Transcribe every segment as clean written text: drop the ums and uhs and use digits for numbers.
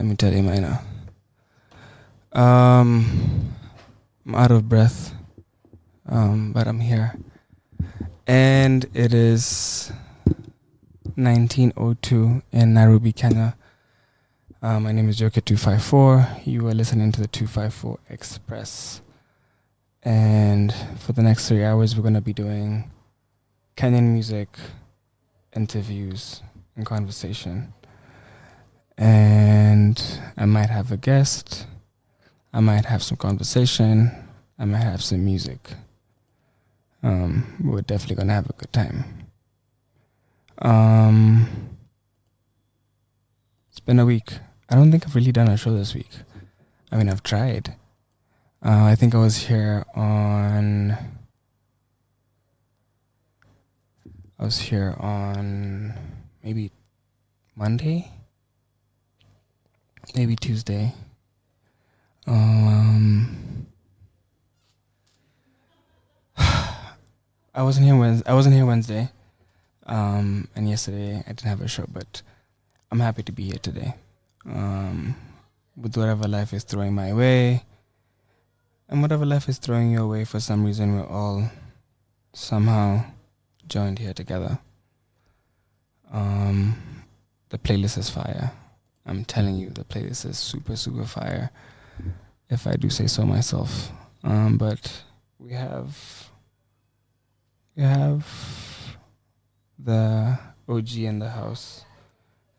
Let me tell you mine now. I'm out of breath, but I'm here. And it is 19:02 in Nairobi, Kenya. My name is Joker 254. You are listening to the 254 Express. And for the next 3 hours, we're going to be doing Kenyan music, interviews, and conversation. And I might have a guest. I might have some conversation. I might have some music. We're definitely going to have a good time. It's been a week. I don't think I've really done a show this week. I mean, I've tried. I think I was here on maybe Monday, maybe Tuesday. I wasn't here Wednesday. And yesterday I didn't have a show, but I'm happy to be here today. With whatever life is throwing my way, and whatever life is throwing your way, for some reason we're all somehow joined here together. The playlist is fire. I'm telling you, the playlist is super, super fire, if I do say so myself. But we have the OG in the house,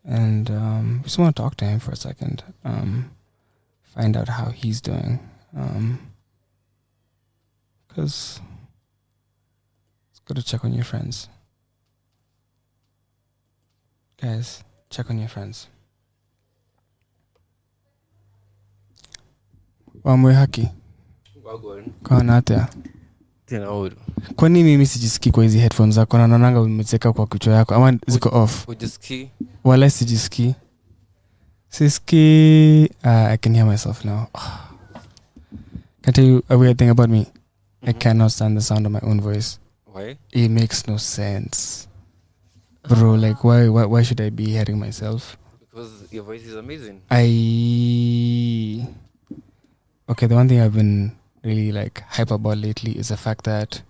and we just want to talk to him for a second, find out how he's doing, because it's good to check on your friends. Guys, check on your friends. Wamwe haki kwa natea tena huru. Kwani mimi sijisikii kwa hizi headphones zako na naonanga umezeka kwa kichwa yako ama ziko off? Ujisikii? Wala sijisikii. Sisikii. I can hear myself now. Can I tell you a weird thing about me? I cannot stand the sound of my own voice. Why? It makes no sense. Bro, like why should I be hearing myself? Because your voice is amazing. Okay, the one thing I've been really like hype about lately is the fact that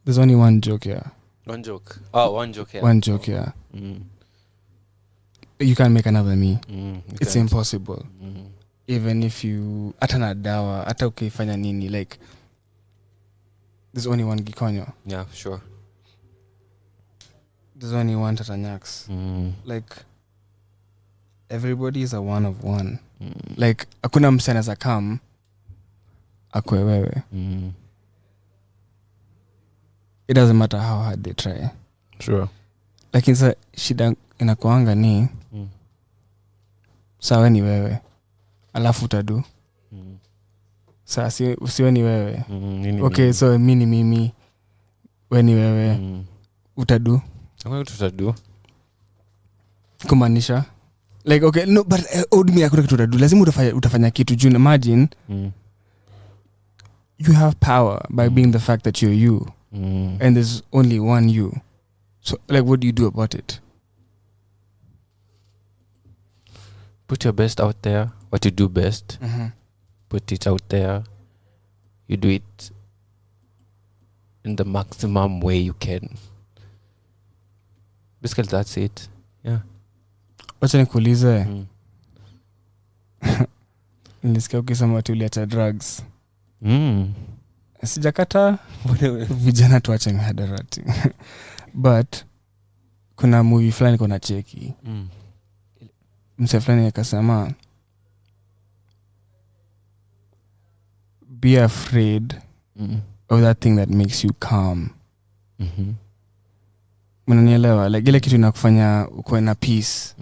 there's only one joke here. One joke. Oh, one joke here. One joke here. You can't make another me. It's can't. impossible. Even if you atana dawa, ata ukifanya nini, like there's only one Gikonyo. Yeah, sure. There's only one Tatanyax. Like everybody is a one of one. Like hakuna msana za come akwe wewe. It doesn't matter how hard they try. Sure. Like insa shida inakuanga ni sawa ni wewe alafu utadu. Sasa usiwe ni wewe. Okay, so mimi wewe ni wewe utadu. Utadu. Kumaanisha like okay, no, but odumi hakuna kitu utadu. Lazima utafanya kitu juu. Imagine you have power by being the fact that you're you. And there's only one you. So like what do you do about it? Put your best out there. What you do best. Put it out there. You do it in the maximum way you can. Basically that's it. Yeah. Wacha nikuulize. Nilisikia ukisema ati uliacha drugs. Sijakata vijana tuache mihadarati. But kuna movie fulani kuna cheki. Mse fulani akasema be afraid of that thing that makes you calm. Unanielewa? Like ile kitu inakufanya uko na peace.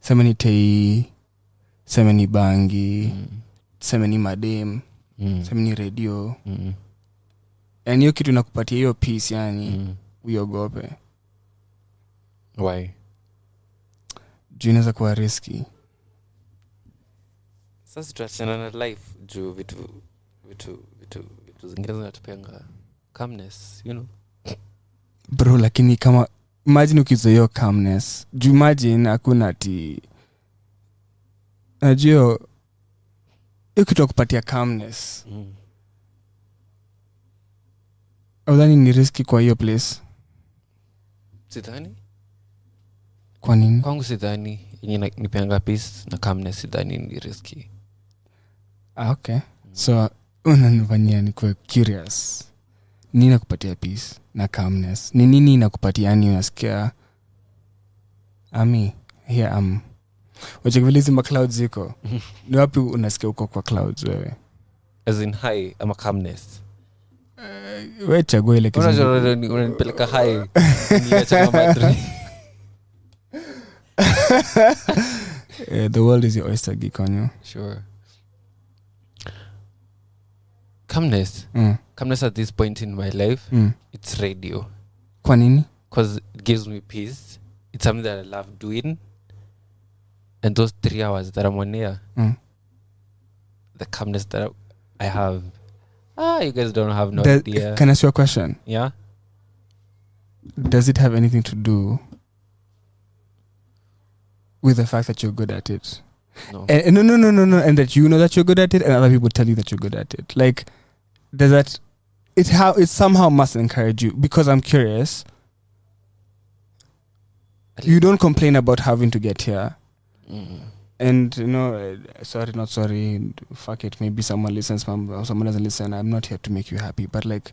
Sema ni tei, sema ni bangi, sema ni madem, sema ni radio. And hiyo kitu inakupatia hiyo peace, yani uiogope. Why? Juu inaweza kuwa risky. Sasa tuachana na life juu vitu zingine zinatupenga calmness, you know. Bro, lakini kama imagine ukizoea calmness. Juu imagine hakuna ati najua hiyo kitu kupatia calmness. Udhani ni risky kwa hiyo place? Sidhani. Kwa nini? Kwangu sidhani yenye nipeanga peace na calmness, sidhani ni risky. Okay. So unanifanyia nikuwe curious. Nini nakupatia peace na calmness? Ni nini inakupatia yani unasikia here wacha vile zima clouds ziko. Ni wapi unasikia uko kwa clouds wewe? As in high ama calmness? Wewe chagua ile kitu. Unanipeleka high. Niacha kama Madrid. The world is your oyster, Gikonyo. Sure. Calmness. Calmness at this point in my life, it's radio. Kwa nini? Because it gives me peace. It's something that I love doing. And those 3 hours that I'm on here, the calmness that I have, you guys don't have no idea. Can I ask you a question? Yeah? Does it have anything to do with the fact that you're good at it? No. No. And that you know that you're good at it and other people tell you that you're good at it. Like, does that... It somehow must encourage you. Because I'm curious. You don't complain about having to get here. And, sorry, not sorry. Fuck it. Maybe someone listens, or someone doesn't listen. I'm not here to make you happy. But, like,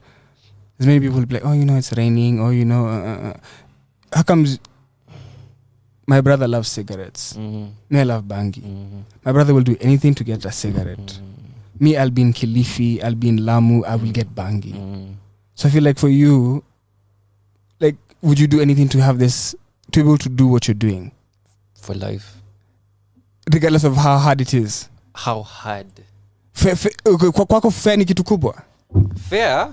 there's many people who be like, it's raining. Or, how comes... My brother loves cigarettes. Me, I love bangi. My brother will do anything to get a cigarette. Me, I'll be in Kilifi, I'll be in Lamu, I will get bangi. So I feel like for you, like, would you do anything to have this, to be able to do what you're doing? For life. Regardless of how hard it is. How hard? Kwako fair ni kitu kubwa? Fair?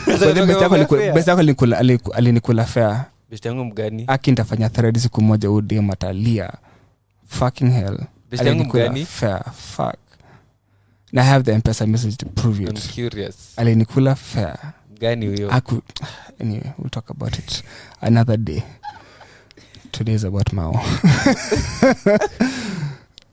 Best yako alinikula fair. Best yangu mgani? Aki nitafanya thread siku moja udi matalia. Fucking hell. Best yangu mgani? Fair. Fuck. And I have the M-Pesa message to prove it. I'm curious. Alinikula fair. Gani huyo? Anyway, we'll talk about it another day. Today is about Mau.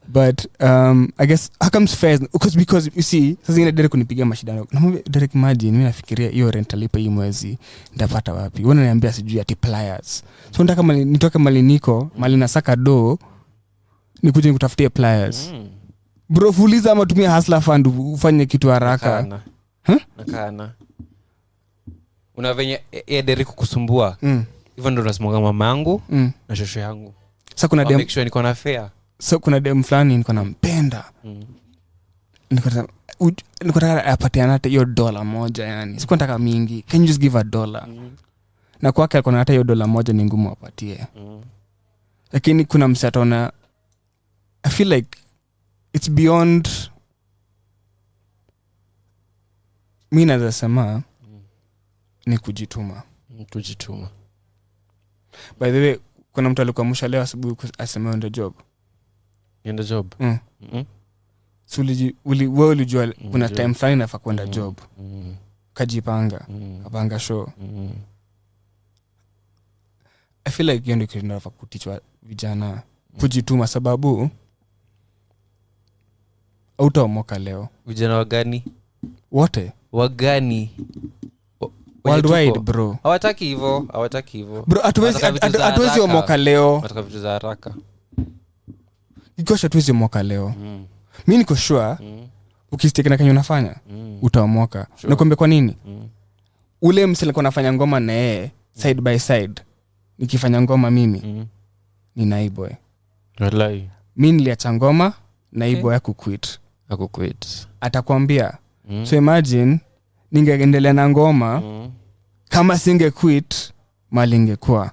But I guess how comes fair? Because you see, sasa ingine Derek kunipigia mashindano. Na Derek, imagine mimi nafikiria hiyo rent alipa hii mwezi ndapata wapi? Wewe unaniambia sijui ati pliers. So nataka mali nitoke mali niko, mali nasaka do nikuje nikutafutie pliers. Bro, fuliza ama tumia hustler fund ufanye kitu haraka. Nakana. Una venye Derek kukusumbua. Hivyo ndo nasimanga mama yangu na shosho yangu. Sasa kuna dem, make sure niko na fair. So kuna dem fulani niko nampenda. Niko nataka apatiane hata hiyo $1 yani. Siku nataka mingi. Can you just give $1? Na kwake alikuwa hata hiyo $1 ni ngumu apatie. Lakini kuna msatona, I feel like it's beyond mimi naweza sema ni kujituma. Kujituma. By the way, kuna mtu alikuwa msha leo asubuhi asema on the job. In the job? So wewe ulijua kuna time fulani nafaa kwenda job. Kajipanga. Kapanga show. I feel like hiyo ndio kitu nafaa kutichwa vijana kujituma, sababu utaomoka leo. Vijana wagani? Wote? Wagani? Worldwide, bro. Hawataki hivyo. Bro, hatuwezi omoka leo. Wataka vitu za haraka. Gikosh hatuwezi omoka leo. Mimi niko sure ukistake na kenye unafanya utaomoka. Sure. Nakwambia kwa nini? Ule msela kwa nafanya ngoma na yeye side by side. Nikifanya ngoma mimi ni naiboy. Wallahi. Mimi niliacha ngoma naiboy akuquit. Atakwambia. So imagine ningeendelea na ngoma kama singe quit mali ingekuwa.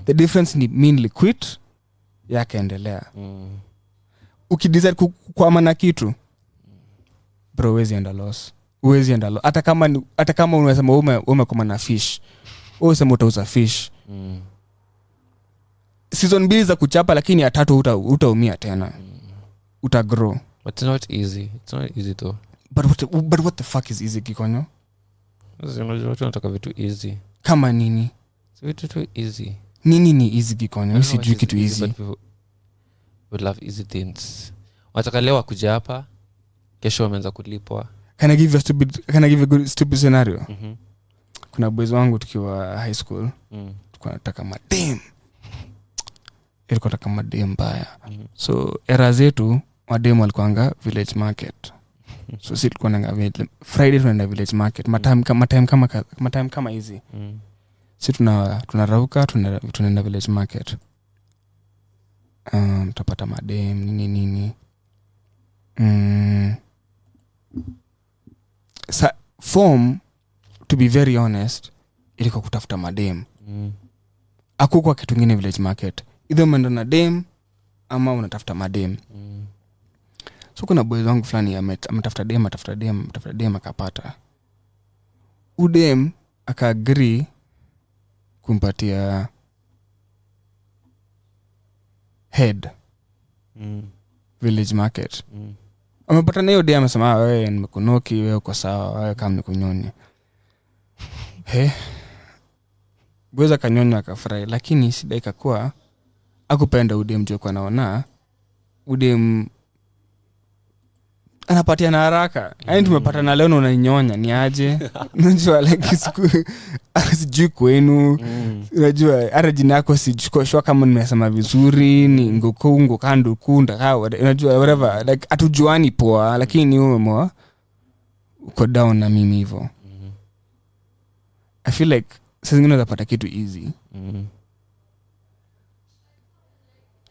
The difference ni mimi niliquit yake endelea. Ukidesire kukwama na kitu, bro, huwezi enda loss. Hata kama unasema umekoma na fish, wewe sema utauza fish. Season 2 za kuchapa, lakini ya 3 utaumia tena. Utagrow. But it's not easy though. But what the fuck is easy, Gikonyo? Watu wanataka vitu easy. Kama nini? Vitu tu easy. Nini ni easy, Gikonyo? Mimi sijui kitu easy. we love easy things. Wataka leo kuja hapa, kesho wameanza kulipwa. Can I give you a good stupid scenario? Kuna boys wangu tukiwa high school, tulikuwa nataka madem. Ilikuwa nataka madem mbaya. So era zetu madem walikuanga village market. So sisi tulikuwa nanga Friday tunaenda village market. Matime kama hizi. Sisi tunarauka tunaenda village market. Tutapata madem nini. Form, to be very honest, ilikuwa kutafuta madem. Hakukuwa kitu kingine village market. Either umeenda na dem ama unatafuta madem. So kuna boys wangu fulani ametafuta dem akapata. Udem aka-agree kumpatia head village market. Amepata na hiyo dem amesema wewe nimekunoki, wewe uko sawa, wewe kama nikunyonye. Boza kanyonya akafurahi, lakini shida ikakuwa akupenda udem juu kwa naona udem anapatia na haraka. Yaani tumepata na leo unanyonya ni aje? Unajua like sijui kwenu. Unajua hata jina yako sijui kama nimesema vizuri, ni ngoko kandu kunda hawa. Unajua whatever, like atujuani poa, lakini wewe mwa uko down na mimi hivyo. I feel like sasa zingine unapata kitu easy.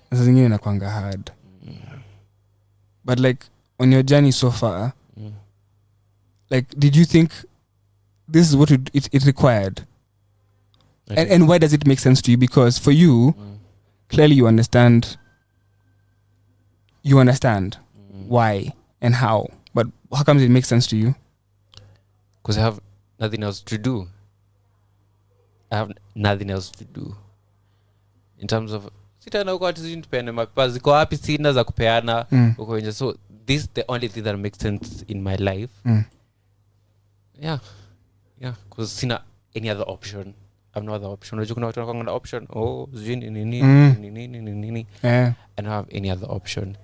Sasa zingine inakuanga hard. But like on your journey so far, like did you think this is what it required? And why does it make sense to you? Because for you, clearly you understand why and how. But how comes it makes sense to you? Because I have nothing else to do. In terms of sitana uko ati tupeane mapepa ziko wapi sina za kupeana uko nje. So this is the only thing that makes sense in my life. Yeah, because sina any other option. I have no other option. Unajua kuna watu wanakuanga na option. Nini. I don't have any other option.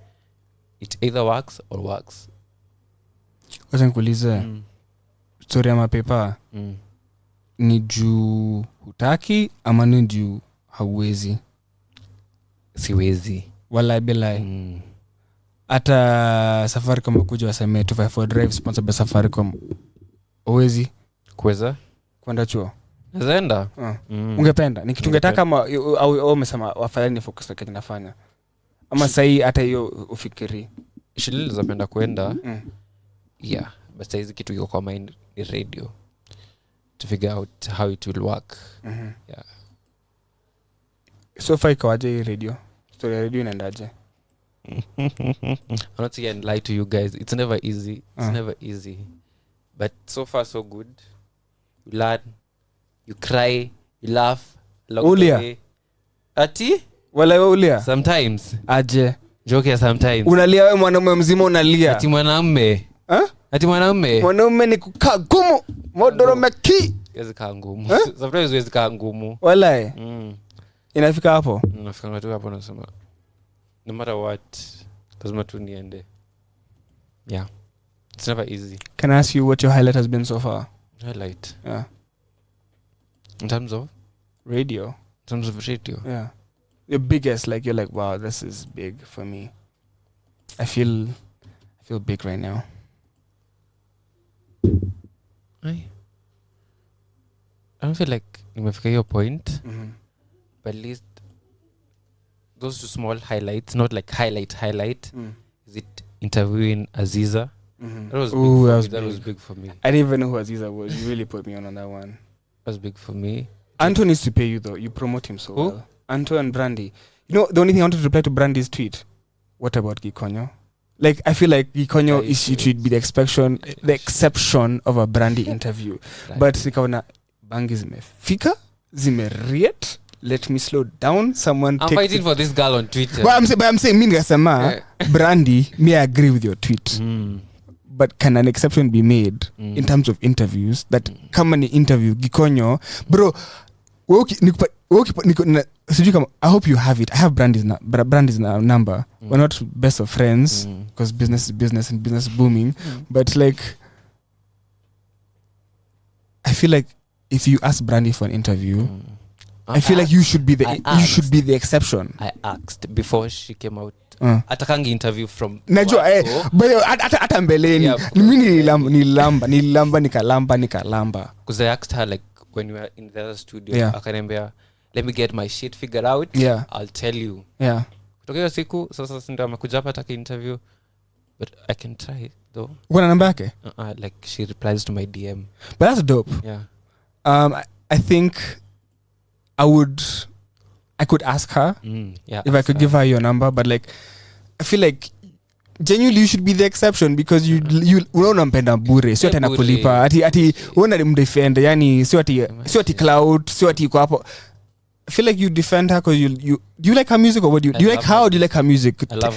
It either works or works. Wacha nikuulize. Story ya mapepa. Ni juu hutaki ama ni juu hauwezi? Siwezi. Wallahi billahi. Hata Safaricom kuja waseme 254 drive sponsor by Safaricom. Uwezi kuweza kwenda chuo? Naenda. Ungependa? Ni kitu ungetaka ama au umesema wafanye focus na kitu nafanya? Ama sahi hata hiyo ufikiri? Shule zapenda kwenda. Yeah, but hizi kitu iko kwa mind ni radio. To figure out how it will work. Yeah. So far ikawaje radio? Story ya radio inaendaje? I'm not saying lie to you guys. It's never easy. Never easy. But so far so good. You learn, you cry, you laugh along the way. Ati? Wala ulia? Sometimes. Aje. Joke sometimes. Unalia wewe mwanaume mzima unalia. Ati mwanamume. Ati mwanamume. Mwanamume ni kukaa gumu. Modoro meki. Yezi kaa ngumu. Sometimes yezi kaa ngumu. Wala. Inafika hapo? Inafika tu hapo nasema. No matter what, lazima tu niende. Yeah. It's never easy. Can I ask you what your highlight has been so far? Highlight? Yeah. In terms of? Radio. In terms of radio? Yeah. Your biggest, like you're like, wow, this is big for me. I feel big right now. I don't feel like nimefika hiyo point. But at least those two small highlights, not like highlight. Is it interviewing Aziza? That was big. That was big for me. I didn't even know who Aziza was. You really put me on that one. That was big for me. Anto needs to pay you though. You promote him so well. Anto and Brandy. You know, the only thing I wanted to reply to Brandy's tweet. What about Gikonyo? Like, I feel like Gikonyo should be the exception of a Brandy interview. Right. But sikaona bangi zimefika, zimeriet. Let me slow down. I'm fighting for this girl on Twitter. Well, I'm saying, Brandy, may I agree with your tweet. But can an exception be made in terms of interviews? That kama ni interview Gikonyo, bro, sijui kama I hope you have it. I have Brandy's number. We're not best of friends because business is business and business is booming. But like I feel like if you ask Brandy for an interview, I feel like you should be the exception. I asked before she came out. Atakangi interview from najua hata mbeleni mimi nililamba nikalamba because I asked her like when we were in the other studio akaniambia let me get my shit figured out, I'll tell you. Kutoka hiyo siku sasa ndio amekuja hapa ataki interview, but I can try though. Kuna namba yake? Like she replies to my DM. But that's dope. I think I could ask her if I could give her your number, but like I feel like genuinely you should be the exception because you unampenda bure sio tena kulipa ati unaona mdefend yani sio ati cloud sio ati kwa hapo. I feel like you defend her because you do you like her music or what do you like how do you like her music?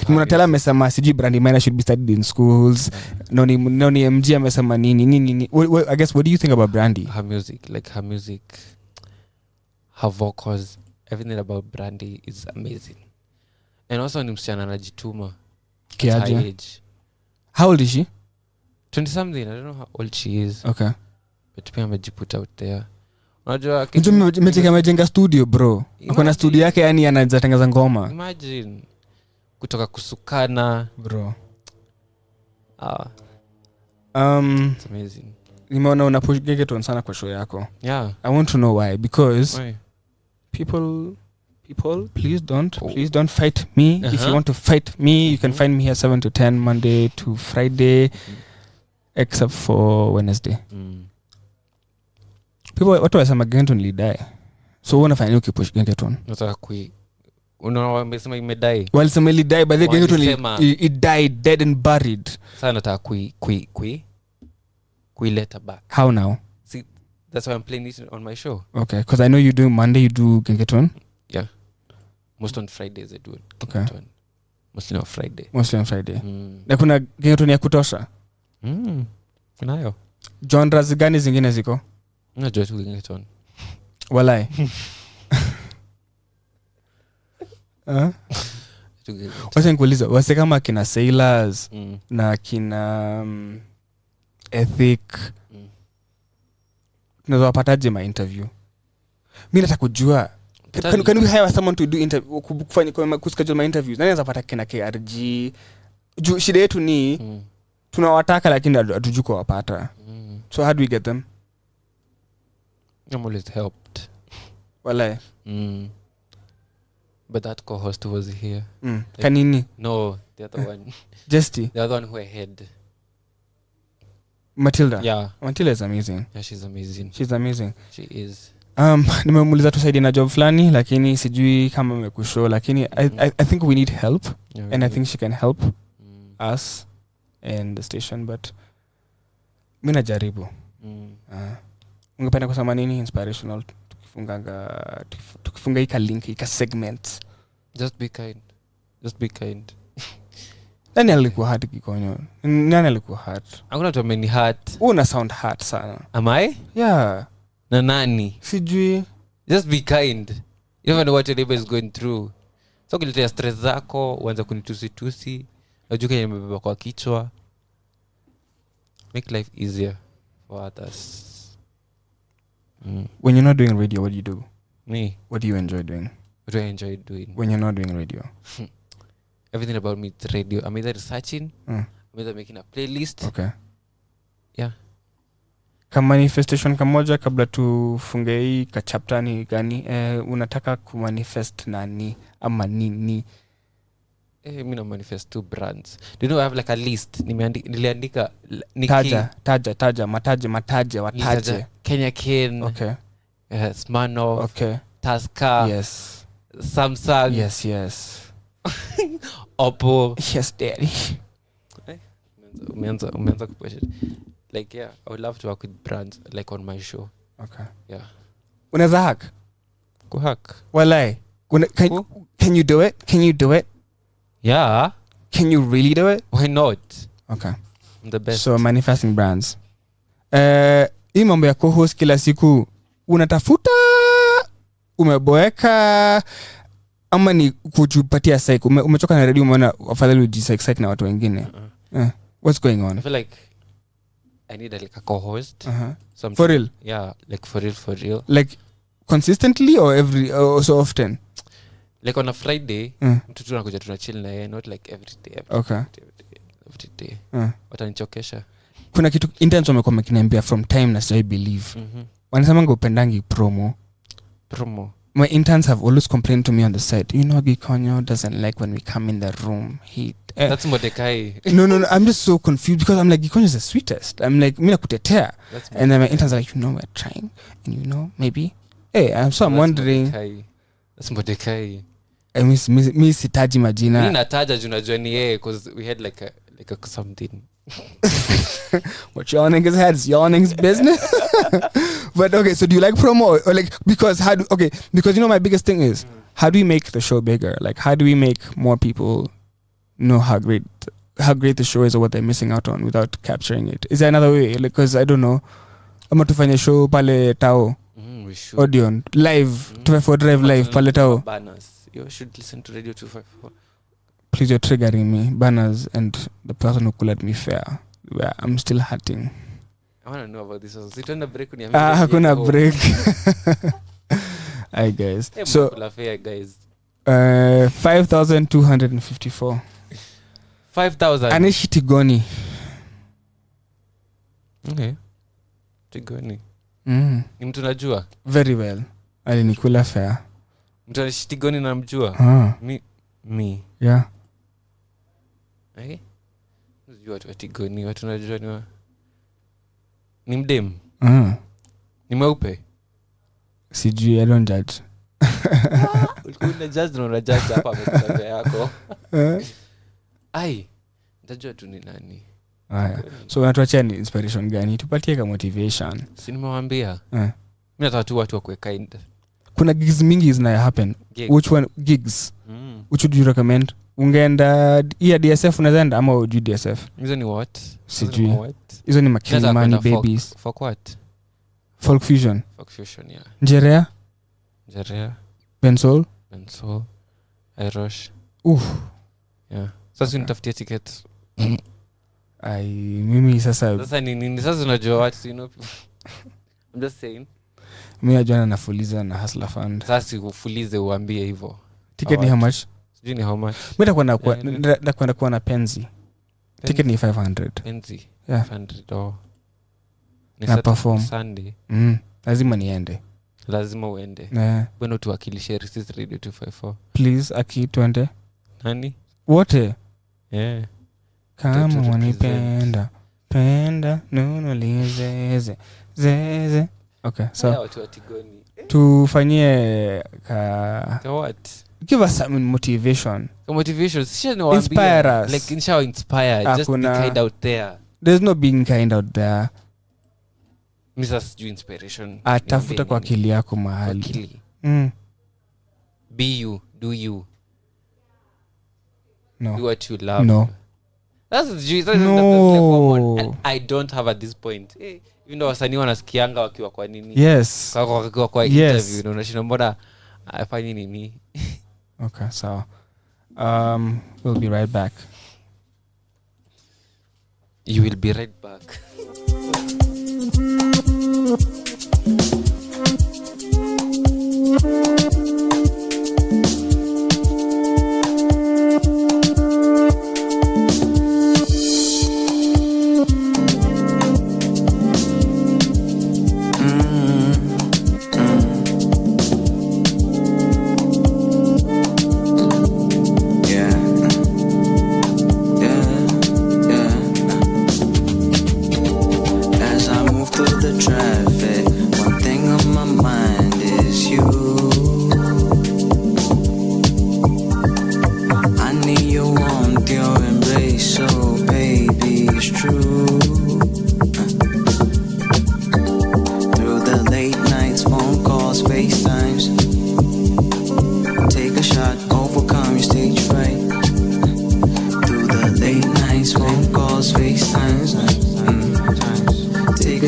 Mnatela amesema siji Brandy Minor should be studied in schools. Noni MG amesema nini. I guess what do you think about Brandy? Her music, her vocals, everything about Brandy is amazing. And also ni msichana anajituma. Kiaje? How old is she? 20 something. I don't know how old she is. Okay. But pia amejiput out there. Unajua mejenga studio bro. Akona studio yake yani anatangaza ngoma. Imagine kutoka kusukana bro. It's amazing. Nimeona unapush Gikosh sana kwa show yako. Yeah. I want to know why because why? People please don't fight me. If you want to fight me you can find me here 7 to 10 Monday to Friday except for Wednesday. People watu wasema Gikosh nilidai. So wanafanya ukipush Gikosh. Nataka unaona wamesema imedai. Walisema ilidai but Gikosh it died dead and buried. Sasa nataka let her back. How now? See, that's why I'm playing it on my show. Okay, because I know you do Monday you do Gikosh. Yeah. Most on Fridays I do it. Okay. Mostly on Friday. Na kuna Gikosh ya kutosha? Kunayo. Genres gani zingine ziko? Najua tu Gikosh. Walai. Wacha nikuuliza, wase kama kina Sailors na kina Ethic tunaweza wapataje ma interview? Mimi nataka kujua can we hire someone to do interview kufanya kuschedule my interviews? Nani anaweza pata kina KRG? Shida yetu ni tunawataka lakini hatujui kuwapata. So how do we get them? I'm always helped. Walai. But that co-host was here. Kanini? No, the other one. Justy. The other one who I had. Matilda. Yeah. Matilda is amazing. Yeah, she's amazing. She is. Nimemuuliza tusaidie na job fulani lakini sijui kama amekushow lakini I think we need help and I think she can help us and the station but mimi najaribu. Ungependa kusema nini inspirational tukifunga ika link ika segment? Just be kind. Nani alikuwa hard Gikonyo? Nani alikuwa hard? Hakuna tu many hard. Una sound hard sana. Am I? Yeah. Na nani? Sijui. Just be kind. You never know what your neighbor is going through. So ukiletea stress zako, uanze kunitusi. Unajua kenye nimebeba kwa kichwa. Make life easier for others. When you're not doing radio, what do you do? Me? What do you enjoy doing? What do I enjoy doing? When you're not doing radio? Everything about me is radio. I'm either researching, I'm either making a playlist. Okay. Yeah. Kama manifestation kamoja kabla tufunge hii ka chapter ni gani? Unataka kumanifest nani ama nini? Mimi na manifest 2 brands. Do you know I have like a list? Niliandika taja mataje wataje. Kenya Ken. Okay. Smirnoff. Okay. Tusker. Yes. Samsung. Yes. Oppo. Yes, daddy. Umeanza kupush it. Like yeah, I would love to work with brands like on my show. Okay. Yeah. Unaweza hack? Kuhack. Walai. Can you do it? Yeah. Can you really do it? Why not? Okay. I'm the best. So manifesting brands. Hii mambo ya co-host kila siku unatafuta umeboeka ama ni kutupatia psych umechoka na radio umeona afadhali ujipsych na watu wengine what's going on? I feel like I need like a co-host for real? Yeah, like for real like consistently or every or so often? Like on a Friday mtu tunakuja tunachill na yeye, not like every day. Every day watanichokesha. Kuna kitu interns wamekuwa makiniambia from time na I believe wanasema upendangi promo. My interns have always complained to me on the side, Gikonyo doesn't like when we come in the room. That's Mordecai. No, I'm just so confused because I'm like, Gikonyo is the sweetest. I'm like, mina kutetea. And then my interns are like, we're trying. And maybe. Hey, I'm wondering. That's Mordecai. I mi sitaji majina. Mimi nataja unajua ni yeye because we had like a something. What y'all niggas had is y'all niggas business. But okay, so do you like promo or like because my biggest thing is how do we make the show bigger? Like how do we make more people know how great the show is or what they're missing out on without capturing it? Is there another way? Like because I don't know. Ama tufanye show pale Tao. We should. Audion live 254 drive live pale Tao. Banners. You should listen to Radio 254. Please, you're triggering me. Banners and the person who could let me fare. Where I'm still hurting. I want to know about this. Hakuna break. Hakuna break. Hi guys. Hey, so guys. 5,254. 5,000. Anishi Tigoni. Okay. Tigoni. Ni mtu najua? Very well. Alinikula fare. Mtu anishi Tigoni namjua? Me. Yeah. Okay. Unajua watu wa Tigoni, watu najua ni mdem. Ni mweupe. Sijui, I don't judge. Ulikuwa unajudge na unajudge hapa amekuambia yako. Ai, nitajua tu ni nani. So unatuachia ni inspiration gani? Tupatie kama motivation. Si nimewambia. Mimi nataka tu watu wakuwe kind. Kuna gigs mingi zina happen. Which one gigs? Which would you recommend? Ungeenda DSF unaenda ama ujui DSF? Hizo ni what? Sijui. Hizo ni Makilimani Babies. Folk what? Folk Fusion, yeah. Njerea. Bensol. Irosh. Yeah. Sasa nitafutia tickets. Mimi sasa nini sasa unajua what I'm just saying. Mimi najua nafuliza na Hustler Fund. Sasa ufulize uambie hivyo. Ticket ni how much? Sijui ni how much. Mimi nakwenda kuwa na Penzi. Ticket ni 500. Penzi. Yeah. 500 na perform Sunday. Lazima niende. Lazima uende. Bwana tuwakilishe Resist Radio 254. Please aki twende. Nani? Wote. Yeah. Kama wanipenda. Penda nunulizeze. Zeze. Okay, so. Watu wa Tigoni. Tufanyie what? Give us some motivation. Motivation. Inspire us. Like inspire. Just be kind out there. There's no being kind out there. Mrs. Do inspiration. Atafuta kwa akili yako mahali. Be you. Do you. No. Do what you love. No. That's no. And I don't have at this point. Hey, even though wasanii wanasikianga wakiwa kwa nini? Yes. Kwa interview unashinda mbona afanye nini? Okay, so we'll be right back. You will be right back.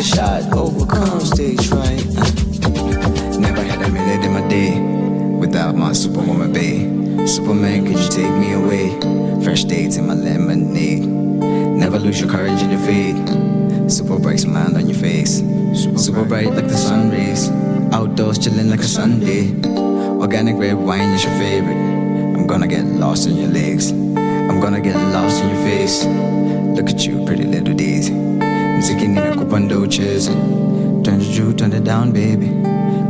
Shot overcome stage fright. Never had a minute in my day. my superwoman, babe. Superman, could you take me away? Fresh dates in my lemonade. Never lose your courage in your faith. Super bright smile on your face. Super bright like the sun rays. Outdoors chilling like a Sunday. Organic red wine is your favorite. I'm gonna get lost in your legs. I'm gonna get lost in your face. Look at you, pretty little daisy. Mziki nimekupa ndo ucheze. Turn the juice, turn it down, baby.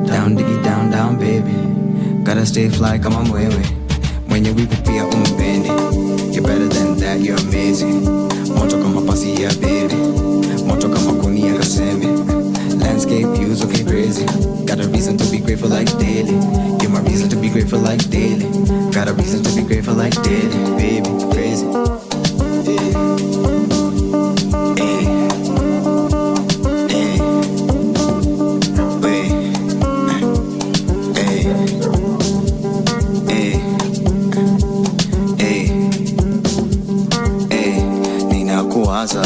Down, diggy, down, down, baby. Gotta stay fly, come on, way. When you weep, pia umbendi. You're better than that, you're amazing. Moto kama pasi ya baby. Moto kama kuni ya kaseme. Landscape views looking crazy. Got a reason to be grateful like daily. You're my reason to be grateful like daily. Got a reason to be grateful like daily. Baby, crazy.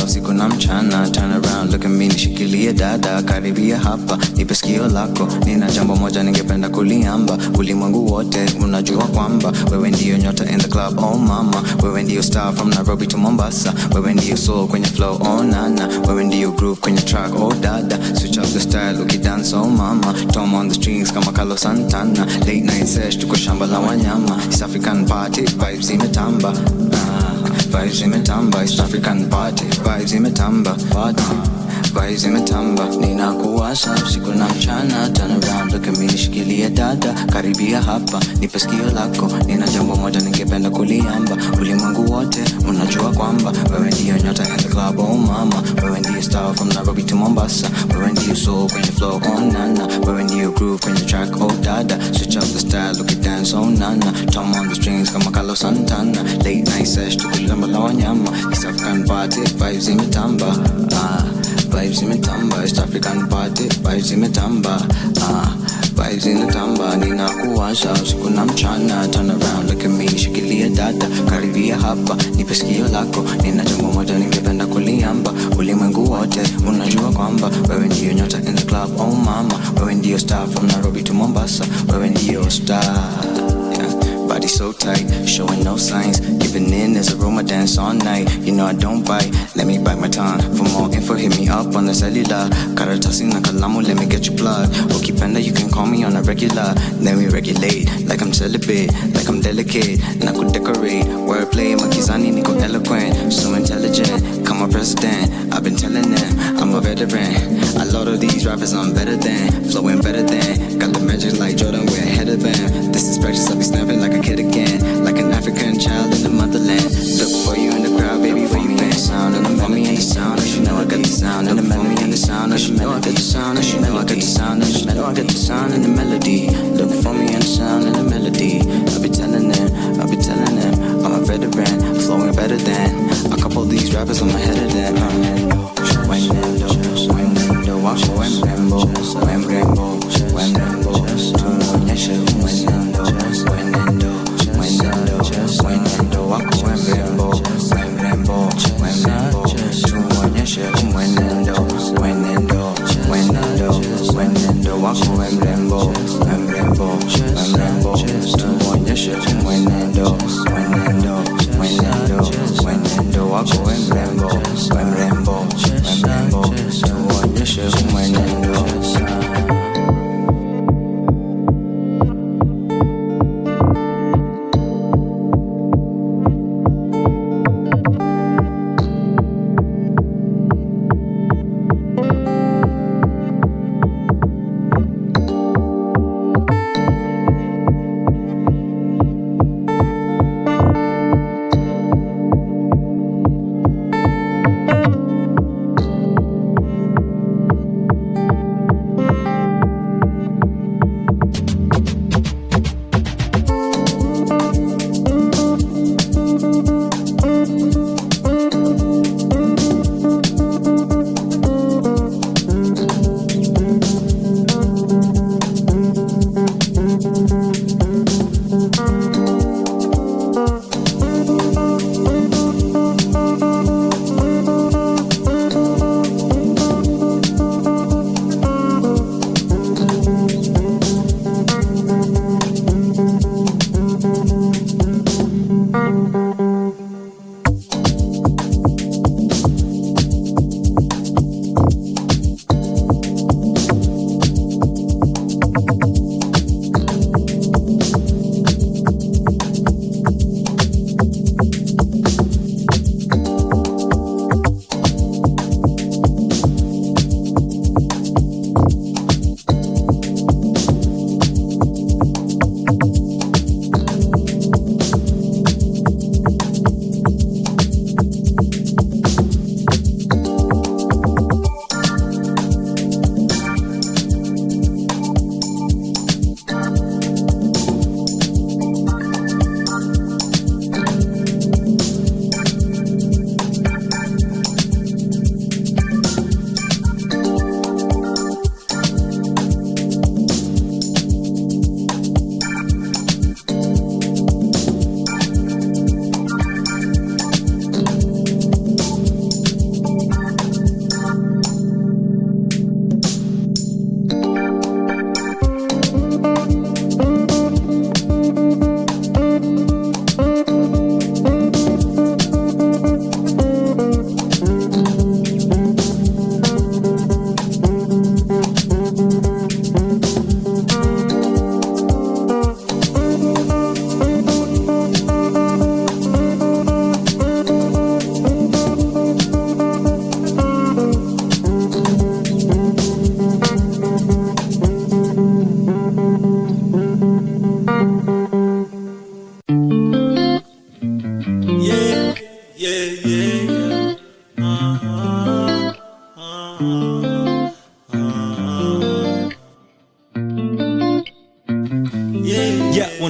Usiku na mchana, turn around, look at me, nishikilie dada, karibia hapa, nipe sikio lako, nina jambo moja ningependa kuliamba, ulimwengu wote unajua kwamba wewe ndiyo nyota in the club, oh mama, wewe ndiyo star from Nairobi to Mombasa, wewe ndiyo soul kwenye flow, oh nana, wewe ndiyo groove kwenye track, oh dada, switch up the style, ukidance, oh mama, Tom on the strings kama Carlos Santana, late night sesh, tuko shamba la wanyama, East African party, vibes imetamba, vibes imetamba, East African party, vibes imetamba, vibes imetamba. Ninakuwasha usiku na mchana, turn around, look at me, nishikilie dada, karibia hapa, nipe sikio lako, nina jambo moja ningependa kuliamba, ulimwengu wote unajua kwamba wewe ndiyo nyota in the club, oh mama, wewe ndiyo star from Nairobi to Mombasa, wewe ndiyo soul kwenye flow, oh nana, wewe ndiyo groove kwenye track, oh dada, switch up the style, look at dance, oh nana, Tom on the strings kama Carlos Santana, late night sesh, tukulamba la wanyama, East African party, vibes imetamba, vibes imetamba, East African party, vibes imetamba, vibes imetamba. Ninakuwasha usiku na mchana, turn around, look at me, shikilia dada, karibia hapa, nipe sikio lako, nina jambo moja ningependa kuliamba, ulimwengu wote unajua kwamba wewe ndiyo nyota in the club, oh mama, wewe ndiyo star from Nairobi to Mombasa, wewe ndiyo star. Body so tight, showing no signs. Giving in as a Roma dance all night. You know I don't bite, let me bite my tongue. For more info, hit me up on the cellular. Karatasi na kalamu, let me get you plugged. Ukipenda, you can call me on a regular. Then we regulate, like I'm celibate, like I'm delicate. Na could decorate, wordplay, makizani niko eloquent. So intelligent, come a president. I've been telling them, I'm a veteran. A lot of these rappers I'm better than, flowing better than. Got the magic like Jordan, we're ahead of them. This is practice, I'll be snapping like a kid again, like an African child in the motherland. Look for you in the crowd, baby, for you in the sound, and for me in the sound. You know I got the sound, and the melody in the sound. You know I got the sound, and you know I got the sound, and you know I got the sound and the melody. Look for me in the sound and the melody. I'll be telling them, I'm a veteran, flowing better than a couple of these rappers. I'm ahead of them. When walk when Rambo, tuonyeshe mwenendo, wako wemrembo, tuonyeshe mwenendo, wako wemrembo, tuonyeshe mwenendo, wako wemrembo, tuonyeshe mwenendo.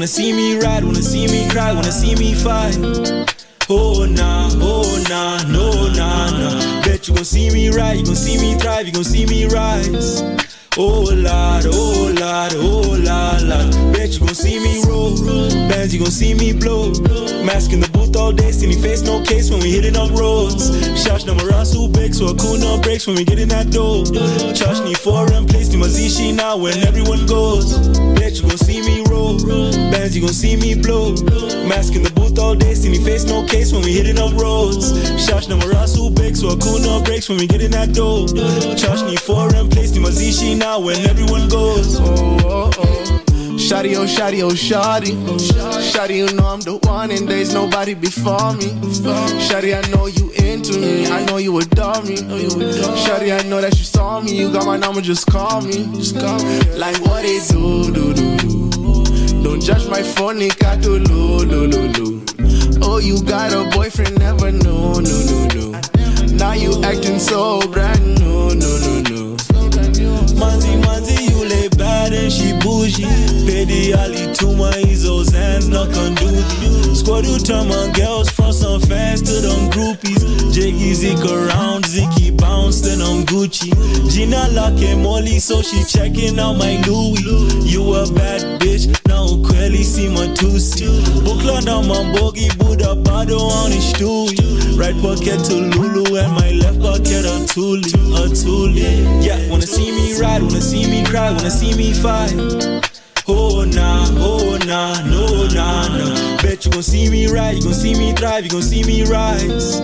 wanna see me ride, wanna see me cry, wanna see me fight. Oh nah, no nah. Bet you gon' see me ride, you gon' see me thrive, you gon' see me rise. Oh Lord, oh Lord, oh Lord. Bet you gon' see me roll, bands you gon' see me blow. Mask in the booth all day, see me face no case when we hitting up roads. Shash na marasu big, so a cool no breaks when we get in that door. Charge need foreign place, ni mazishi now when everyone goes. Bet you gon' see me roll, bands you gon' see me blow. Mask in the booth all day, see me face no case when we hitting up roads. Shash na marasu big, so a cool no breaks when we get in that door. Charge need foreign place, ni mazishi now when everyone goes. Shawty, oh shawty, oh shawty. Shawty, you know I'm the one and there's nobody before me. Shawty, I know you into me, I know you adore me. Shawty, I know that you saw me, you got my number, just call me. Like what it do. Don't judge my phone, nigga, do lo. Oh, you got a boyfriend, never no. Now you acting so brand new, no. Manzi, you lay bad and she bougie. Pedi Ali to my Izzo's hands, knock on duty. Squad you turn on girls from some fans to them groupies. Jiggy Zik around, Zicky bounce, then I'm Gucci. Gina lock and Molly, so she checking out my Louis. You a bad bitch, now Quelly see my Tusi. Bukla na mambogi, Buddha Bado on his Stewie. Right pocket to Lulu and my left pocket a Tuli. Yeah, wanna see me ride, wanna see me cry, wanna see me fight. Oh nah, no nah. Bet you gon' see me ride, you gon' see me thrive, you gon' see me rise.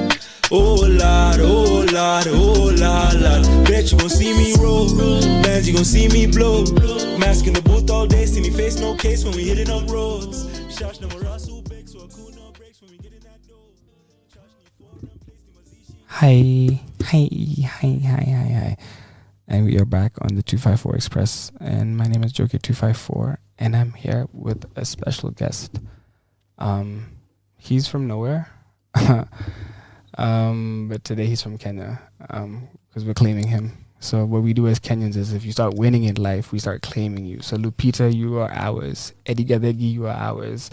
Oh Lord. Bet you gon' see me roll, bands you gon' see me blow. Mask in the booth all day, see me face no case when we hitting up roads. Shash na marasu big, so a cool no breaks when we get in that door. Hi. And we are back on the 254 Express. And my name is Joker254. And I'm here with a special guest. He's from nowhere. But today he's from Kenya. Because we're claiming him. So what we do as Kenyans is if you start winning in life, we start claiming you. So Lupita, you are ours. Eddie Gadegi, you are ours.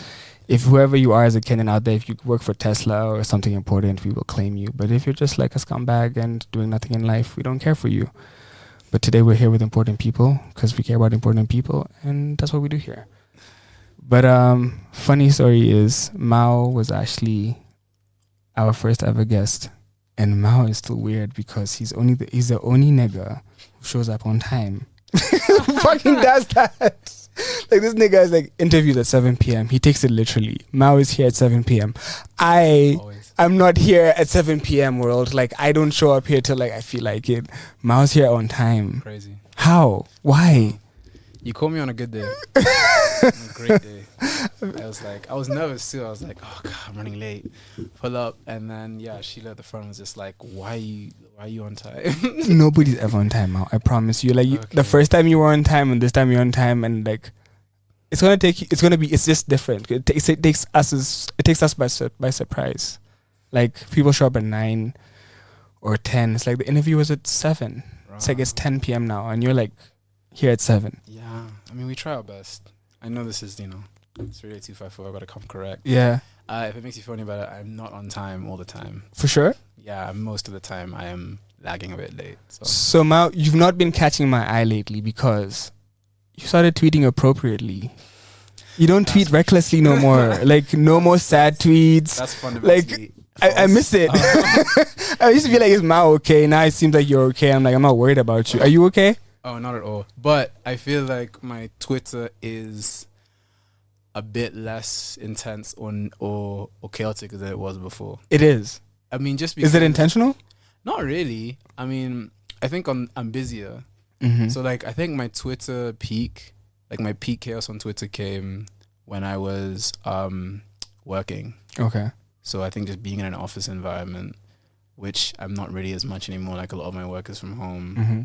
If whoever you are as a Kenyan out there, if you work for Tesla or something important, we will claim you. But if you're just like a scumbag and doing nothing in life, we don't care for you. But today we're here with important people because we care about important people, and that's what we do here. But funny story is Mau was actually our first ever guest, and Mau is still weird because he's the only nigga who shows up on time. Who fucking does that? Like this nigga is like interviewed at 7 p.m. He takes it literally. Mau is here at 7 p.m. I'm not here at 7 p.m. world. Like I don't show up here till like I feel like it. Mau's here on time. Crazy. How? Why? You called me on a good day. On a great day. I was nervous too. I was like, oh God, I'm running late. Pull up, and then Sheila at the front was just like, why are you on time? Nobody's ever on time, Mau. I promise you. Like the first time you were on time, and this time you're on time, and like it's just different. It takes us by surprise. Like people show up at 9 or 10. It's like the interview was at 7. Right. It's like it's 10 p.m. now, and you're like here at 7. Yeah, I mean we try our best. I know this is it's really 254. I gotta come correct. Yeah. If it makes you feel any better, I'm not on time all the time. For sure. Yeah, most of the time I am lagging a bit late. So Mau, you've not been catching my eye lately because you started tweeting appropriately. You don't tweet recklessly no more. Like no more sad tweets. That's fundamentally like I miss it. I used to be like, is Mau okay? Now it seems like you're okay. I'm like, I'm not worried about you. Are you okay? Oh, not at all. But I feel like my Twitter is a bit less intense or chaotic than it was before. It is. I mean, just because... Is it intentional? Not really. I mean, I think I'm busier. Mm-hmm. So, like, I think my Twitter peak, like my peak chaos on Twitter came when I was working. Okay. So I think just being in an office environment, which I'm not really as much anymore, like a lot of my work is from home. Mm-hmm.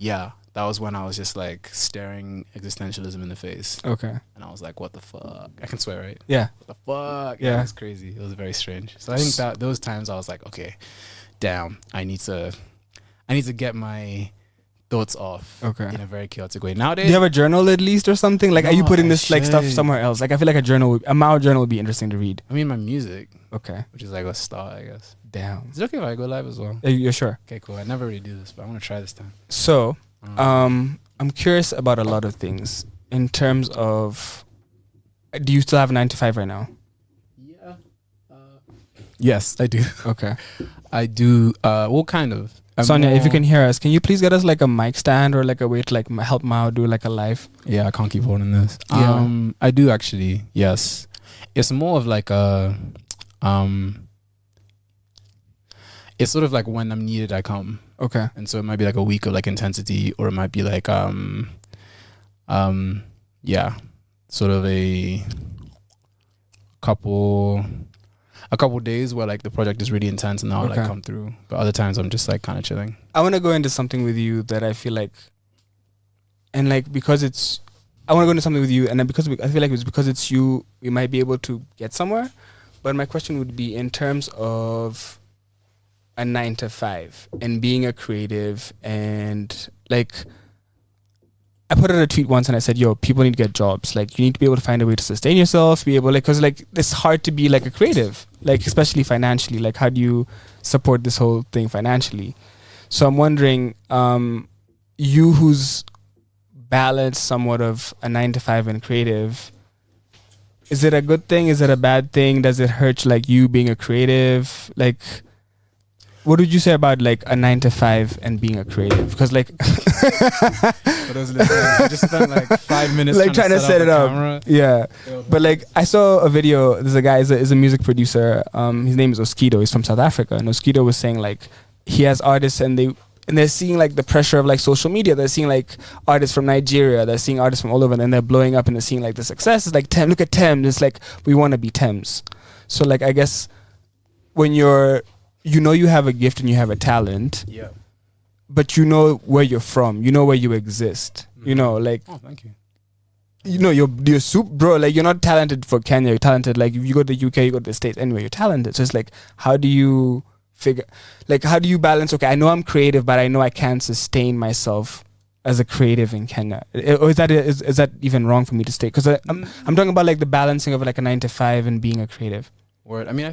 Yeah, that was when I was just like staring existentialism in the face. Okay. And I was like, what the fuck? I can swear, right? Yeah. What the fuck? Yeah. It was crazy. It was very strange. So I think that those times I was like, okay, damn, I need to get my thoughts off in a very chaotic way. Nowadays, do you have a journal at least or something? Like, No, are you putting I this like stuff should. somewhere else? Like, I feel like a Mao journal would be interesting to read. I mean, my music, Okay. which is like a start, I guess. Damn. Is it okay if I go live as well? You're sure? Okay, cool. I never really do this, but I want to try this time. So, I'm curious about a lot of things in terms of. Do you still have a 9 to 5 right now? Yeah. Yes, I do. Okay. I do. Well, kind of. Sonia, if you can hear us, can you please get us like a mic stand or like a way to like help Mao do like a live? Yeah, I can't keep holding this. Yeah. I do actually. Yes, it's more of like a. It's sort of like when I'm needed, I come. Okay. And so it might be like a week of like intensity, or it might be like yeah, sort of a couple days where like the project is really intense and I'll like come through. But other times I'm just like kind of chilling. I want to go into something with you that I feel like, and like because it's, I want to go into something with you, and then because I feel like it's because it's you, we might be able to get somewhere. But my question would be in terms of a 9 to 5 and being a creative, and like I put out a tweet once and I said, yo, people need to get jobs. Like, you need to be able to find a way to sustain yourself, be able, like, because like it's hard to be like a creative, like especially financially. Like, how do you support this whole thing financially? So I'm wondering, you who's balanced somewhat of a 9 to 5 and creative, is it a good thing? Is it a bad thing? Does it hurt like you being a creative? Like, what would you say about like a 9 to 5 and being a creative? Because like, For those listening, I just spent like 5 minutes like trying to set it up. Camera. Yeah, but like I saw a video. There's a guy is a music producer. His name is Oskido. He's from South Africa, and Oskido was saying like he has artists and they're seeing like the pressure of like social media. They're seeing like artists from Nigeria. They're seeing artists from all over, and then they're blowing up and they're seeing like the success. It's like Look at Thames. It's like we want to be Thames. So like I guess when you have a gift and you have a talent, Yeah. but you know where you're from, you know where you exist, you know, like, Oh, thank you. you know, you're super, bro, like you're not talented for Kenya, you're talented, like if you go to the UK, you go to the States, anyway, you're talented. So it's like, how do you balance, okay, I know I'm creative, but I know I can't sustain myself as a creative in Kenya. Or is that even wrong for me to state? Because I'm talking about like the balancing of like a 9 to 5 and being a creative. Word. I mean, I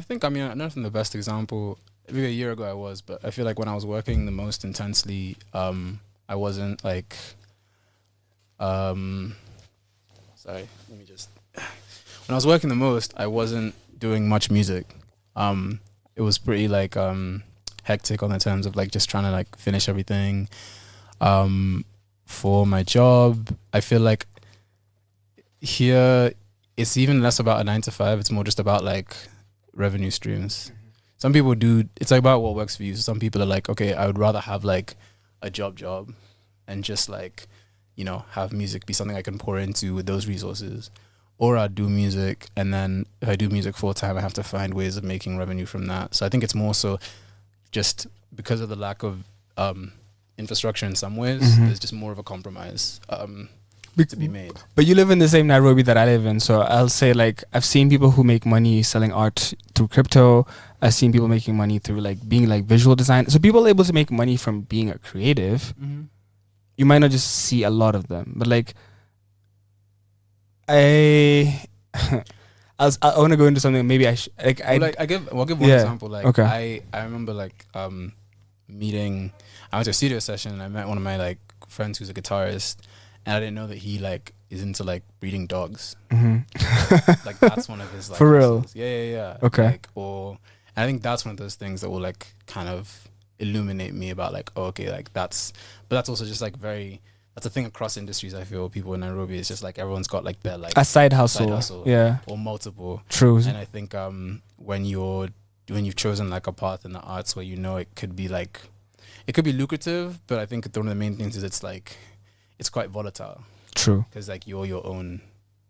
know from the best example, maybe a year ago I was, but I feel like when I was working the most intensely, I wasn't like, sorry, let me just, when I was working the most, I wasn't doing much music. It was pretty like, hectic on the terms of like just trying to like finish everything. For my job, I feel like here it's even less about a 9 to 5. It's more just about like revenue streams. Some people it's like about what works for you. So some people are like, okay, I would rather have like a job and just like, you know, have music be something I can pour into with those resources. Or I'd do music, and then if I do music full time, I have to find ways of making revenue from that. So I think it's more so just because of the lack of infrastructure in some ways, there's just more of a compromise to be made. But you live in the same Nairobi that I live in, so I'll say like I've seen people who make money selling art through crypto. I've seen people making money through like being like visual design. So people are able to make money from being a creative. You might not just see a lot of them, but like I want to go into something. Maybe I'll give one example. Like okay. I remember like meeting. I went to a studio session and I met one of my like friends who's a guitarist, and I didn't know that he like is into like breeding dogs. Like that's one of his like for real. Yeah. Okay. Like, and I think that's one of those things that will like kind of illuminate me about like, oh, okay, like that's also just like that's a thing across industries. I feel people in Nairobi, it's just like everyone's got like their like a side hustle. Yeah, or multiple. True. And I think when you've chosen like a path in the arts where you know it could be lucrative, but I think one of the main things is it's quite volatile. True. Because like you're your own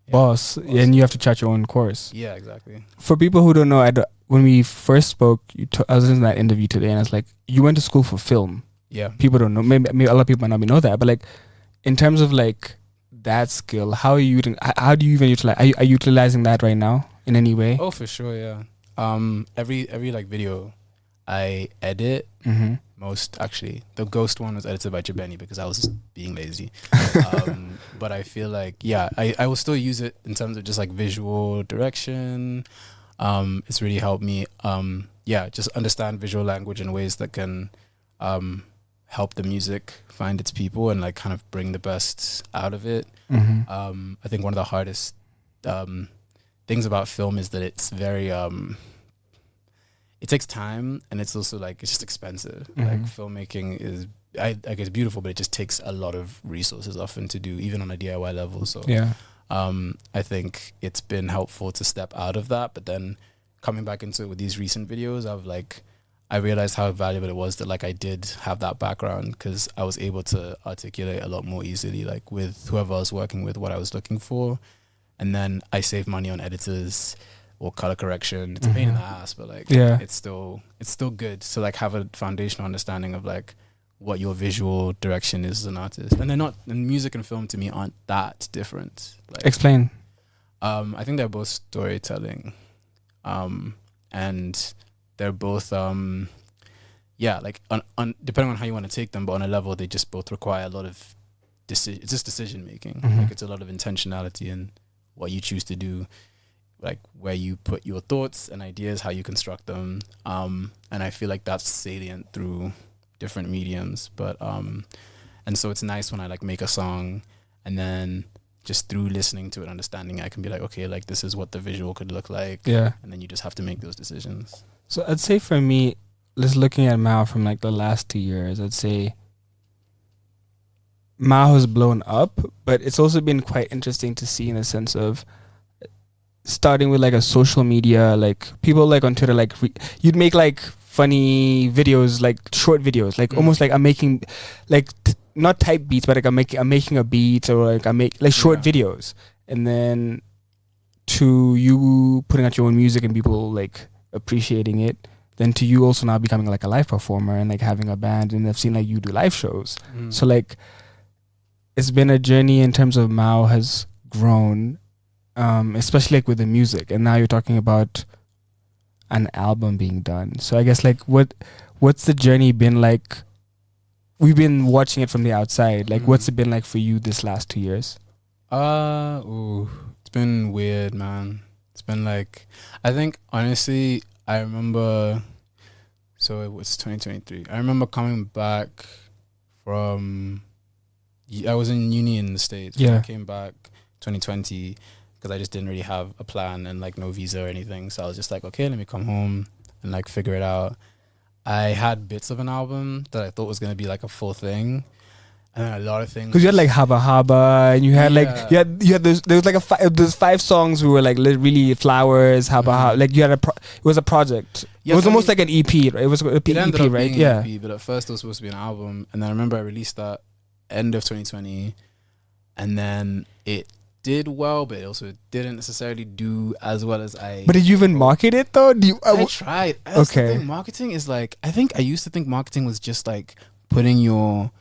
boss, and you have to chart your own course. Yeah, exactly. For people who don't know, when we first spoke, I was in that interview today, and I was like, you went to school for film. Yeah. People don't know. Maybe a lot of people might not know that, but like, in terms of like that skill, how do you even utilize? Are you utilizing that right now in any way? Oh, for sure, yeah. Every like video, I edit. Mm-hmm. Most actually, the Ghost one was edited by Jabeni because I was just being lazy. But I feel like I will still use it in terms of just like visual direction. It's really helped me. Just understand visual language in ways that can help the music find its people and like kind of bring the best out of it. Mm-hmm. I think one of the hardest things about film is that it's very it takes time, and it's also like it's just expensive. Mm-hmm. Like filmmaking is I guess beautiful, but it just takes a lot of resources often to do, even on a DIY level. So Yeah. I think it's been helpful to step out of that, but then coming back into it with these recent videos, I realized how valuable it was that like I did have that background, because I was able to articulate a lot more easily, like with whoever I was working with, what I was looking for. And then I saved money on editors or color correction. It's a pain in the ass, but like it's still good to like have a foundational understanding of like what your visual direction is as an artist. And music and film to me aren't that different. Like, Explain. I think they're both storytelling. And they're both like on depending on how you want to take them, but on a level they just both require a lot of it's just decision making. Like it's a lot of intentionality in what you choose to do, like where you put your thoughts and ideas, how you construct them. And I feel like that's salient through different mediums. But and so it's nice when I like make a song and then just through listening to it, understanding, I can be like, okay, like this is what the visual could look like. Yeah. And then you just have to make those decisions. So I'd say for me, just looking at Mau from like the last 2 years, I'd say Mau has blown up, but it's also been quite interesting to see in a sense of starting with like a social media, like people like on Twitter, like you'd make like funny videos, like short videos, like almost like I'm making like not type beats, but like I'm making a beat, or like I make like short videos, and then to you putting out your own music and people like appreciating it, then to you also now becoming like a live performer and like having a band, and I've seen like you do live shows. So like it's been a journey in terms of Mau has grown, especially like with the music, and now you're talking about an album being done. So I guess like what's the journey been like? We've been watching it from the outside. Like what's it been like for you this last 2 years? It's been weird, man. It's been like, I think honestly, I remember, so it was 2023. I remember coming back from, I was in uni in the States. Yeah. I came back 2020 because I just didn't really have a plan and like no visa or anything. So I was just like, okay, let me come home and like figure it out. I had bits of an album that I thought was going to be like a full thing. And then a lot of things. Because you had like Haba Haba, and you had like you had those, there was like there's 5 songs who were like really flowers, Haba Haba. Like you had it was a project. Yeah, it was almost like an EP, right? It was an EP, ended up right? being Yeah. an EP, but at first it was supposed to be an album. And then I remember I released that end of 2020, and then it did well, but it also didn't necessarily do as well as I. But did you even market it though? I tried. Okay. Marketing is like, I think I used to think marketing was just like putting your,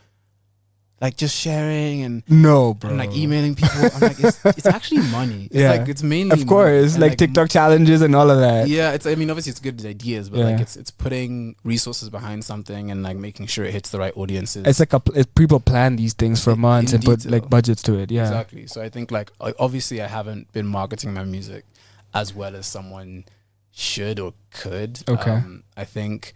like just sharing and no, bro, and like emailing people. I'm like, it's actually money. It's like it's mainly of course money. like TikTok challenges and all of that. Yeah, it's. I mean, obviously it's good ideas, but like it's putting resources behind something and like making sure it hits the right audiences. It's like people plan these things for months and put like budgets to it. Yeah, exactly. So I think like obviously I haven't been marketing my music as well as someone should or could. Okay, I think.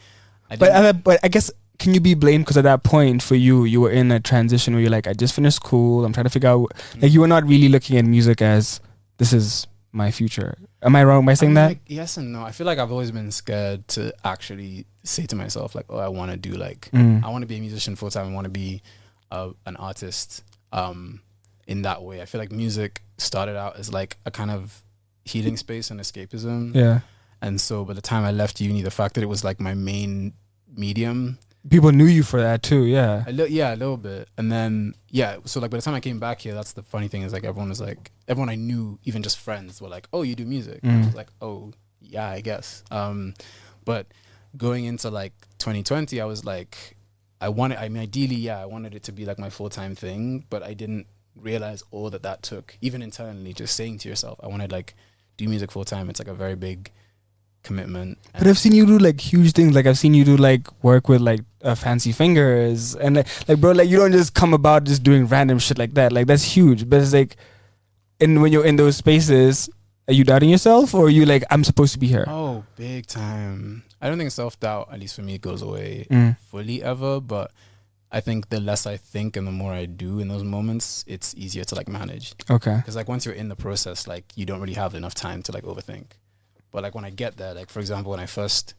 But I guess. Can you be blamed because at that point for you were in a transition where you're like, I just finished school, I'm trying to figure out, like you were not really looking at music as this is my future. Am I wrong by saying that? Like, yes and no. I feel like I've always been scared to actually say to myself like, oh, I want to do like, I want to be a musician full time. I want to be an artist in that way. I feel like music started out as like a kind of healing space and escapism. Yeah. And so by the time I left uni, the fact that it was like my main medium, people knew you for that too. Yeah. A little bit. And then so like by the time I came back here, that's the funny thing is like everyone I knew, even just friends, were like, oh, you do music. And I was like, oh yeah, I guess. But going into like 2020, I was like, ideally I wanted it to be like my full-time thing, but I didn't realize all that took, even internally, just saying to yourself, I want to like do music full-time. It's like a very big commitment. But I've seen you do like huge things. Like I've seen you do like work with like Fancy Fingers and like bro, like you don't just come about just doing random shit like that. Like that's huge. But it's like, and when you're in those spaces, are you doubting yourself or are you like, I'm supposed to be here? Oh, big time. I don't think self-doubt, at least for me, goes away fully ever, but I think the less I think and the more I do in those moments, it's easier to like manage. Okay. Because like once you're in the process, like you don't really have enough time to like overthink. But like when I get there, like for example, when I first,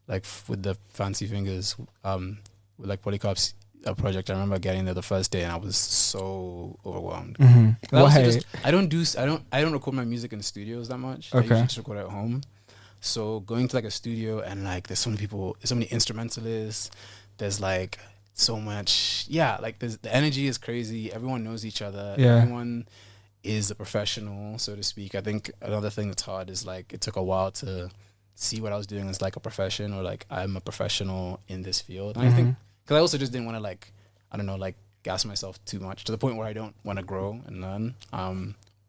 like with the Fancy Fingers, with like Polycarp's project, I remember getting there the first day and I was so overwhelmed. Why? I don't record my music in studios that much. I usually just record at home. So going to like a studio and like there's so many people, there's so many instrumentalists, there's like so much, like the energy is crazy. Everyone knows each other. Everyone is a professional, so to speak. I think another thing that's hard is like it took a while to see what I was doing as like a profession or like I'm a professional in this field. And I think because I also just didn't want to like, I don't know, like gas myself too much to the point where I don't want to grow and learn.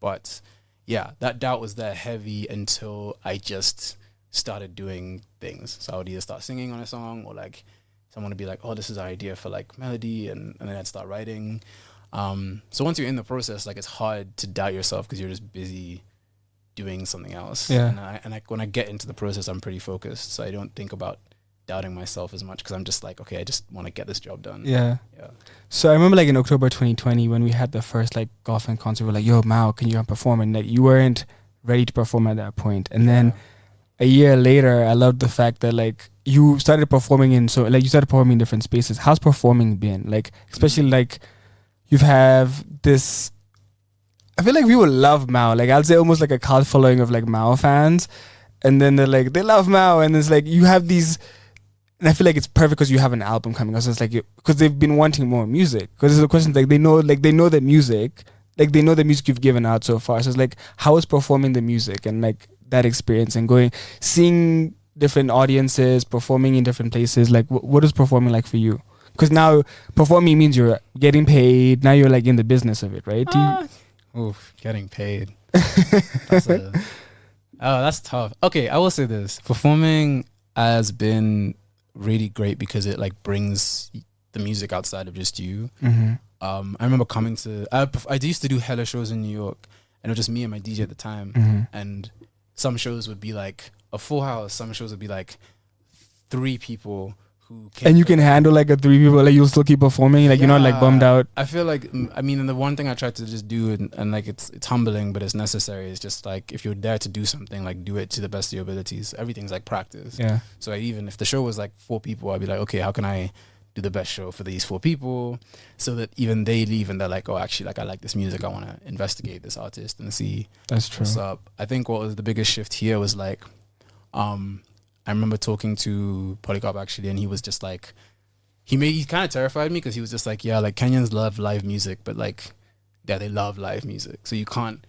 But yeah, that doubt was there heavy until I just started doing things. So I would either start singing on a song or like someone would be like, oh, this is our idea for like melody, and then I'd start writing. So once you're in the process, like it's hard to doubt yourself because you're just busy doing something else. And when I get into the process, I'm pretty focused, so I don't think about doubting myself as much because I'm just like, okay, I just want to get this job done. So I remember like in October 2020 when we had the first like golfing concert, we're like, yo, Mau, can you come perform? And like you weren't ready to perform at that point. And then a year later, I loved the fact that like you started performing in different spaces. How's performing been? Like, especially like you have this, I feel like people love Mau. Like I'll say almost like a cult following of like Mau fans. And then they're like, they love Mau. And it's like, you have these, and I feel like it's perfect because you have an album coming out. So it's like, because they've been wanting more music. Because it's a question like they know the music. Like they know the music you've given out so far. So it's like, how is performing the music and like that experience and seeing different audiences, performing in different places? Like what is performing like for you? Because now performing means you're getting paid. Now you're like in the business of it, right? Getting paid. That's tough. Okay, I will say this. Performing has been really great because it like brings the music outside of just you. I remember coming to, I used to do hella shows in New York and it was just me and my DJ at the time. And some shows would be like a full house. Some shows would be like 3 people who came. And you can handle like a 3 people, like you'll still keep performing, like you're not like bummed out. I feel like, I mean, and the one thing I try to just do, and like it's humbling, but it's necessary, is just like if you're there to do something, like do it to the best of your abilities. Everything's like practice. So even if the show was like 4 people, I'd be like, okay, how can I do the best show for these 4 people so that even they leave and they're like, oh, actually, like I like this music. I want to investigate this artist and see what's up. I think what was the biggest shift here was like, I remember talking to Polycarp actually, and he was just like, he kind of terrified me because he was just like, yeah, like Kenyans love live music, but like, yeah, they love live music. So you can't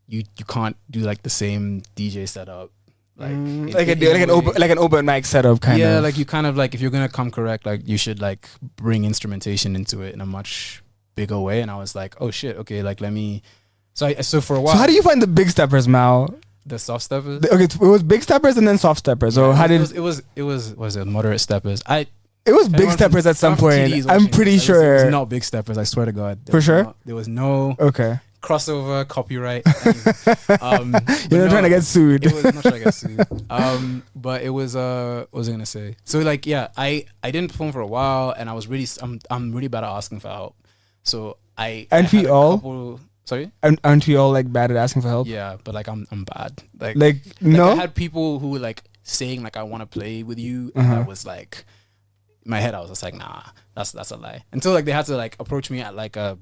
do like the same DJ setup. Like an open mic setup kind of. Yeah, like you kind of like, if you're gonna come correct, like you should like bring instrumentation into it in a much bigger way. And I was like, oh shit, okay, like let me. So for a while. So how do you find the big steppers, Mau? The soft steppers. Okay, it was big steppers and then soft steppers. So how did it was moderate steppers? It was big steppers at some point. I'm pretty sure. It was not big steppers. I swear to God. For sure. There was no. Okay. Crossover, copyright. You're not trying to get sued. It was not trying to get sued. But it was what was I gonna say? So like, yeah, I didn't perform for a while, and I was really I'm really bad at asking for help. So aren't we all? Sorry? Aren't we all like bad at asking for help? Yeah, but like I'm bad. Like no. I had people who were like saying like I want to play with you, and I was like, in my head I was just like, nah, that's a lie. Until like they had to like approach me at like a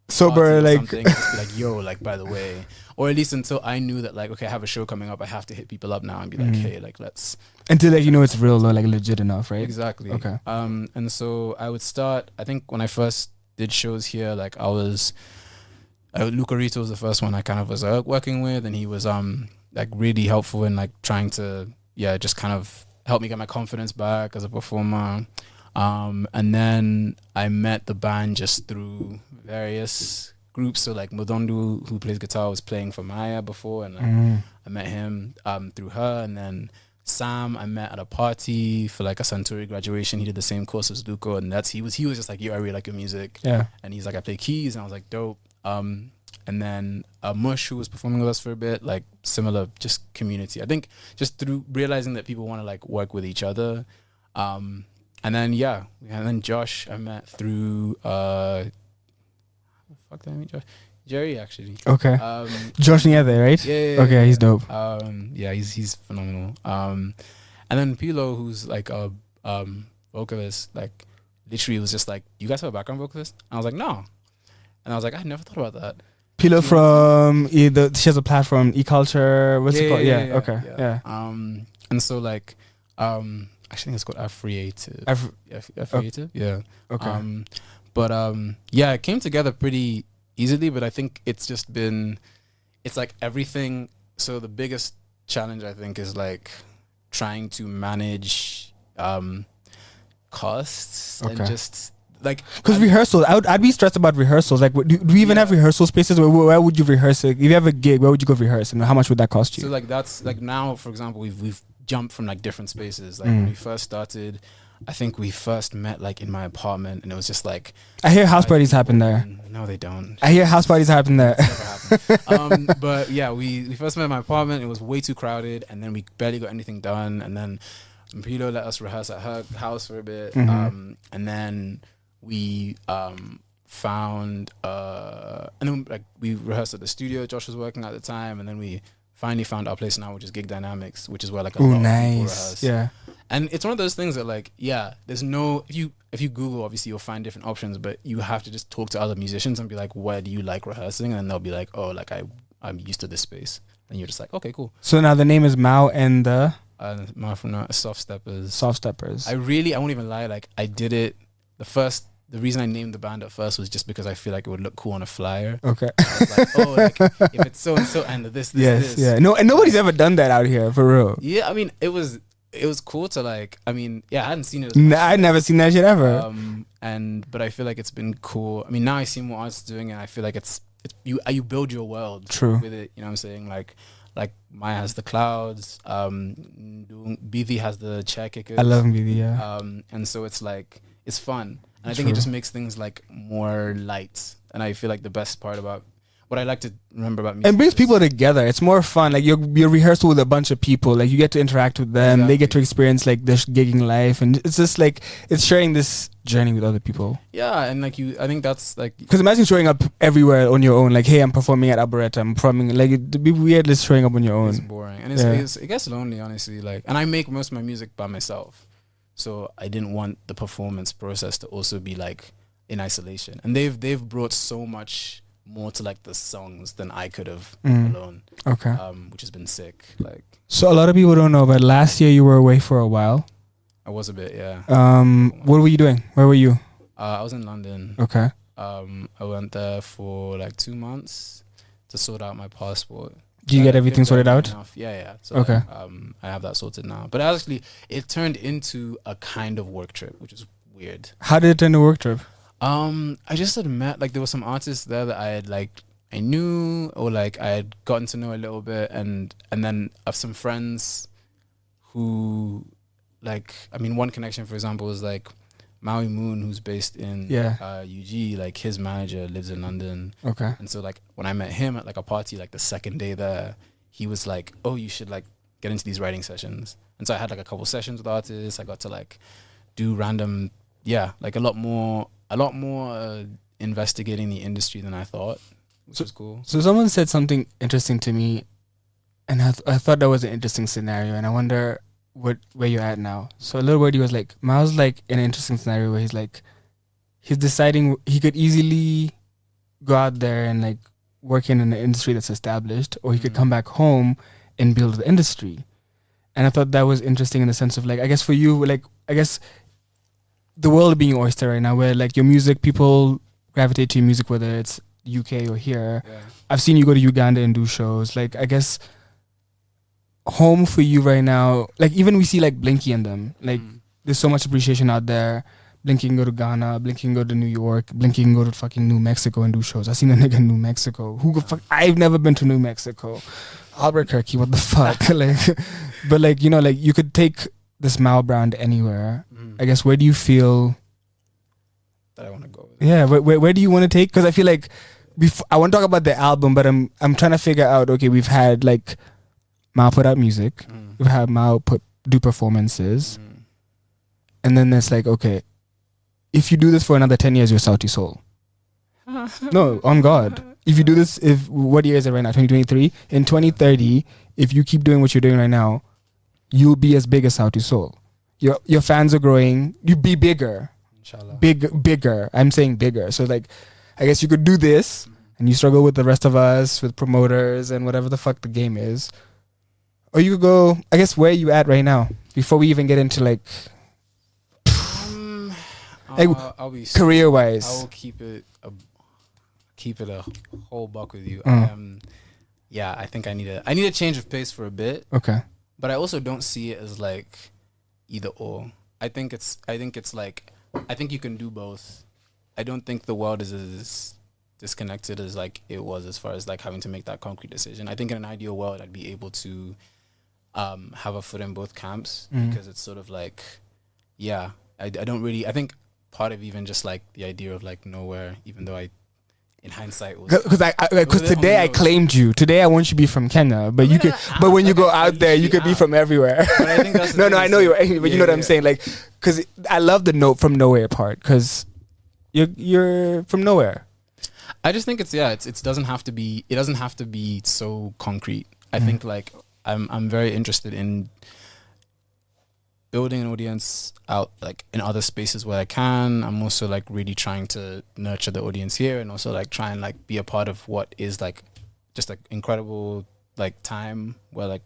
sober like something, just be like, yo, like by the way, or at least until I knew that like, okay, I have a show coming up, I have to hit people up now and be like, hey, like let's, until like it's real or like legit enough, right? Exactly. Okay. And so I would start. I think when I first did shows here, like I was, Lucarito was the first one I kind of was working with, and he was like really helpful in like trying to just kind of help me get my confidence back as a performer. And then I met the band just through various groups. So like Modondu, who plays guitar, was playing for Maya before, and I met him through her. And then Sam, I met at a party for like a Suntory graduation. He did the same course as Luco, and he was just like, yo, I really like your music. Yeah. And he's like, I play keys, and I was like, dope. And then Mush, who was performing with us for a bit, like similar, just community. I think just through realizing that people want to like work with each other. And then Josh, I met through how the fuck did I meet Josh? Jerry, actually. Okay. Josh Niede, right? Yeah. Okay, he's dope. He's phenomenal. And then Pilo, who's like a vocalist, like literally was just like, you guys have a background vocalist? And I was like, no. And I was like, I never thought about that. Pilo from she has a platform, eCulture. What's it called? Yeah. Okay. Yeah. And so like, I think it's called Affriative. Affriative. Yeah. Okay. It came together pretty easily, but I think it's like everything. So the biggest challenge I think is like trying to manage costs and just like, because rehearsals, I'd be stressed about rehearsals. Like, do we even have rehearsal spaces? Where would you rehearse it? If you have a gig, where would you go rehearse, and how much would that cost you? So like that's like now, for example, we've jumped from like different spaces. Like when we first started, I think we first met like in my apartment, and it was just like, I hear house parties happen there. No, they don't. I hear house parties happen there. Never happened. But yeah, we first met in my apartment. It was way too crowded, and then we barely got anything done. And then Pilo let us rehearse at her house for a bit, and then we found and then like we rehearsed at the studio Josh was working at the time, and then we finally found our place now, which is Gig Dynamics, which is where like a lot of people rehearse. Yeah. And it's one of those things that like, there's no, if you Google, obviously you'll find different options, but you have to just talk to other musicians and be like, where do you like rehearsing? And then they'll be like, oh, like I'm used to this space. And you're just like, okay, cool. So now the name is Mau and the Mau from Soft Steppers. Soft Steppers. I won't even lie, like I did it, the reason I named the band at first was just because I feel like it would look cool on a flyer. Okay. I was like, oh, like if it's so and so and this. Yeah. No, and nobody's ever done that out here, for real. Yeah, I mean, it was cool to like, I mean, I hadn't seen it. I'd never seen that shit ever. But I feel like it's been cool. I mean, now I see more artists doing it. I feel like it's you build your world. True. With it. You know what I'm saying? Like Maya has the clouds. BV has the chair kickers. I love BV. Yeah. And so it's like it's fun. And I think it just makes things like more light. And I feel like the best part about what I like to remember about music, and brings people together. It's more fun. Like you're rehearsal with a bunch of people. Like you get to interact with them. Exactly. They get to experience like this gigging life, and it's just like it's sharing this journey with other people. Yeah, and like I think that's like, because imagine showing up everywhere on your own. Like, hey, I'm performing at Alberta. I'm performing. Like it'd be weird just showing up on your own. It's boring, and it gets lonely, honestly. Like, and I make most of my music by myself, so I didn't want the performance process to also be like in isolation. And they've brought so much more to like the songs than I could have alone. Okay. Which has been sick. Like, so a lot of people don't know, but last year you were away for a while. I was a bit, yeah. What were you doing? Where were you? I was in London. Okay. I went there for like 2 months to sort out my passport. Did you get everything sorted out? Yeah. So okay. I have that sorted now. But actually, it turned into a kind of work trip, which is weird. How did it turn into a work trip? I just had met, like, there were some artists there that I knew, or like I had gotten to know a little bit, and then I have some friends who, like, I mean, one connection, for example, is like Maui Moon, who's based in UG. Like, his manager lives in London. Okay. And so like when I met him at like a party, like the second day there, he was like, oh, you should like get into these writing sessions. And so I had like a couple sessions with artists. I got to like do random, like a lot more investigating the industry than I thought, which was cool. So someone said something interesting to me, and I thought that was an interesting scenario, and I wonder where you're at now. So a little birdie was like, Mau's like in an interesting scenario where he's deciding he could easily go out there and like work in an industry that's established, or he could come back home and build the industry. And I thought that was interesting in the sense of like, I guess for you, like, I guess the world being your oyster right now, where like your music, people gravitate to your music, whether it's UK or here. Yeah. I've seen you go to Uganda and do shows. Like, I guess home for you right now, like even we see like Blinky and them, like there's so much appreciation out there. Blinky can go to Ghana, Blinky can go to New York, Blinky can go to fucking New Mexico and do shows. I've seen a nigga in New Mexico. I've never been to New Mexico. Albuquerque, what the fuck? Like, But like, you know, like you could take this Mau brand anywhere. I guess, where do you feel that I want to go with? Yeah, where do you want to take? Because I feel like I want to talk about the album, but I'm trying to figure out, okay, we've had like Mau put out music. We've had Mau do performances. And then it's like, okay, if you do this for another 10 years, you're Sauti Soul. No, on God. If you do this, what year is it right now? 2023? In 2030, if you keep doing what you're doing right now, you'll be as big as Sauti Soul. Your fans are growing. You be bigger. Inshallah. Bigger. I'm saying bigger. So like, I guess you could do this and you struggle with the rest of us, with promoters and whatever the fuck the game is. Or you could go, I guess, where are you at right now? Before we even get into like I'll be career-wise. I will keep it a whole buck with you. Yeah, I think I need a change of pace for a bit. Okay. But I also don't see it as like either or. I think it's like, I think you can do both. I don't think the world is as disconnected as like it was as far as like having to make that concrete decision. I think in an ideal world I'd be able to have a foot in both camps, because it's sort of like, yeah, I think part of even just like the idea of like nowhere, even though I, in hindsight, because today I claimed you. Today I want you to be from Kenya, but you could. But when you go out there, you could be from everywhere. But I think that's no, I know you're angry, but you know what I'm saying. Like, because I love the note from nowhere part, because you're from nowhere. I just think it doesn't have to be so concrete. I think like I'm very interested in building an audience out like in other spaces where I can. I'm also like really trying to nurture the audience here, and also like try and like be a part of what is like just like incredible like time where like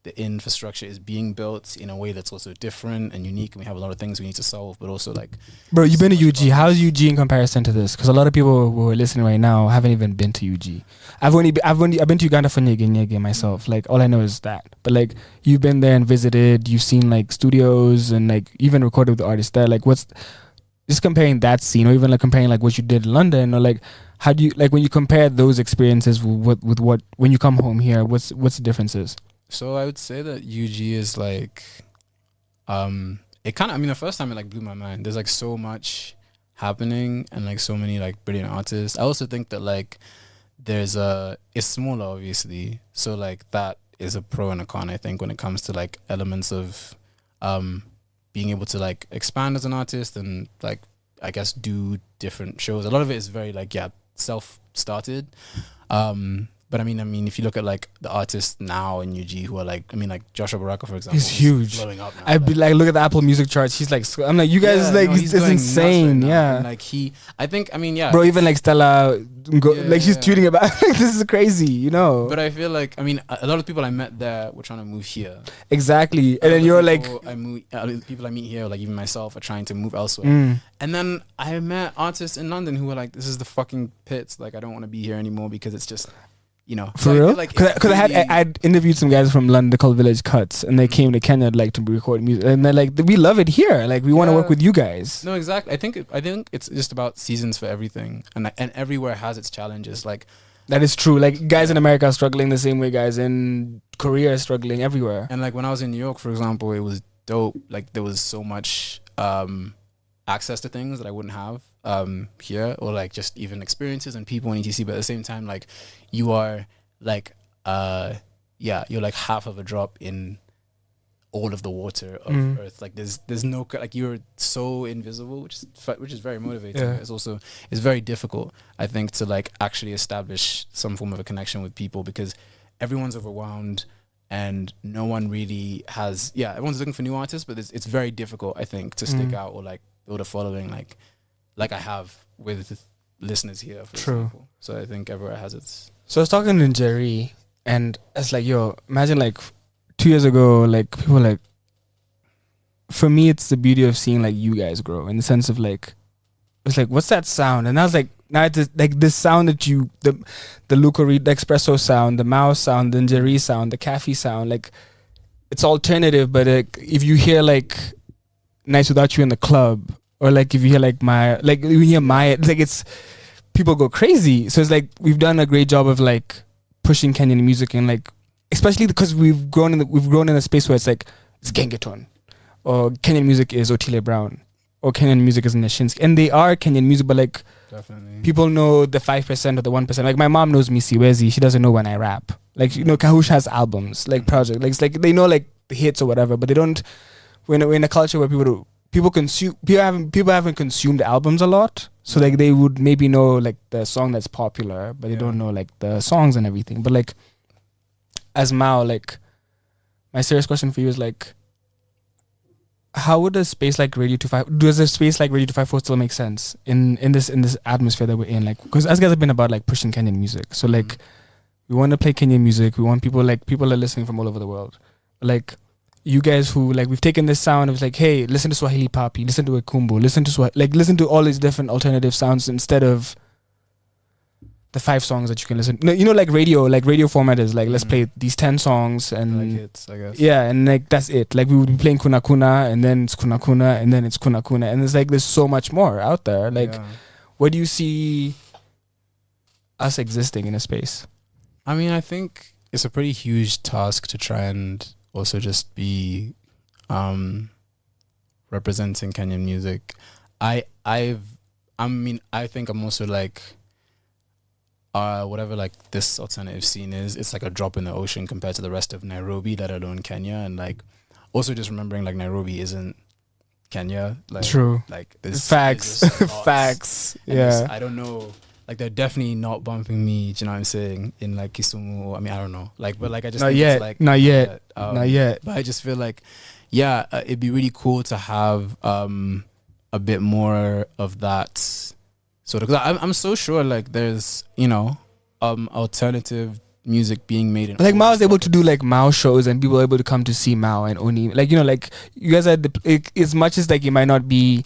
the infrastructure is being built in a way that's also different and unique, and we have a lot of things we need to solve, but also like, bro, you've been to UG. How's UG in comparison to this? Because a lot of people who are listening right now haven't even been to UG. I've been to Uganda for Nyege myself. Like, all I know is that. But like, you've been there and visited. You've seen like studios and like even recorded with the artists there. Like, what's just comparing that scene, or even like comparing like what you did in London, or like how do you like when you compare those experiences with what when you come home here? What's the differences? So I would say that UG is like, it kind of, I mean, the first time it like blew my mind. There's like so much happening and like so many like brilliant artists. I also think that like it's smaller obviously. So like that is a pro and a con, I think, when it comes to like elements of being able to like expand as an artist and like, I guess, do different shows. A lot of it is very like, self-started. But I mean, if you look at like the artists now in UG who are like, I mean, like Joshua Baraka, for example, he's huge. Blowing up now. I'd be like, look at the Apple Music charts. He's like, I'm like, you guys it's insane, yeah. And like bro, even like Stella, like she's tweeting about like, this is crazy, you know. But I feel like, I mean, a lot of people I met there were trying to move here. Exactly, and then you're like, people I meet here, like even myself, are trying to move elsewhere. And then I met artists in London who were like, this is the fucking pits. Like, I don't want to be here anymore because it's just, you know, for real. Because I'd interviewed some guys from London called Village Cuts, and they came to Kenya like to record music, and they're like, we love it here. Like, we want to work with you guys. No, exactly. I think it's just about seasons for everything, and everywhere has its challenges. Like, that is true. Like, guys in America are struggling the same way guys in Korea are struggling everywhere. And like when I was in New York, for example, it was dope. Like, there was so much access to things that I wouldn't have here, or like just even experiences and people in ETC. But at the same time, like, you are like you're like half of a drop in all of the water of Earth. Like, there's no, like, you're so invisible, which is very motivating. It's very difficult, I think, to like actually establish some form of a connection with people, because everyone's overwhelmed and no one really has everyone's looking for new artists, but it's very difficult, I think, to stick out or like build a following like I have with listeners here, for example. So I think everywhere has its. So I was talking to Jerry, and it's like, yo, imagine like 2 years ago, like people were like, for me, it's the beauty of seeing like you guys grow, in the sense of like, it's like, what's that sound? And I was like, now it's like this sound that the Luca Reed, the espresso sound, the Mau sound, the Jerry sound, the Cafe sound, like, it's alternative, but if you hear like Nights Without You in the club, or like if you hear like you hear Maya, like, it's, people go crazy. So it's like, we've done a great job of like pushing Kenyan music and like especially because we've grown in a space where it's like it's Gengeton, or Kenyan music is Otile Brown, or Kenyan music is Nyashinsky, and they are Kenyan music, but like Definitely. people know the 5% or the 1%. Like my mom knows me Siwezi, she doesn't know when I rap. Like, you know, Kahush has albums, like project, like it's like they know like the hits or whatever, but they don't. We're in a culture where people haven't consumed albums a lot, so like they would maybe know like the song that's popular, but they don't know like the songs and everything. But like as Mau, like my serious question for you is like, how would a space like Radio 25, does a space like Radio 254 still make sense in this atmosphere that we're in? Like, because us guys have been about like pushing Kenyan music, so like we want to play Kenyan music, we want people are listening from all over the world, like you guys who like, we've taken this sound, it was like, hey, listen to Swahili Papi, listen to Ekumbu, listen to all these different alternative sounds instead of the 5 songs that you can listen. No, you know, like radio format is like, let's play these 10 songs and like hits, I guess. Yeah, and like that's it. Like we would be playing Kuna Kuna, and then it's Kuna Kuna, and then it's Kuna Kuna, and it's like there's so much more out there. Like, where do you see us existing in a space? I mean, I think it's a pretty huge task to try and also just be representing Kenyan music. I think I'm also like whatever like this alternative scene is, it's like a drop in the ocean compared to the rest of Nairobi, let alone Kenya. And like also just remembering like Nairobi isn't Kenya. Like, true. Like there's facts. Facts. And yeah. I don't know. Like they're definitely not bumping me, do you know what I'm saying? In like Kisumu. I mean, I don't know. Like, but like I just not think yet. It's like not yet. But I just feel like, yeah, it'd be really cool to have a bit more of that sort of. Cause I'm so sure like there's, you know, alternative music being made in like Mao is able to do like Mao shows, and people are able to come to see Mao and Oni. Like, you know, like you guys are as much as like it might not be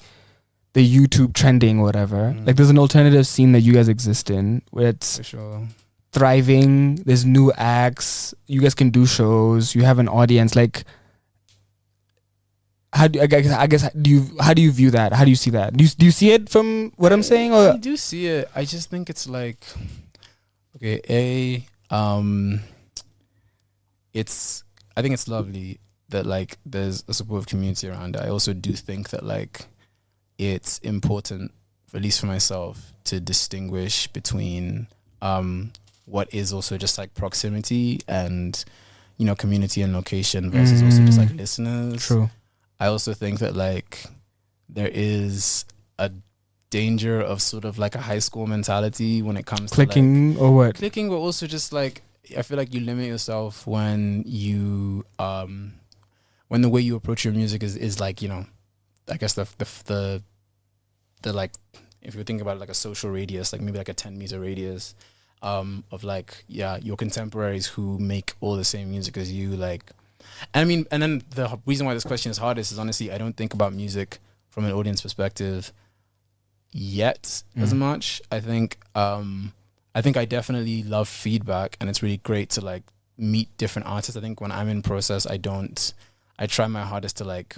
the YouTube trending or whatever, like there's an alternative scene that you guys exist in where it's for sure thriving. There's new acts, you guys can do shows, you have an audience. Like how do you view that? How do you see that? Do you see it from what I'm saying? Or I do see it. I just think it's like, okay, I think it's lovely that like there's a supportive community around it. I also do think that like it's important, at least for myself, to distinguish between what is also just like proximity and, you know, community and location versus also just like listeners. True. I also think that like there is a danger of sort of like a high school mentality when it comes clicking to or what? Clicking, but also just like I feel like you limit yourself when you when the way you approach your music is like, you know, I guess the like, if you think about it, like a social radius, like maybe like a 10-meter radius of like, yeah, your contemporaries who make all the same music as you. Like, and I mean, and then the reason why this question is hardest is honestly I don't think about music from an audience perspective yet as much. I think I definitely love feedback, and it's really great to like meet different artists. I think when I'm in process, I try my hardest to like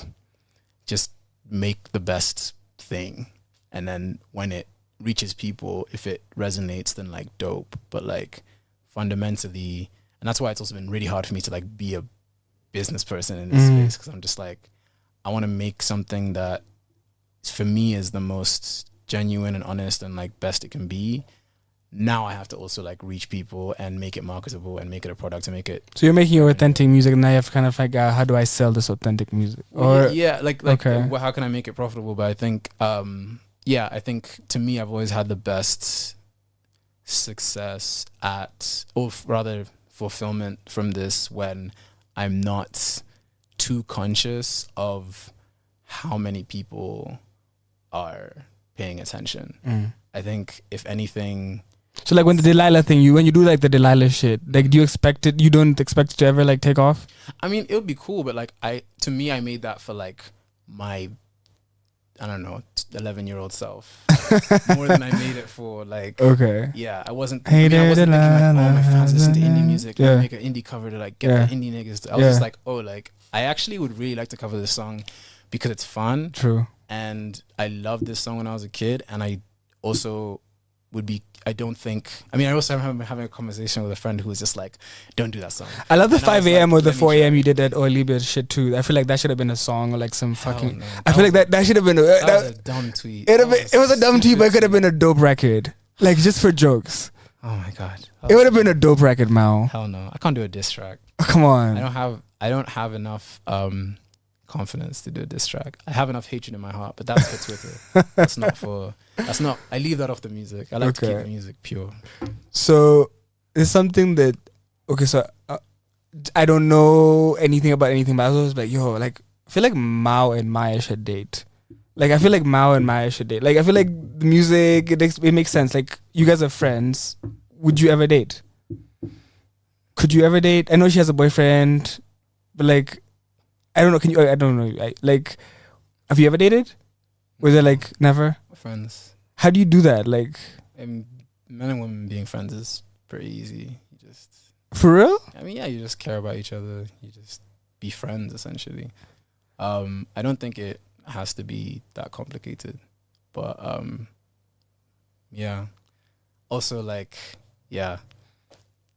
just make the best thing, and then when it reaches people, if it resonates, then like dope. But like fundamentally, and that's why it's also been really hard for me to like be a business person in this space, because I'm just like, I want to make something that for me is the most genuine and honest and like best it can be. Now I have to also like reach people and make it marketable and make it a product and make it. So you're making your authentic music, and now you have to kind of like, how do I sell this authentic music? Or yeah, like okay. How can I make it profitable? But I think, I think to me, I've always had the best success at, or rather fulfillment from this, when I'm not too conscious of how many people are paying attention. I think if anything. So like when the Delilah thing, when you do like the Delilah shit, like do you expect it? You don't expect it to ever like take off? I mean, it would be cool, but like I made that for like my, I don't know, 11-year-old self more than I made it for like. Okay. Yeah, I wasn't thinking like, oh, my fans listen to indie music. Yeah. Make an indie cover to like get the indie niggas. I was just like, oh, like I actually would really like to cover this song because it's fun. True. And I loved this song when I was a kid, and I also would be, I don't think. I mean, I also am having a conversation with a friend who was just like, "Don't do that song." I love the And I 5 was a.m. like, or the "Let me 4 a.m. try." you did that oily bit shit too. I feel like that should have been a song or like some Hell fucking. no. I feel like that should have been. That was a dumb tweet. It That was a dumb tweet, but it could have stupid been a dope record. Like just for jokes. Oh my god. It would have been a dope record, Mau. Hell no. I can't do a diss track. Oh, come on. I don't have enough confidence to do a diss track. I have enough hatred in my heart, but that's for Twitter. I leave that off the music. I like to keep the music pure. So it's something that so I don't know anything about anything, but I was like, yo, like I feel like Mau and Maya should date. Like I feel like Mau and Maya should date. Like I feel like the music it makes sense. Like you guys are friends. Would you ever date? Could you ever date? I know she has a boyfriend, but like I don't know. I don't know. Like, have you ever dated? Was it like never? We're friends. How do you do that? Like, Men and women being friends is pretty easy. You just, for real? I mean, yeah, you just care about each other. You just be friends, essentially. I don't think it has to be that complicated, but yeah. Also, like, yeah,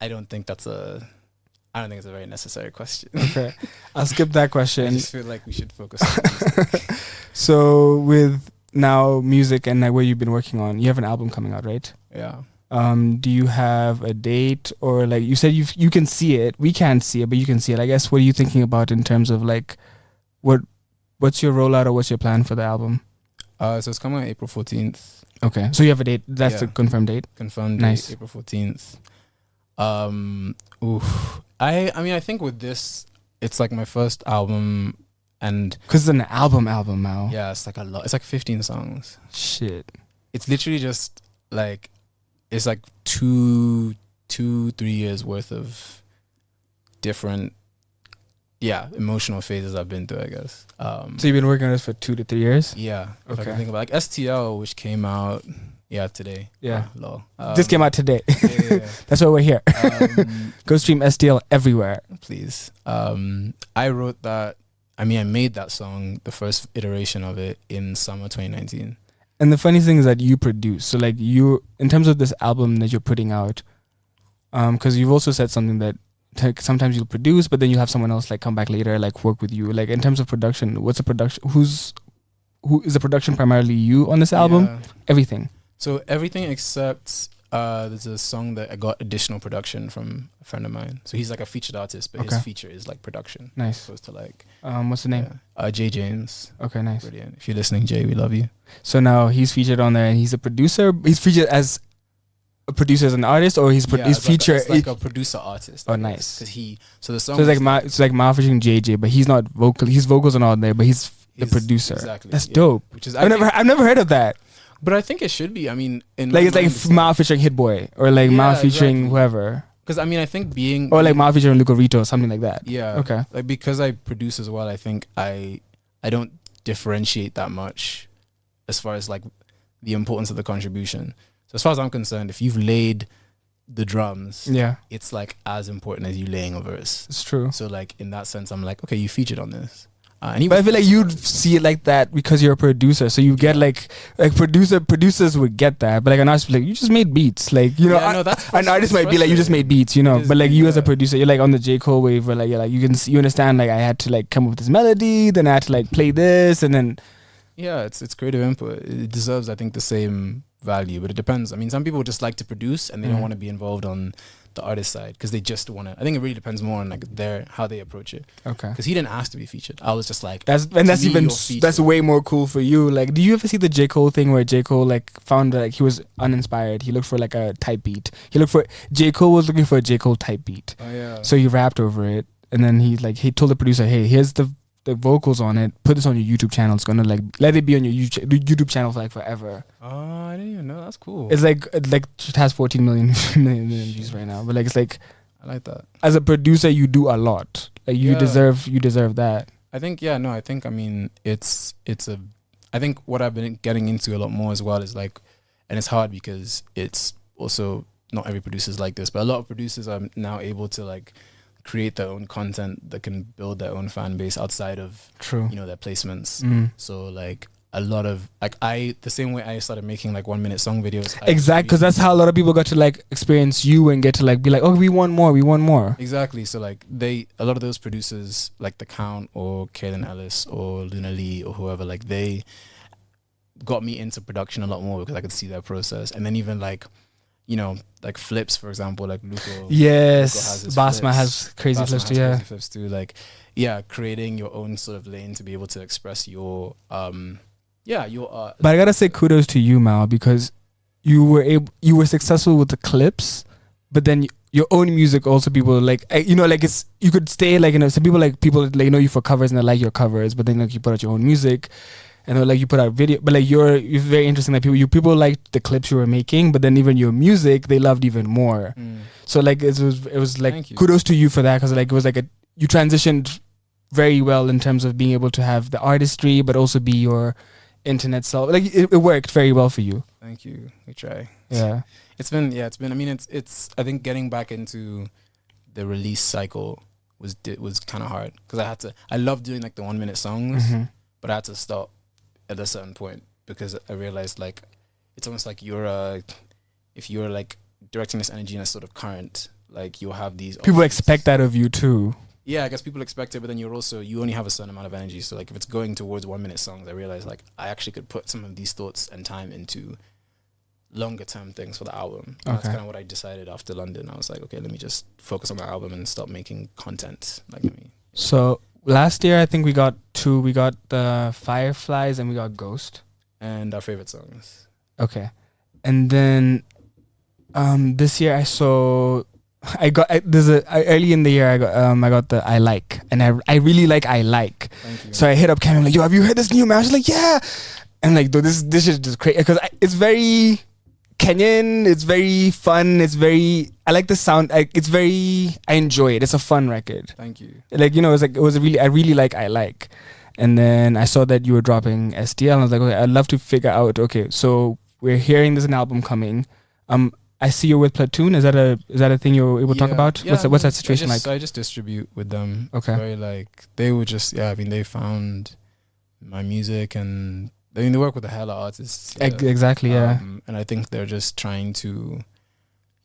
I don't think it's a very necessary question. Okay, I'll skip that I question. just feel like we should focus on music. So with now music and like what you've been working on, you have an album coming out, right? Yeah. Do you have a date, or like you said you can see it? We can't see it, but you can see it. I guess what are you thinking about in terms of like what's your rollout or what's your plan for the album? So it's coming out April 14th. Okay, so you have a date. That's the confirmed date. Confirmed Nice. date, April 14th. I mean, I think with this, it's like my first album, and because it's an album, Mau. yeah, it's like a lot. It's like 15 songs. Shit. It's literally just like, it's like 2-3 years worth of different, emotional phases I've been through, I guess. So you've been working on this for 2 to 3 years? Yeah. If I Okay. can think about like STL, which came out, today. Yeah. Lol. This came out today. Yeah. That's why we're here. Um, Go stream STL everywhere. please. I wrote that. I mean, I made that song, the first iteration of it, in summer 2019. And the funny thing is that you produce. So like you, in terms of this album that you're putting out, because you've also said something that sometimes you'll produce, but then you'll have someone else like come back later, like work with you. Like in terms of production, what's the production? Who is the production primarily you on this album? Yeah. Everything. So everything except there's a song that I got additional production from a friend of mine. So he's like a featured artist, but Okay. his feature is like production. Nice. As opposed to like What's the name? Jay James. Okay, nice. Brilliant. If you're listening, Jay, we love you. So now he's featured on there, and he's a producer. He's featured as a producer, as an artist, or he's it's featured. like a producer artist. Oh, nice. Because the song. So it's is like it's like Mau featuring JJ, but he's not vocal. His vocals are not there, but he's the producer. Exactly. That's dope. Which is I've never heard of that. But I think it should be. I mean, Like it's like Mau featuring Hit Boy, or like Mau Yeah, featuring exactly. whoever, Because I mean, I think being or like Mau featuring Luca Rito, or something like that. Yeah. Okay. Like because I produce as well, I think I don't differentiate that much as far as like the importance of the contribution. So as far as I'm concerned, if you've laid the drums, Yeah, it's like as important as you laying a verse. it's true. So like in that sense, I'm like, okay, you featured on this. And he But I was- feel like you'd see it like that because you're a producer, so you get like producers would get that, but like an artist would be like, you just made beats, like you know. Yeah, no, that's an artist might be like, you just made frustrating. beats, you know. It But like is, you as a yeah. producer, you're like on the J Cole wave, where like you're like you understand like I had to like come up with this melody, then I had to like play this, and then Yeah, it's creative input. It deserves, I think, the same value, but it depends. I mean, some people just like to produce and they don't want to be involved on the artist side because they just want to. I think it really depends more on like how they approach it. okay. Because he didn't ask to be featured. I was just like, That's to even me, you're featured. that's way more cool for you. Like, do you ever see the J Cole thing where J Cole like found like he was uninspired? He looked for like a type beat. J Cole was looking for a J Cole type beat. Oh yeah. So he rapped over it, and then he told the producer, "Hey, here's the vocals on it. Put this on your YouTube channel. It's gonna like let it be on your YouTube channel for like forever." Oh, I didn't even know. That's cool. It's like it has 14 million views right now. But like it's like I like that. as a producer, you do a lot. Like you Yeah. deserve that. I think I mean it's I think what I've been getting into a lot more as well is like, and it's hard because it's also not every producer is like this, but a lot of producers are now able to like create their own content that can build their own fan base outside of True. their placements. Mm. So like a lot of like the same way I started making like 1 minute song videos. Exactly, because that's how a lot of people got to like experience you and get to like be like, oh, we want more. Exactly. So like a lot of those producers like The Count or Kaden Ellis or Luna Lee or whoever, like they got me into production a lot more because I could see their process. And then even like, you know, like flips, for example, like Luco. Yes, Basma has crazy Basma flips has too. Yeah, crazy flips too. Like, yeah, creating your own sort of lane to be able to express your your art. but I gotta say kudos to you, Mal, because you were successful with the clips, but then your own music also people like it's you could stay like some people like know you for covers and they like your covers, but then like you put out your own music. And like you put out video, but like you're very interesting that people liked the clips you were making, but then even your music they loved even more. So like it was like kudos to you for that, because like it was like you transitioned very well in terms of being able to have the artistry but also be your internet self. Like it worked very well for you. Thank you. We try. Yeah. It's been I mean it's I think getting back into the release cycle was kind of hard because I love doing like the 1 minute songs, but I had to stop at a certain point because I realized like it's almost like if you're like directing this energy in a sort of current, like you'll have these people expect that of you too. Yeah, I guess people expect it, but then you only have a certain amount of energy. So like if it's going towards 1 minute songs, I realized like I actually could put some of these thoughts and time into longer term things for the album. Okay. That's kind of what I decided after London. I was like, okay, let me just focus on the album and stop making content. So last year I think we got two. We got the Fireflies and we got Ghost. And our favorite songs. Okay. And then this year early in the year I got the I Like, and I really like I Like. Thank you. So I hit up Cam, I'm like, yo, have you heard this new man? I was like, yeah. And like, this is just crazy because it's very Kenyan, it's very fun, I like the sound, I enjoy it. It's a fun record. Thank you. Like, I really like I Like. And then I saw that you were dropping STL and I was like, okay, I'd love to figure out, okay, so we're hearing there's an album coming. I see you're with Platoon. Is that a thing you're able to talk about? Yeah, what's that situation like? I just distribute with them. Okay. It's very like they were just they found my music and they work with a hella artists. Exactly, yeah. And I think they're just trying to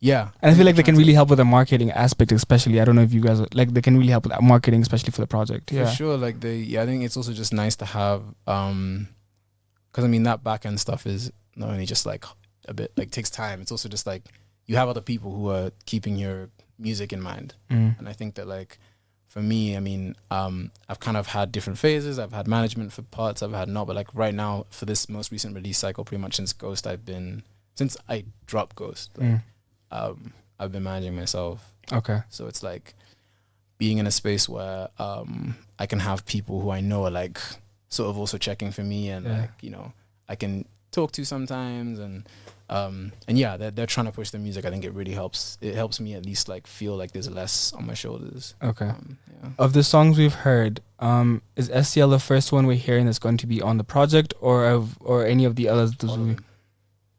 And I feel like they can really help with the marketing aspect, especially. I don't know if you guys they can really help with that marketing, especially for the project. Yeah. For sure. Like I think it's also just nice to have because I mean that back end stuff is not only just like a bit like takes time, it's also just like you have other people who are keeping your music in mind. And I think that like for me, I mean I've kind of had different phases. I've had management for parts, I've had not, but like right now for this most recent release cycle, pretty much since I dropped Ghost, I've been managing myself. Okay. So it's like being in a space where I can have people who I know are like sort of also checking for me and like, I can talk to sometimes and they're trying to push the music. I think it really helps. It helps me at least like feel like there's less on my shoulders. Okay. Of the songs we've heard, is STL the first one we're hearing that's going to be on the project or any of the others?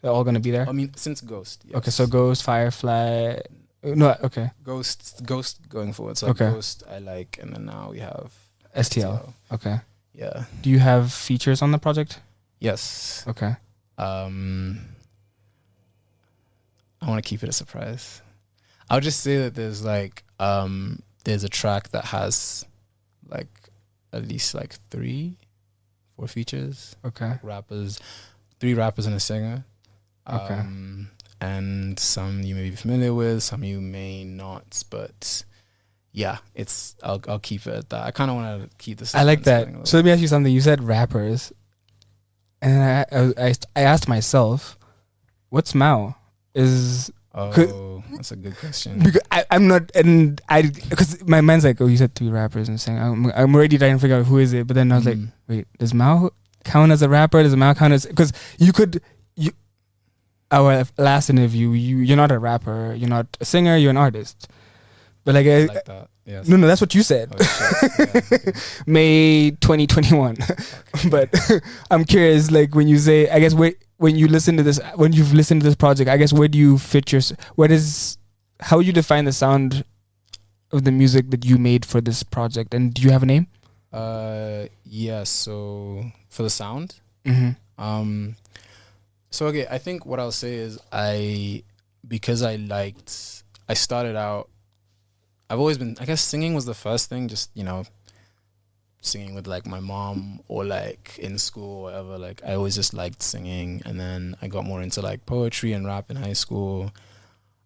They're all going to be there? I mean, since Ghost. Yes. Okay, so Ghost, Firefly. No, okay. Ghost going forward. So okay. Ghost, I Like, and then now we have STL. Okay. Yeah. Do you have features on the project? Yes. Okay. I want to keep it a surprise. I'll just say that there's like there's a track that has like at least like 3-4 features. Okay. Like 3 rappers and a singer. Okay. And some you may be familiar with, some you may not, but yeah, I'll keep it at that. I kind of want to keep this. I like that. So let me ask you something. You said rappers, and I asked myself, what's Mau? That's a good question. Because I'm not, and because my mind's like, oh, you said 3 rappers and saying I'm already trying to figure out who is it, but then I was like, wait, does Mau count as a rapper? Does Mau count as, because our last interview, you're not a rapper, you're not a singer, you're an artist. But like, I like that. Yes. No, that's what you said. Oh, yeah, okay. May 2021. Okay. But I'm curious, like when you say, I guess when you've listened to this project, I guess where do you fit how would you define the sound of the music that you made for this project? And do you have a name? Yeah, so for the sound? So okay, I think what I'll say is I started out. I've always been, I guess singing was the first thing, just, you know, singing with like my mom or like in school or whatever. Like I always just liked singing, and then I got more into like poetry and rap in high school.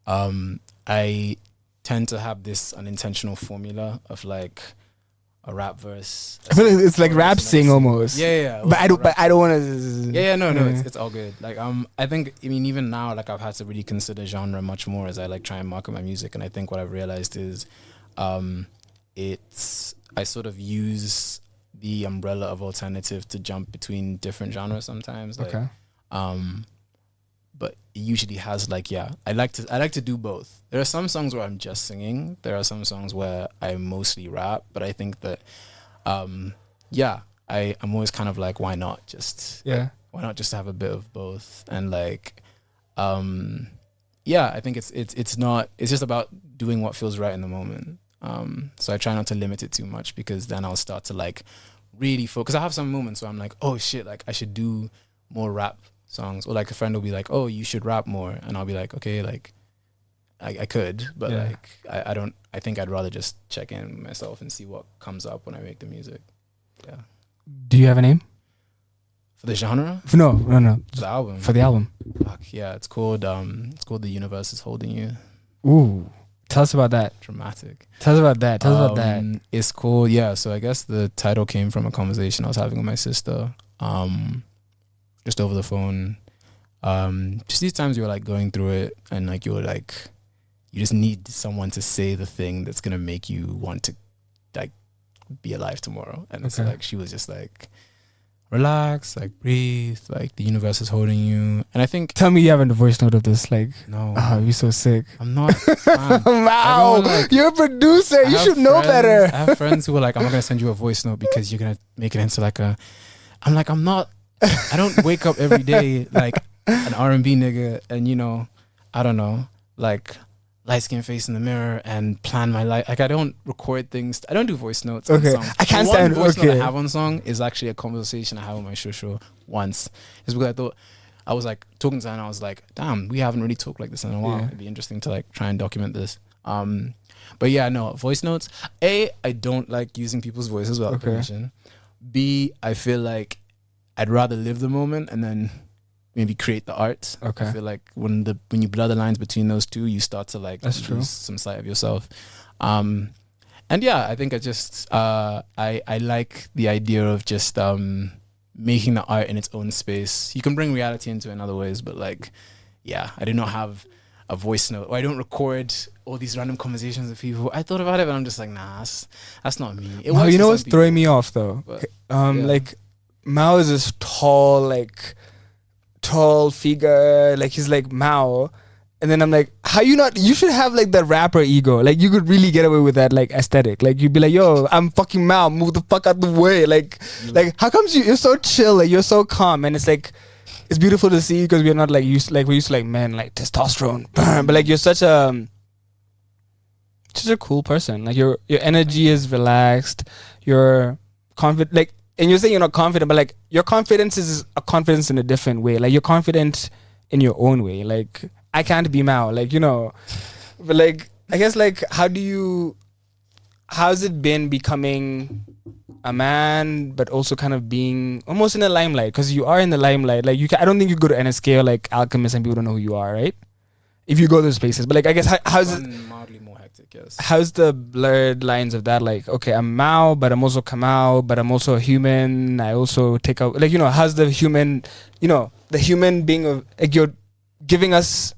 I tend to have this unintentional formula of like a rap verse. I feel like it's like rap sing almost. Yeah. But I don't want to. No, it's all good. Like I think, I mean, even now, like I've had to really consider genre much more as I like try and market my music. And I think what I've realized is, I sort of use the umbrella of alternative to jump between different genres sometimes. Like, okay. But it usually has like, I like to do both. There are some songs where I'm just singing. There are some songs where I mostly rap. But I think that, I'm always kind of like, why not just have a bit of both? And like, I think it's just about doing what feels right in the moment. So I try not to limit it too much, because then I'll start to like really focus. I have some moments where I'm like, oh shit, like I should do more rap songs, or like a friend will be like, oh, you should rap more, and I'll be like, okay, like I could, but like I don't. I think I'd rather just check in myself and see what comes up when I make the music. Yeah. Do you have a name for the genre? No. The album. For the album. Fuck yeah! It's called The Universe Is Holding You. Ooh, tell us about that. Dramatic. Tell us about that. It's called So I guess the title came from a conversation I was having with my sister. Just over the phone. Just these times you're like going through it, and like you're like, you just need someone to say the thing that's gonna make you want to like be alive tomorrow. And so like she was just like, relax, like breathe, like the universe is holding you. And I think, tell me you haven't a voice note of this, like, no, you're so sick. I'm not. Wow, like, you're a producer. You should know better. I have friends who are like, I'm not gonna send you a voice note because you're gonna make it into like a. I'm like, I'm not. I don't wake up every day like an R&B nigga and, you know, I don't know, like light skin face in the mirror and plan my life. Like I don't record things. I don't do voice notes on songs. I can't stand. One voice note I have on song is actually a conversation I had with my shushu once. It's because I thought, I was like talking to her and I was like, damn, we haven't really talked like this in a while. It'd be interesting to like try and document this. But yeah, no, voice notes. A, I don't like using people's voices without permission. B, I feel like I'd rather live the moment and then maybe create the art. I feel like when you blur the lines between those two, you start to like lose some sight of yourself. And yeah, I think I just I like the idea of just making the art in its own space. You can bring reality into it in other ways, but like, yeah, I do not have a voice note, or I don't record all these random conversations with people. I thought about it, but I'm just like, nah, that's not me. You know what's throwing me off though? But, like, Mau is this tall figure, like he's like Mau, and then I'm like, how you not? You should have like that rapper ego. Like you could really get away with that like aesthetic. Like you'd be like, yo, I'm fucking Mau, move the fuck out the way. Like how comes you're so chill? Like you're so calm, and it's like it's beautiful to see because we're not like used to like men like testosterone, but like you're such a cool person. Like your energy is relaxed. You're confident. Like. And you're saying you're not confident, but like your confidence is a confidence in a different way. Like you're confident in your own way. Like I can't be Mau, like, you know, but like, I guess like, how's it been becoming a man, but also kind of being almost in the limelight? Because you are in the limelight. Like I don't think you go to NSK or like Alchemist and people don't know who you are, right? If you go to those places, but like, I guess how's it? Mildly more hectic, yes. How's the blurred lines of that? Like, okay, I'm Mau, but I'm also Kamau, but I'm also a human. I also take out, like, you know, how's the human, you know, the human being of, like, you're giving us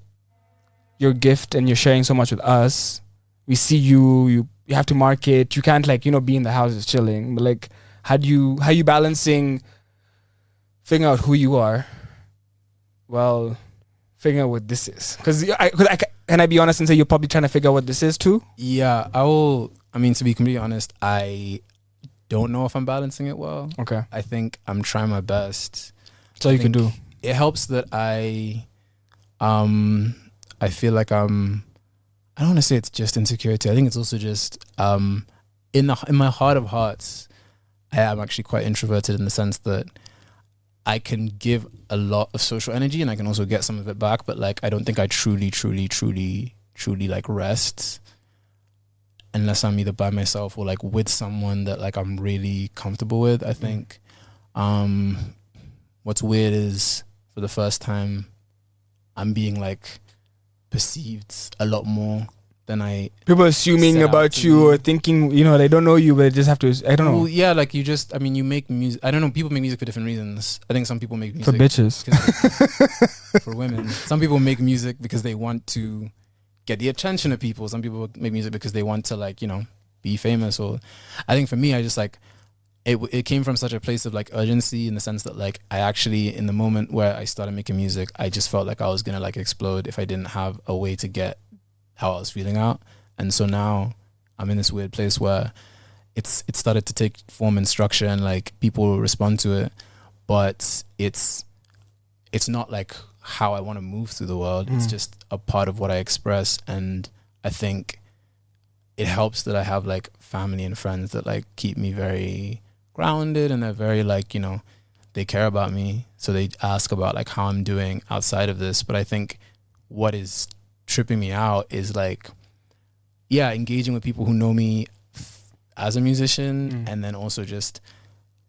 your gift and you're sharing so much with us. We see you have to market. You can't like, you know, be in the house just chilling. But like, how you balancing figuring out who you are? Well, figuring out what this is, because can I be honest and say you're probably trying to figure out what this is too? Yeah, I will. I mean, to be completely honest, I don't know if I'm balancing it well. Okay, I think I'm trying my best. That's all you can do. It helps that I feel like I don't want to say it's just insecurity. I think it's also just in my heart of hearts, I am actually quite introverted in the sense that I can give a lot of social energy and I can also get some of it back, but like I don't think I truly like rest unless I'm either by myself or like with someone that like I'm really comfortable with. I think what's weird is for the first time I'm being like perceived a lot more than I people assuming about you or thinking, you know, they don't know you, but they just have to, I don't know. Well, yeah, like you make music. I don't know. People make music for different reasons. I think some people make music for bitches, for women. Some people make music because they want to get the attention of people. Some people make music because they want to like, you know, be famous. Or I think for me, I just like, it came from such a place of like urgency in the sense that like I actually, in the moment where I started making music, I just felt like I was going to like explode if I didn't have a way to get how I was feeling out. And so now I'm in this weird place where it started to take form and structure and like people respond to it, but it's not like how I want to move through the world. It's just a part of what I express. And I think it helps that I have like family and friends that like keep me very grounded, and they're very like, you know, they care about me. So they ask about like how I'm doing outside of this. But I think what is tripping me out is like, yeah, engaging with people who know me as a musician, and then also just,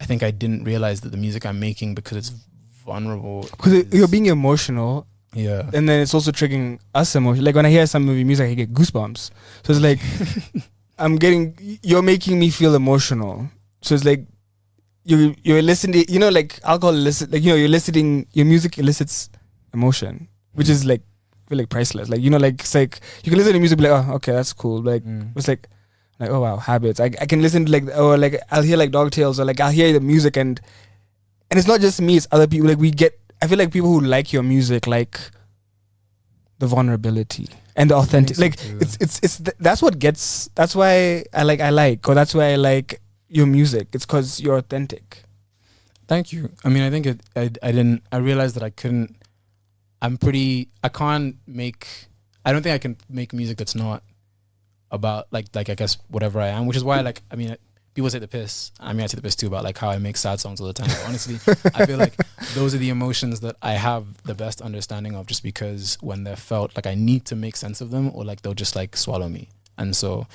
I think I didn't realize that the music I'm making, because it's vulnerable, because you're being emotional, yeah, and then it's also triggering us emotion. Like when I hear some of your music, I get goosebumps. So it's like you're making me feel emotional. So it's like you're listening, you know, like alcohol elicits, like, you know, you're listening, your music elicits emotion, which is like, I feel like priceless. Like, you know, like it's like you can listen to music, be like, oh, okay, that's cool. Like it's like oh wow, habits. I can listen to like, or like I'll hear like dog tails, or like I'll hear the music, and it's not just me, it's other people. Like I feel like people who like your music like the vulnerability and the authentic. So like too. it's that's what gets. That's why I like, or that's why I like your music. It's because you're authentic. Thank you. I mean, I think I realized that I couldn't. I don't think I can make music that's not about like I guess whatever I am, which is why like, I mean, people take the piss. I mean, I take the piss too about like how I make sad songs all the time. But honestly, I feel like those are the emotions that I have the best understanding of, just because when they're felt, like I need to make sense of them, or like they'll just like swallow me. And so,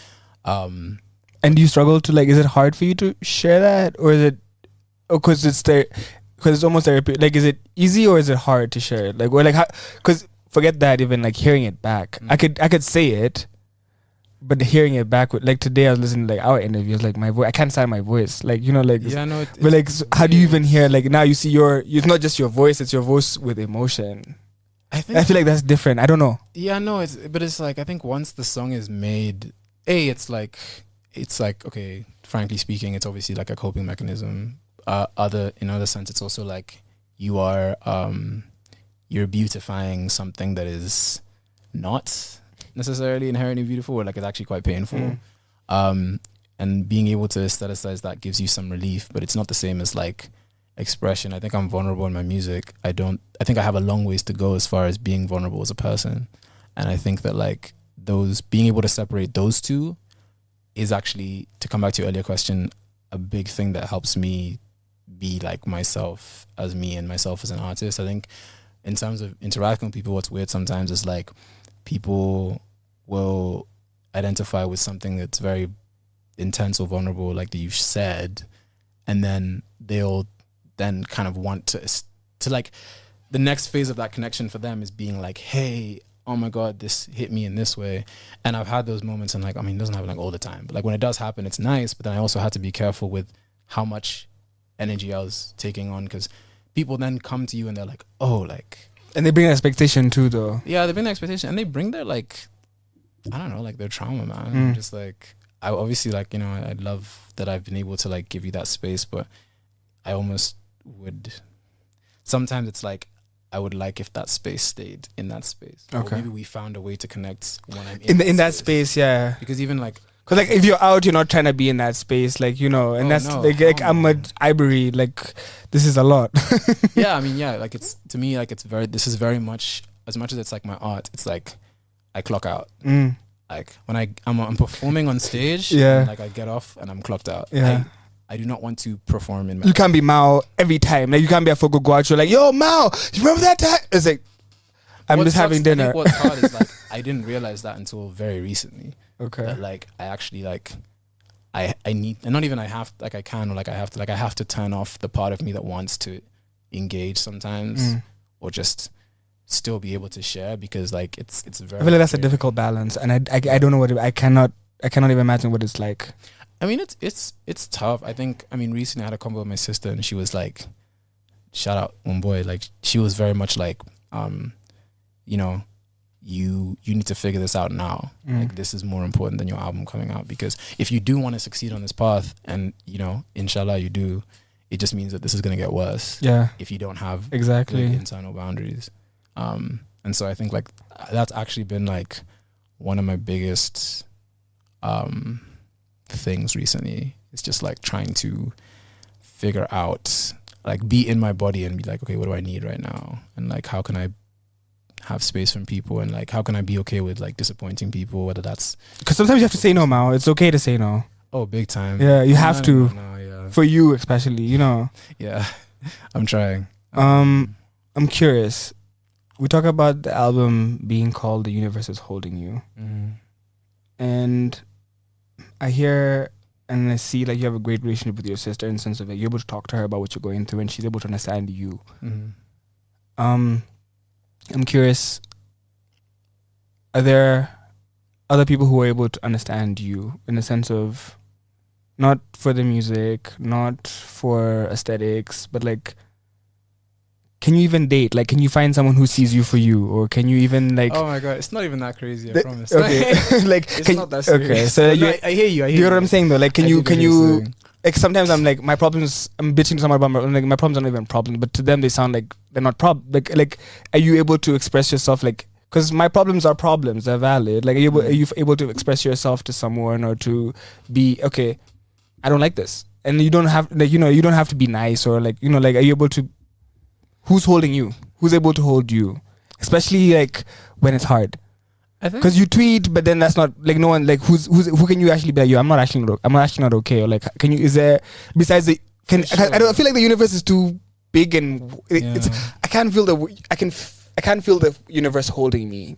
and do you struggle to like, is it hard for you to share that, or is it, because it's almost therapy? Like, is it easy or is it hard to share it? Like, or like, because forget that, even like hearing it back, I could say it, but hearing it back, like today I was listening to like our interviews, like my voice, I can't stand my voice, like, you know, like, yeah, no, but like, so how do you even hear, like now you see it's not just your voice, it's your voice with emotion. I feel like that's different. I don't know. Yeah, no, it's like, I think once the song is made, it's like, okay, frankly speaking, it's obviously like a coping mechanism. In other sense, it's also like you're beautifying something that is not necessarily inherently beautiful, or like it's actually quite painful. And being able to aestheticize that gives you some relief, but it's not the same as like expression. I think I'm vulnerable in my music. I think I have a long ways to go as far as being vulnerable as a person. And I think that like being able to separate those two is actually, to come back to your earlier question, a big thing that helps me be like myself as me and myself as an artist. I think in terms of interacting with people, what's weird sometimes is like people will identify with something that's very intense or vulnerable, like that you've said, and then they'll then kind of want to like, the next phase of that connection for them is being like, hey, oh my God, this hit me in this way. And I've had those moments, and like, I mean, it doesn't happen like all the time, but like when it does happen, it's nice. But then I also had to be careful with how much energy I was taking on, because people then come to you and they're like, oh, like, and they bring an expectation too, though. Yeah, they bring the expectation, and they bring their like, I don't know, like their trauma, man. Just like, I obviously like, you know, I love that I've been able to like give you that space, but I almost would, sometimes it's like, I would like if that space stayed in that space. Okay. Or maybe we found a way to connect when I'm in that space, yeah. Because even like, because like if you're out, you're not trying to be in that space, like, you know, and I'm a Ivory, like this is a lot. Yeah, I mean, yeah, like it's, to me, like this is very much, as much as it's like my art, it's like I clock out. Like when I'm performing on stage, yeah, and like I get off and I'm clocked out. Yeah. I do not want to perform in my You can't be Mau every time. Like you can't be a Fogo Guacho. Like, yo, Mau, you remember that time? It's like, I'm What just sucks, having I dinner. think what's hard is like I didn't realize that until very recently. Okay. That like I actually like I need, and not even I have, like I can, or like I have to turn off the part of me that wants to engage sometimes, or just still be able to share, because like it's very. I feel like that's a difficult balance, and I don't know what I cannot even imagine what it's like. I mean, it's tough. I think, I mean, recently I had a convo with my sister, and she was like, shout out one boy, like she was very much like, you know, you need to figure this out now. Like this is more important than your album coming out, because if you do want to succeed on this path, and you know, inshallah you do, it just means that this is going to get worse. Yeah. If you don't have exactly good internal boundaries. And so I think like that's actually been like one of my biggest things recently. It's just like trying to figure out, like be in my body and be like, okay, what do I need right now? And like, how can I have space from people? And like, how can I be okay with like disappointing people? Whether that's, because sometimes you have to say no, Mau. It's okay to say no. oh, big time. Yeah, you have to. No, yeah. For you especially, you know. Yeah, I'm trying. I'm curious. We talk about the album being called "The Universe Is Holding You," and I hear and I see like you have a great relationship with your sister, in the sense of like you're able to talk to her about what you're going through, and she's able to understand you. I'm curious. Are there other people who are able to understand you, in the sense of not for the music, not for aesthetics, but like, can you even date? Like, can you find someone who sees you for you, or can you even like? Oh my god, it's not even that crazy. I promise. Okay, like it's not that serious. Okay, so I hear you. You know what I'm saying though? Like, can you? Like sometimes I'm like, my problems. I'm bitching to someone about my problems are not even problems, but to them they sound like they're not like. Are you able to express yourself like? Because my problems are problems. They're valid. Like, are you able to express yourself to someone, or to be okay? I don't like this, and you don't have like, you know, you don't have to be nice, or like, you know, like, are you able to? Who's holding you? Who's able to hold you? Especially like when it's hard. Because you tweet, but then that's not like, no one like who can you actually be like, yo, I'm actually not okay, or like, can you, is there besides the I feel like the universe is too big, and it's I can't feel the universe holding me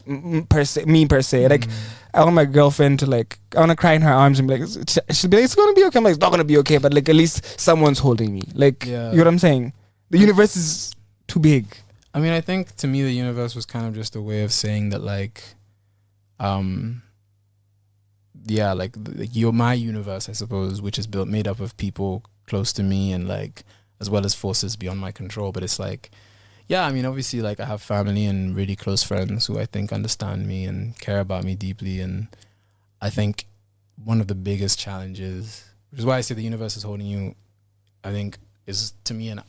per se. Like I want my girlfriend to like, I want to cry in her arms and be like, she'll be like, it's gonna be okay. I'm like, it's not gonna be okay, but like at least someone's holding me. Like, you know what I'm saying? The universe is too big. I mean, I think to me the universe was kind of just a way of saying that like, like you're my universe, I suppose, which is made up of people close to me, and like as well as forces beyond my control. But it's like, yeah, I mean, obviously, like I have family and really close friends who I think understand me and care about me deeply. And I think one of the biggest challenges, which is why I say the universe is holding you, I think is, to me, and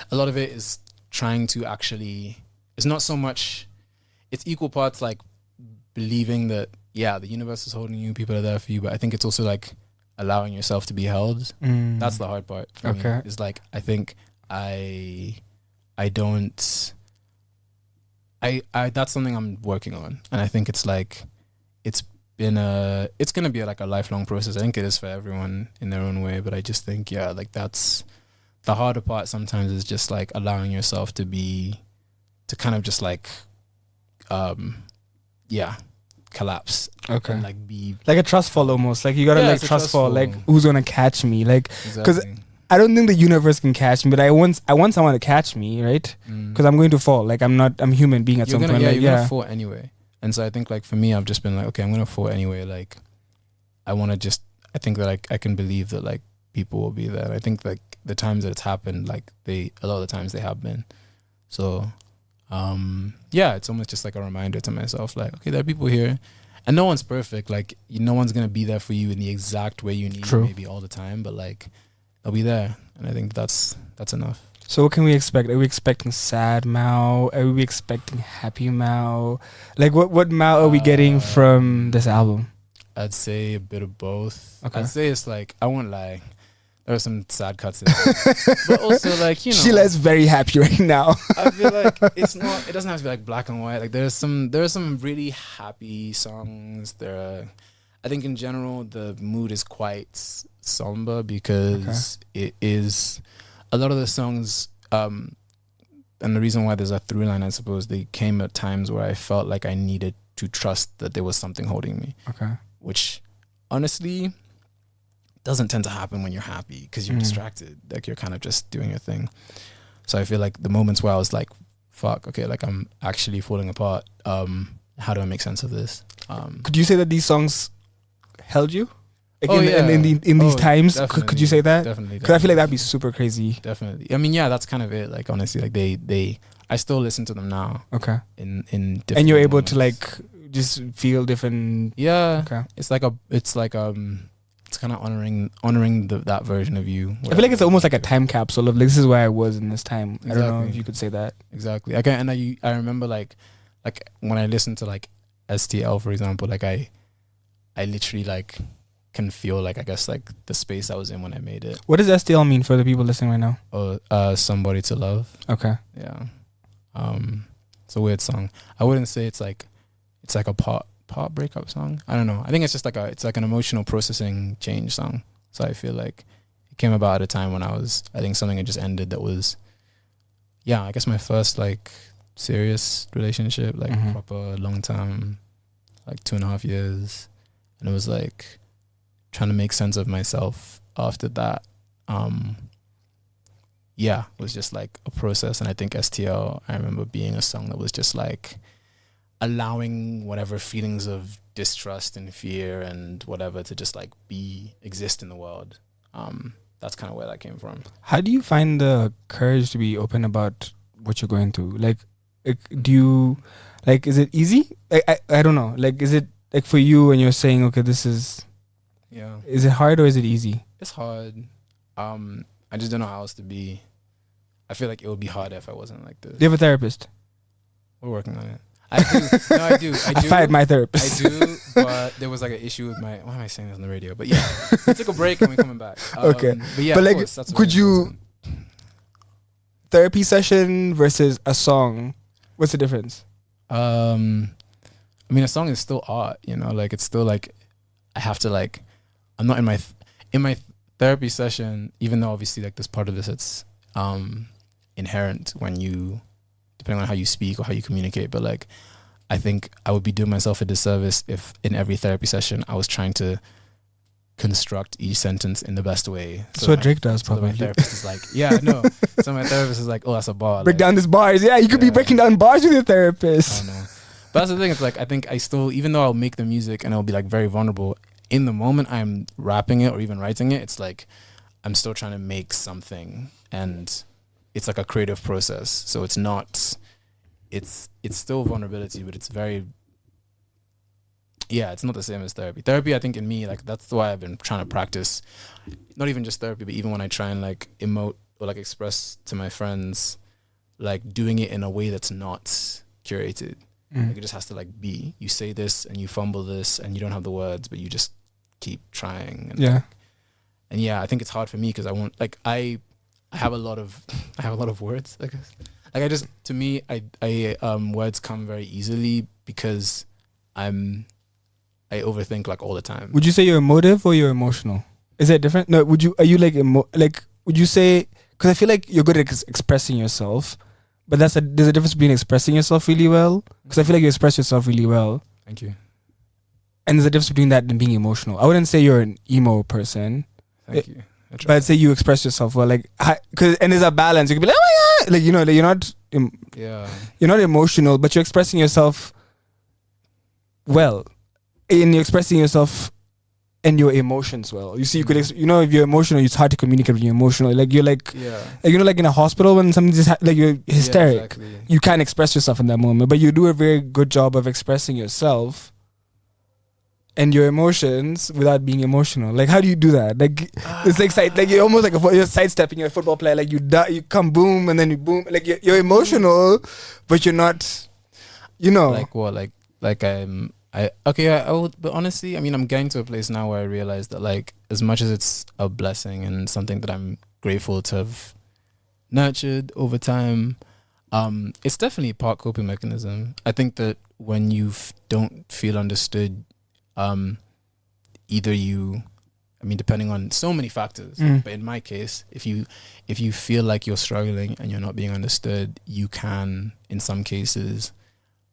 a lot of it is trying to actually, it's not so much, it's equal parts like believing that, yeah, the universe is holding you, people are there for you, but I think it's also like allowing yourself to be held. That's the hard part for me. It's like, I think that's something I'm working on, and I think it's like it's gonna be like a lifelong process. I think it is for everyone in their own way, but I just think, yeah, like that's the harder part sometimes, is just like allowing yourself to kind of just like collapse. Okay. And like be like a trust fall almost. Like you gotta like trust fall. Like, who's gonna catch me? Like, because I don't think the universe can catch me, but I want someone to catch me, right? Because I'm going to fall. Like I'm a human being at some point. You're gonna fall anyway. And so I think like for me, I've just been like, okay, I'm gonna fall anyway. Like I think that I can believe that like people will be there. And I think like the times that it's happened, like a lot of the times they have been. So it's almost just like a reminder to myself, like, okay, there are people here, and no one's perfect. Like no one's gonna be there for you in the exact way you need, maybe all the time, but like they'll be there, and I think that's enough. So what can we expect? Are we expecting sad Mau? Are we expecting happy Mau? Like what Mau are we getting from this album? I'd say a bit of both. Okay. I'd say it's like, I won't lie, there are some sad cuts in there. But also like, you know, Sheila's very happy right now. I feel like it doesn't have to be like black and white. Like there are some really happy songs. I I think in general the mood is quite somber because it is a lot of the songs. And the reason why there's a through line, I suppose, they came at times where I felt like I needed to trust that there was something holding me. Okay. Which honestly doesn't tend to happen when you're happy because you're distracted. Like you're kind of just doing your thing. So I feel like the moments where I was like, fuck, okay, like I'm actually falling apart. How do I make sense of this? Could you say that these songs held you? Like Oh, in these times, could you say that? Definitely. Because I feel like that'd be super crazy. Definitely. I mean, yeah, that's kind of it. Like honestly, like I still listen to them now. Okay. In different And you're able moments. to like just feel different. Yeah. Okay. It's kind of honoring that version of you. I feel like it's almost like a time capsule of like, this is where I was in this time. I don't know Exactly. if you could say that. Exactly. Okay. And I remember like when I listened to like STL, for example, like I literally like can feel like, I guess, like the space I was in when I made it. What does STL mean for the people listening right now? Or Somebody to Love. Okay. Yeah. It's a weird song. I wouldn't say it's like a pop breakup song. I don't know. I think it's just like it's like an emotional processing change song. So I feel like it came about at a time when I think something had just ended that was, yeah, I guess my first like serious relationship, like proper long term, like 2.5 years. And it was like trying to make sense of myself after that. Yeah, it was just like a process. And I think STL, I remember being a song that was just like allowing whatever feelings of distrust and fear and whatever to just like exist in the world. That's kind of where that came from. How do you find the courage to be open about what you're going through? Like do you, like, is it easy? I don't know. Like, is it like for you when you're saying, okay, this is, Yeah. is it hard or is it easy? It's hard. I just don't know how else to be. I feel like it would be hard if I wasn't like this. Do you have a therapist? We're working on it. I do. No, I do. I fired my therapist. I do, but there was like an issue with why am I saying this on the radio? But yeah, we took a break and we're coming back. Okay. But yeah, But of like, course, that's could very you, important. therapy session versus a song, what's the difference? I mean, a song is still art, you know, like it's still like, I have to like, I'm not in my therapy session, even though obviously like this part of this, it's inherent when you, depending on how you speak or how you communicate. But like, I think I would be doing myself a disservice if in every therapy session I was trying to construct each sentence in the best way. That's what Drake does, So my probably. therapist is like, yeah, no. So my therapist is like, oh, that's a bar. Break like, down these bars. Yeah, you could be Yeah. breaking down bars with your I therapist. don't know. But that's the thing. It's like, I think I still, even though I'll make the music and I'll be like very vulnerable, in the moment I'm rapping it or even writing it, it's like I'm still trying to make something, and it's like a creative process. So it's not, it's still vulnerability, but it's very, yeah, it's not the same as therapy. Therapy, I think in me, like that's why I've been trying to practice, not even just therapy, but even when I try and like emote or like express to my friends, like doing it in a way that's not curated. Like it just has to like be. You say this and you fumble this and you don't have the words, but you just keep trying. And Yeah. and yeah, I think it's hard for me because I want like I have a lot of words. I guess. Like I just, to me, I words come very easily because I overthink like all the time. Would you say you're emotive or you're emotional? Is that different? No. Are you like would you say? Because I feel like you're good at expressing yourself, but there's a difference between expressing yourself really well. Because I feel like you express yourself really well, Thank you. and there's a difference between that and being emotional. I wouldn't say you're an emo person, Thank you. I try. but I'd say you express yourself well. Like, and there's a balance. You can be like, oh my god, like you know, like Yeah. you're not emotional, but you're expressing yourself well, and you're expressing yourself and your emotions well. You see, you could, if you're emotional, it's hard to communicate when you're emotional. Like you're like, Yeah. like in a hospital when something just like you're hysteric. Yeah, exactly. You can't express yourself in that moment, but you do a very good job of expressing yourself and your emotions without being emotional. Like, how do you do that? Like, it's like you're almost like you're sidestepping. You're a football player. Like you come boom and then you boom. Like you're emotional, but you're not. Like what? Like I would, but honestly, I mean, I'm getting to a place now where I realize that like as much as it's a blessing and something that I'm grateful to have nurtured over time, it's definitely part coping mechanism. I think that when you don't feel understood, either you, I mean, depending on so many factors, but in my case, if you feel like you're struggling and you're not being understood, you can, in some cases,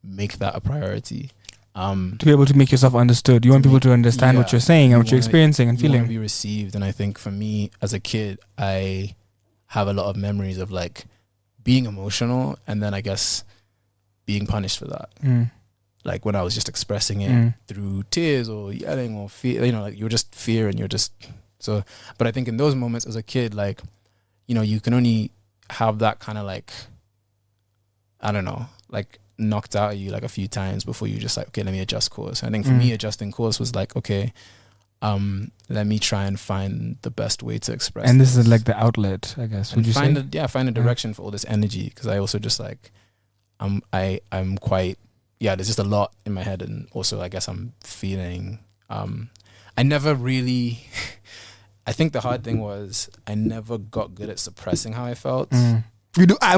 make that a priority. To be able to make yourself understood. You want people to understand what you're saying and what you're experiencing and feeling. You want to be received. And I think for me, as a kid, I have a lot of memories of like being emotional and then I guess being punished for that. Like when I was just expressing it through tears or yelling or fear, like you're just fear and you're just so. But I think in those moments as a kid, like, you can only have that kind of like, I don't know, like knocked out of you like a few times before you just like, okay, let me adjust course. I think for me, adjusting course was like, okay, let me try and find the best way to express. And this is like the outlet, I guess. Would you say? Find a direction for all this energy, because I also just like, I'm quite. Yeah, there's just a lot in my head, and also I guess I'm feeling. I never really. I think the hard thing was I never got good at suppressing how I felt. You do. I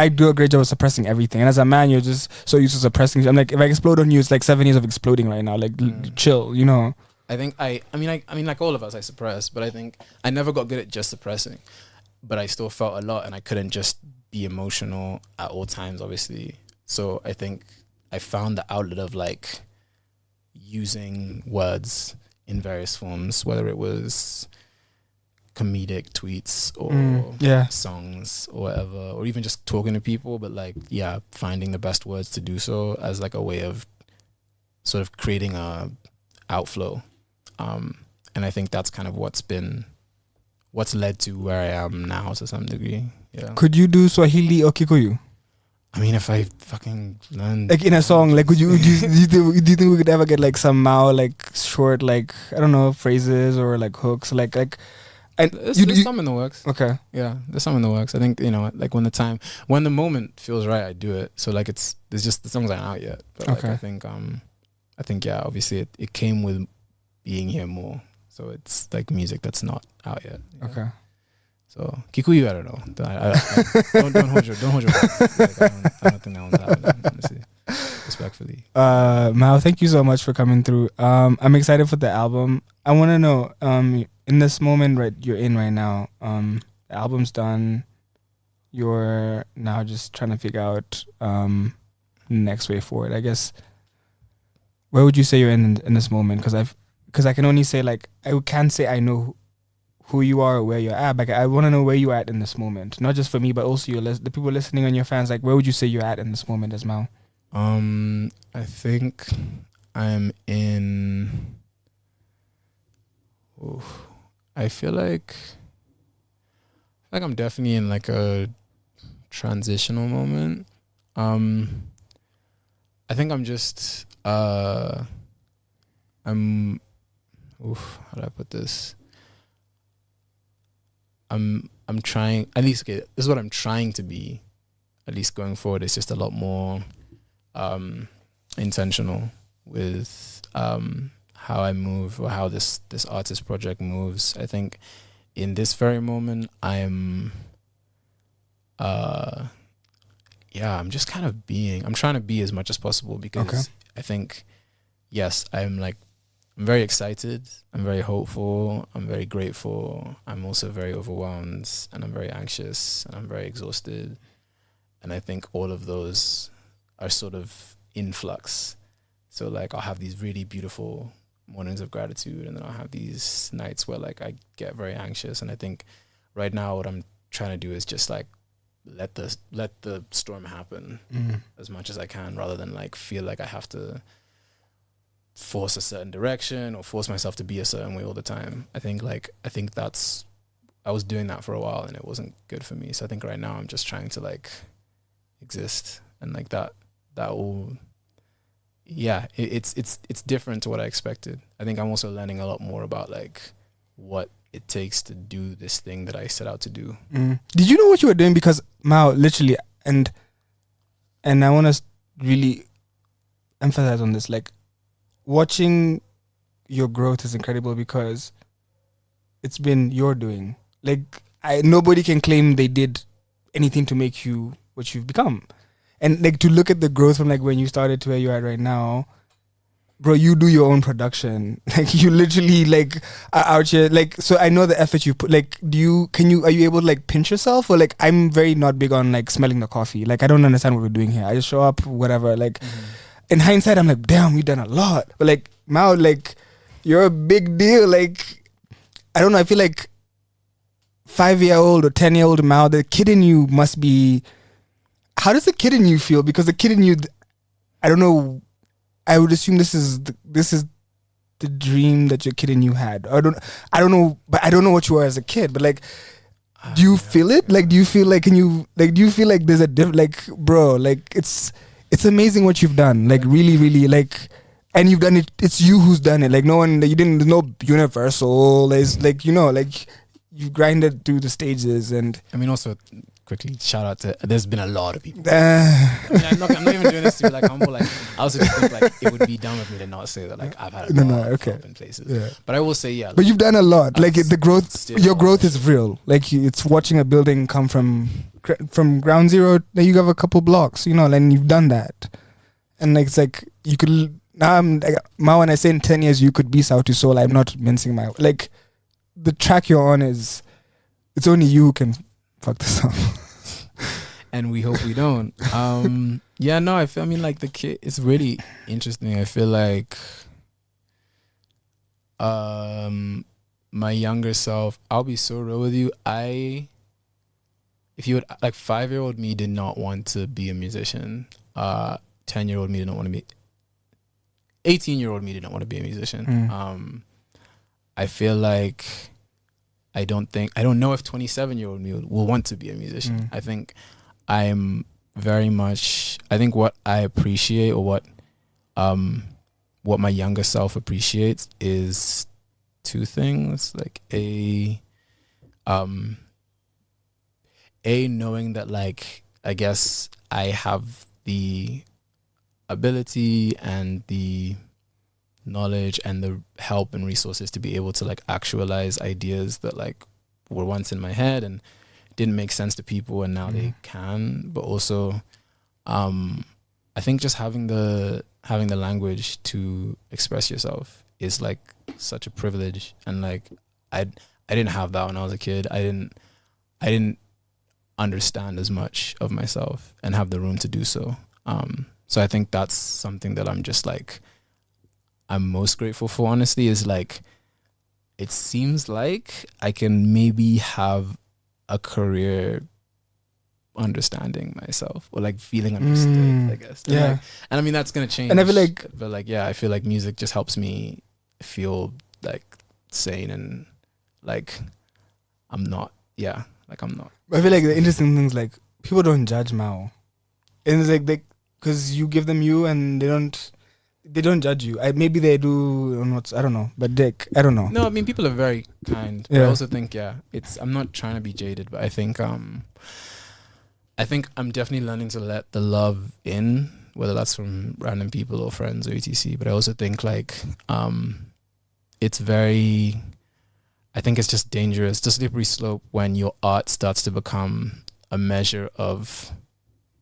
do a great job of suppressing everything, and as a man, you're just so used to suppressing. I'm like, if I explode on you, it's like 7 years of exploding right now. Like, chill, I think I mean, like all of us, I suppress, but I think I never got good at just suppressing. But I still felt a lot, and I couldn't just be emotional at all times, obviously. So I think I found the outlet of like using words in various forms, whether it was comedic tweets or songs or whatever, or even just talking to people, but like, finding the best words to do so as like a way of sort of creating a outflow. And I think that's kind of what's led to where I am now to some degree. Yeah. Could you do Swahili or Kikuyu? I mean, if I fucking learned like in a song, like do you think we could ever get like some Mau like short, like I don't know, phrases or like hooks, like and there's some in the works. Okay. Yeah, there's some in the works. I think, like when the moment feels right, I do it. So like there's just the songs aren't out yet. But like, I think obviously it came with being here more. So it's like music that's not out yet. Okay. So Kikuyu, I don't know. Don't hold your breath. Like, I don't think that one's happening, honestly. Respectfully. Mau, thank you so much for coming through. I'm excited for the album. I want to know, in this moment you're in right now, the album's done. You're now just trying to figure out next way forward. I guess, where would you say you're in this moment? Because I can only say, like, I can't say I know who you are or where you're at. Like, I want to know where you're at in this moment, not just for me, but also the people listening and your fans. Like, where would you say you're at in this moment as Mau? I think I'm in. I feel like I'm definitely in like a transitional moment. I think I'm just how do I put this? I'm trying, at least, okay, this is what I'm trying to be, at least going forward. It's just a lot more intentional with how I move, or how this artist project moves. I think in this very moment, I'm just kind of I'm trying to be as much as possible, because I think, yes, I'm very excited, I'm very hopeful, I'm very grateful, I'm also very overwhelmed, and I'm very anxious, and I'm very exhausted. And I think all of those are sort of in flux. So like, I'll have these really beautiful mornings of gratitude, and then I'll have these nights where like I get very anxious. And I think right now what I'm trying to do is just like let the storm happen as much as I can, rather than like feel like I have to force a certain direction or force myself to be a certain way all the time. I think I was doing that for a while, and it wasn't good for me. So I think right now I'm just trying to like exist, and like that will, it's different to what I expected. I think I'm also learning a lot more about like what it takes to do this thing that I set out to do. Did you know what you were doing? Because Mau, literally, and I want to really emphasize on this, like, watching your growth is incredible, because it's been your doing. Like, nobody can claim they did anything to make you what you've become. And like, to look at the growth from like when you started to where you're at right now, bro, you do your own production. Like you literally like are out here. Like, so I know the effort you put. Like, are you able to like pinch yourself? Or like, I'm very not big on like smelling the coffee. Like, I don't understand what we're doing here. I just show up, whatever. Like, in hindsight, I'm like, damn, we've done a lot. But like, Mau, like, you're a big deal. Like, I don't know. I feel like 5-year-old or 10-year-old Mau, the kid in you must be. How does the kid in you feel? Because the kid in you, I don't know. I would assume this is the dream that your kid in you had. I don't know, but I don't know what you were as a kid. But like, do you feel it? Like, do you feel like do you feel like there's a like, bro? Like, it's amazing what you've done. Like, really, really, like, and you've done it. It's you who's done it. Like, no one. You didn't. There's no universal. There's like, like you grinded through the stages. And I mean, also, quickly, shout out to, there's been a lot of people. I mean, I'm not even doing this to be like humble. Like, I also just think like it would be dumb of me to not say that like I've had a lot of help in places. Yeah. But I will say, yeah. Like, but you've done a lot. Like the growth, your growth is real. Like it's watching a building come from ground zero. Then you have a couple blocks, and you've done that. And like it's like you could now. Mau, when I say in 10 years you could be South to Soul, I'm not mincing my like. The track you're on it's only you who can fuck this up. And we hope we don't. Yeah, no, I mean, like the kid, it's really interesting. I feel like my younger self, I'll be so real with you. If you would, like 5-year-old me did not want to be a musician. 10-year-old me did not want to be, 18-year-old me did not want to be a musician. I feel like, I don't know if 27-year-old me will want to be a musician. I think I'm very much, I think what I appreciate or what my younger self appreciates is two things. Like knowing that like, I guess I have the ability and the knowledge and the help and resources to be able to like actualize ideas that like were once in my head and didn't make sense to people and now they can. But also I think just having the language to express yourself is like such a privilege. And like I didn't have that when I was a kid. I didn't understand as much of myself and have the room to do so. So I think that's something that I'm just like I'm most grateful for, honestly, is like it seems like I can maybe have a career understanding myself or like feeling understood, I guess. And yeah. Like, and I mean, that's going to change. And I feel like, but like, yeah, I feel like music just helps me feel like sane and like I'm not. I feel like the interesting things like people don't judge Mau. And it's like because you give them you and they don't judge you. Maybe they do. I don't know. But I don't know. No, I mean people are very kind. But I also think I'm not trying to be jaded, but I think I'm definitely learning to let the love in, whether that's from random people or friends or etc. But I also think like it's very. I think it's just dangerous, it's a slippery slope when your art starts to become a measure of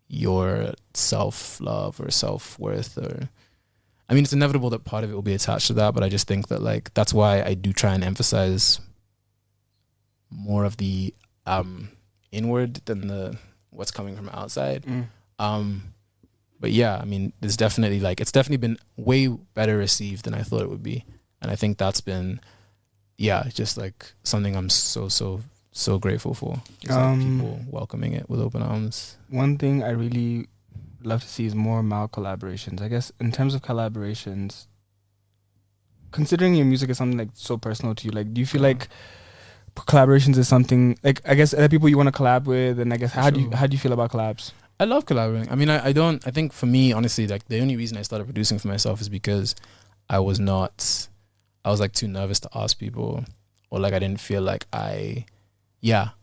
your self-love or self-worth. Or I mean, it's inevitable that part of it will be attached to that, but I just think that like that's why I do try and emphasize more of the inward than the what's coming from outside. But yeah, I mean, it's definitely been way better received than I thought it would be, and I think that's been just like something I'm so grateful for. Just like people welcoming it with open arms. One thing I really love to see is more Mau collaborations. I guess in terms of collaborations, considering your music is something like so personal to you, like do you feel like collaborations is something like, I guess, other people you want to collab with, and I guess how do you feel about collabs? I love collaborating. I mean, I think for me, honestly, like the only reason I started producing for myself is because I was like too nervous to ask people, or like I didn't feel like I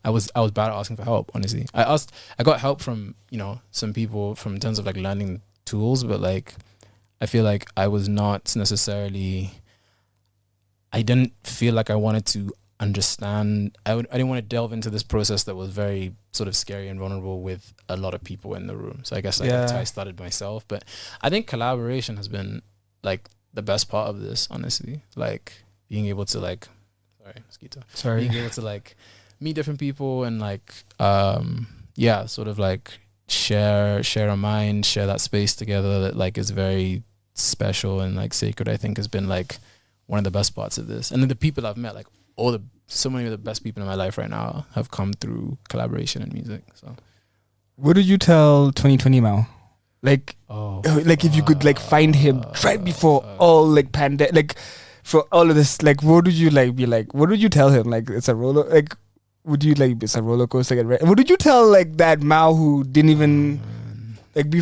was bad at asking for help, honestly. I got help from, some people in terms of like learning tools, but like I feel like I was not necessarily, I didn't feel like I wanted to understand. I didn't want to delve into this process that was very sort of scary and vulnerable with a lot of people in the room. So I guess that's how I started myself. But I think collaboration has been like the best part of this, honestly. Like being able to like, sorry, mosquito. Sorry. Being able to like meet different people and like, sort of like share a mind, share that space together that like is very special and like sacred. I think has been like one of the best parts of this. And then the people I've met, like so many of the best people in my life right now have come through collaboration and music. So what did you tell 2020 Mau? Like, like if you could like find him right before all like pandemic, like for all of this, like what would you like be like? What would you tell him? Like it's a roller, like would you like it's a roller coaster? What did you tell like that Mau who didn't even like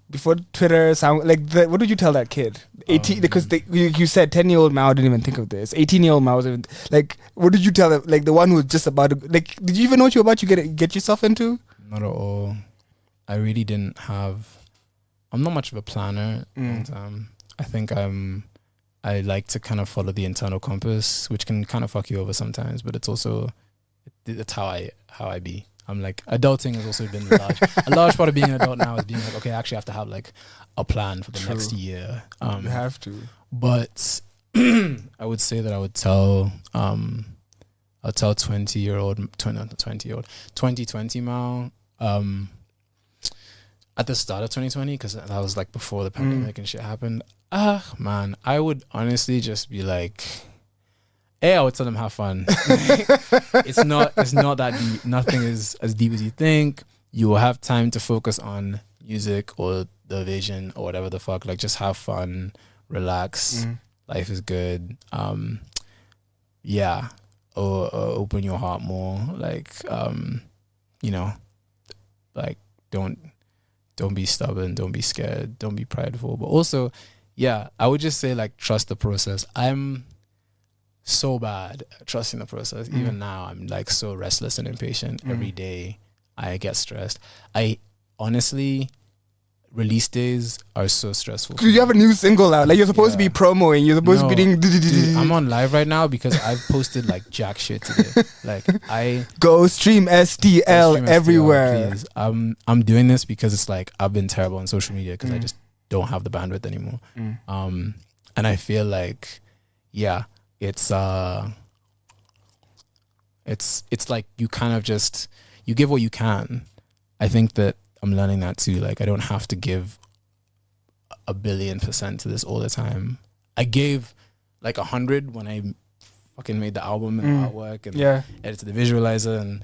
before Twitter sound like what did you tell that kid? 18 because you said 10-year-old Mau didn't even think of this. 18-year-old Mau was even, like what did you tell them? Like the one who was just about to like did you even know what you were about to get yourself into? Not at all. I really didn't have. I'm not much of a planner, and I think I like to kind of follow the internal compass, which can kind of fuck you over sometimes. But it's also that's how I be. I'm like adulting has also been a large part of being an adult now is being like, okay, I actually have to have like a plan for the next year. You have to. But I would say that I'll tell 2020 Mau. At the start of 2020, because that was like before the pandemic and shit happened. Man, I would honestly just be like, hey, I would tell them have fun. It's not that deep. Nothing is as deep as you think. You will have time to focus on music or the vision or whatever the fuck. Like just have fun, relax. Life is good. Or open your heart more. Like, like don't be stubborn, don't be scared, don't be prideful. But also, I would just say like trust the process. I'm so bad at trusting the process. Even now, I'm like so restless and impatient. Every day I get stressed. I honestly, release days are so stressful. You have a new single out. Like you're supposed to be promoing. You're supposed to be doing. Dude, I'm on live right now because I've posted like jack shit today. Like I go stream STL everywhere. Please. I'm doing this because it's like I've been terrible on social media because I just don't have the bandwidth anymore. And I feel like it's like you kind of just you give what you can. I think that I'm learning that too. Like I don't have to give 1,000,000,000% to this all the time. I gave like 100 when I fucking made the album and the artwork and edited the visualizer and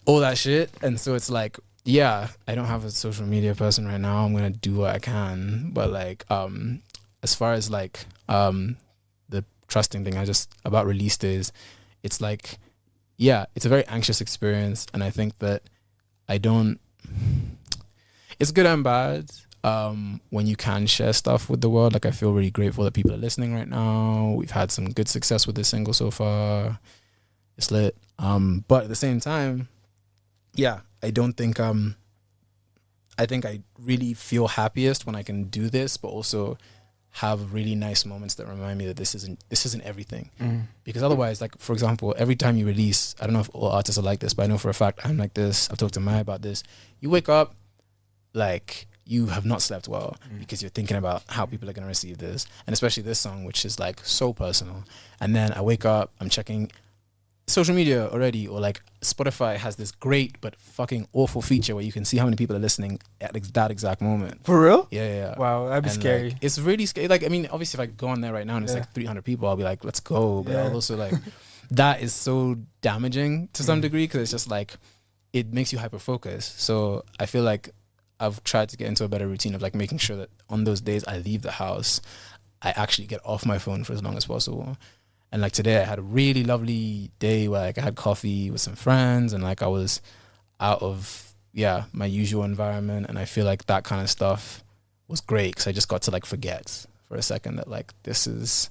all that shit. And so it's like, I don't have a social media person right now. I'm gonna do what I can. But like, as far as like the trusting thing, about release days, it's like, it's a very anxious experience, and I think that it's good and bad when you can share stuff with the world. Like I feel really grateful that people are listening right now. We've had some good success with this single so far. It's lit. But at the same time, I don't think I think I really feel happiest when I can do this, but also have really nice moments that remind me that this isn't everything. Because otherwise, like for example, every time you release, I don't know if all artists are like this, but I know for a fact I'm like this. I've talked to Maya about this. You wake up like you have not slept well because you're thinking about how people are going to receive this, and especially this song, which is like so personal. And then I wake up, I'm checking social media already, or like Spotify has this great but fucking awful feature where you can see how many people are listening at that exact moment. For real? Yeah. Wow, that'd be scary. Like, it's really scary. Like, I mean, obviously if I go on there right now and it's like 300 people, I'll be like, let's go. But I'll also like, that is so damaging to some degree, because it's just like, it makes you hyper-focus. So I feel like I've tried to get into a better routine of like making sure that on those days I leave the house, I actually get off my phone for as long as possible. And like today I had a really lovely day where like I had coffee with some friends and like I was out of my usual environment, and I feel like that kind of stuff was great because I just got to like forget for a second that like this is,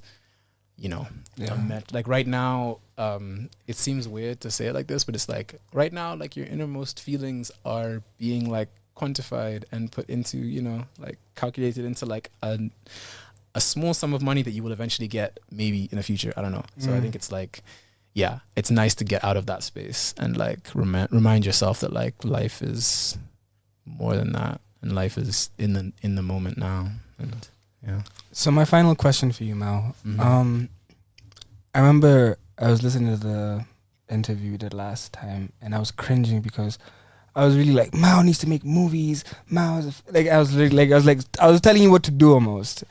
like right now, it seems weird to say it like this, but it's like right now like your innermost feelings are being like quantified and put into, like calculated into like a small sum of money that you will eventually get maybe in the future. I don't know. So I think it's like, it's nice to get out of that space and like remind yourself that like life is more than that, and life is in the moment now. And Yeah. So my final question for you, Mal. Mhm. I remember I was listening to the interview we did last time, and I was cringing because I was really like, Mao needs to make movies. Mao is like, I was telling you what to do almost.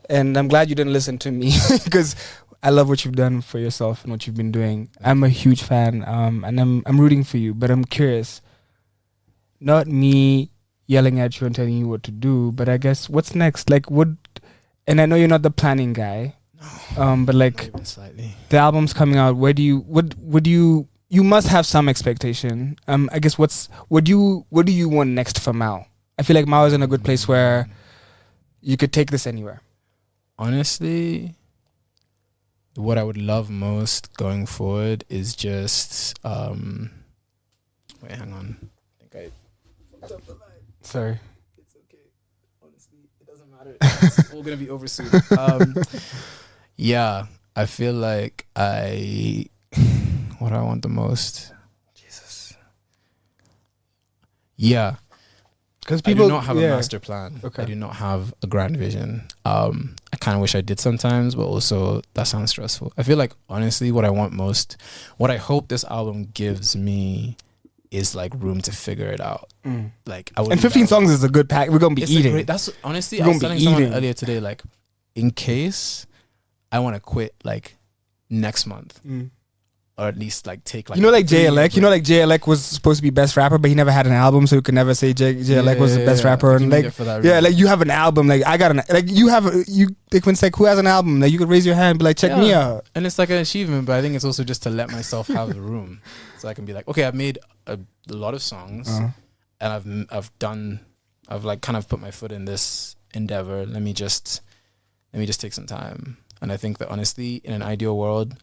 And I'm glad you didn't listen to me because I love what you've done for yourself and what you've been doing. I'm a huge fan, and I'm rooting for you. But I'm curious, not me yelling at you and telling you what to do, but I guess what's next? Like, what? And I know you're not the planning guy, but like, Even slightly. the album's coming out. Where do you? What do you? You must have some expectation. I guess what do you want next for Mao? I feel like Mao is in a good place where you could take this anywhere. Honestly, what I would love most going forward is just wait, hang on. I think I fucked up the line. Sorry. It's okay. Honestly, it doesn't matter. It's all gonna be over soon. Yeah, I feel like what do I want the most? Jesus. Yeah. Because I do not have a yeah. master plan. Okay. I do not have a grand vision. I kind of wish I did sometimes, but also that sounds stressful. I feel like, honestly, what I want most, what I hope this album gives me is like room to figure it out. Like, I would And 15 love- songs is a good pack. We're going to be it's a eating. great- that's honestly, We're I was gonna be telling someone eating. earlier today, like, in case I want to quit like next month, or at least like take like, You know, like 3 years JLek. You know, break. like JLek was supposed to be best rapper, but he never had an album, so you could never say JLek was the best rapper. Like, And you need like, it for that yeah, reason. like you have an album. Like I got like you have like when it's like who has an album? Like you could raise your hand, and be like check me Yeah. out. And it's like an achievement, but I think it's also just to let myself have the room, so I can be like, okay, I've made a lot of songs, and I've like kind of put my foot in this endeavor. Let me just take some time. And I think that honestly, in an ideal world,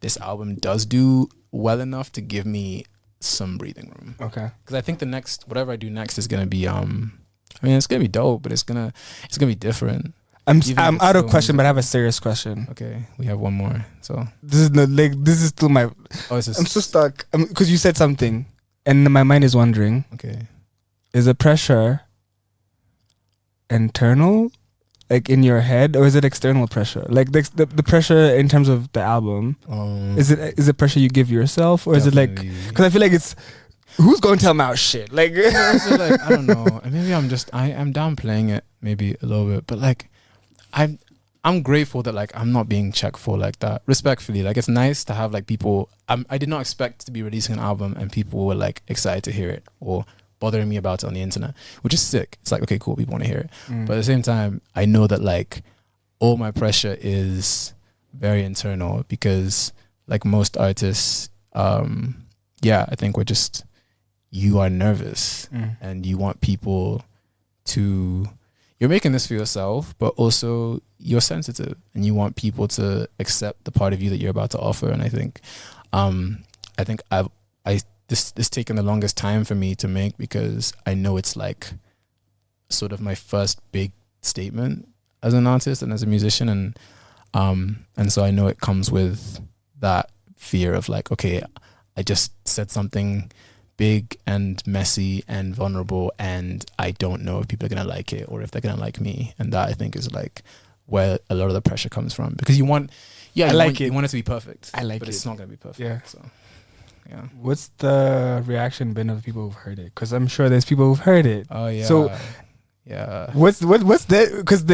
this album does do well enough to give me some breathing room. Okay. Because I think whatever I do next is gonna be I mean, it's gonna be dope, but it's gonna be different. I'm Even if it's out of still question, music. but I have a serious question. Okay, we have one more. So This is still my. it's just, I'm so stuck because you said something, and my mind is wondering: okay. is the pressure internal, like in your head, or is it external pressure? Like the pressure in terms of the album, is it pressure you give yourself, or is it like? Because I feel like it's who's going to tell Mao shit? Like, also, like, I don't know. And maybe I'm downplaying it maybe a little bit, but like I'm grateful that like I'm not being checked for like that. Respectfully, like it's nice to have like people. I did not expect to be releasing an album and people were like excited to hear it or bothering me about it on the internet, which is sick. It's like, okay, cool, people want to hear it. But at the same time, I know that like all my pressure is very internal because like most artists, I think you are nervous and you want people to, you're making this for yourself, but also you're sensitive and you want people to accept the part of you that you're about to offer. And I think this is taking the longest time for me to make because I know it's like sort of my first big statement as an artist and as a musician. And so I know it comes with that fear of like, okay, I just said something big and messy and vulnerable and I don't know if people are going to like it or if they're going to like me. And that I think is like where a lot of the pressure comes from because you want it to be perfect. But it's not going to be perfect. Yeah. So, yeah. What's the reaction been of the people who've heard it? Because I'm sure there's people who've heard it. Oh yeah. So yeah. what's their? Because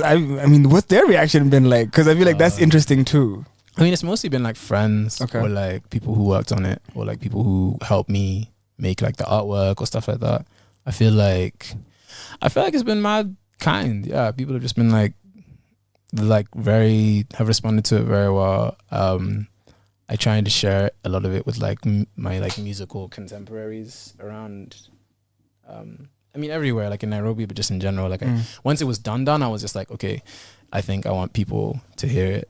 I mean, what's their reaction been like? Because I feel like that's interesting too. I mean, it's mostly been like friends or like people who worked on it or like people who helped me make like the artwork or stuff like that. I feel like it's been mad kind. Yeah, people have just been like have responded to it very well. I tried to share a lot of it with like my like musical contemporaries around. I mean, everywhere, like in Nairobi, but just in general. Like once it was done, I was just like, okay, I think I want people to hear it.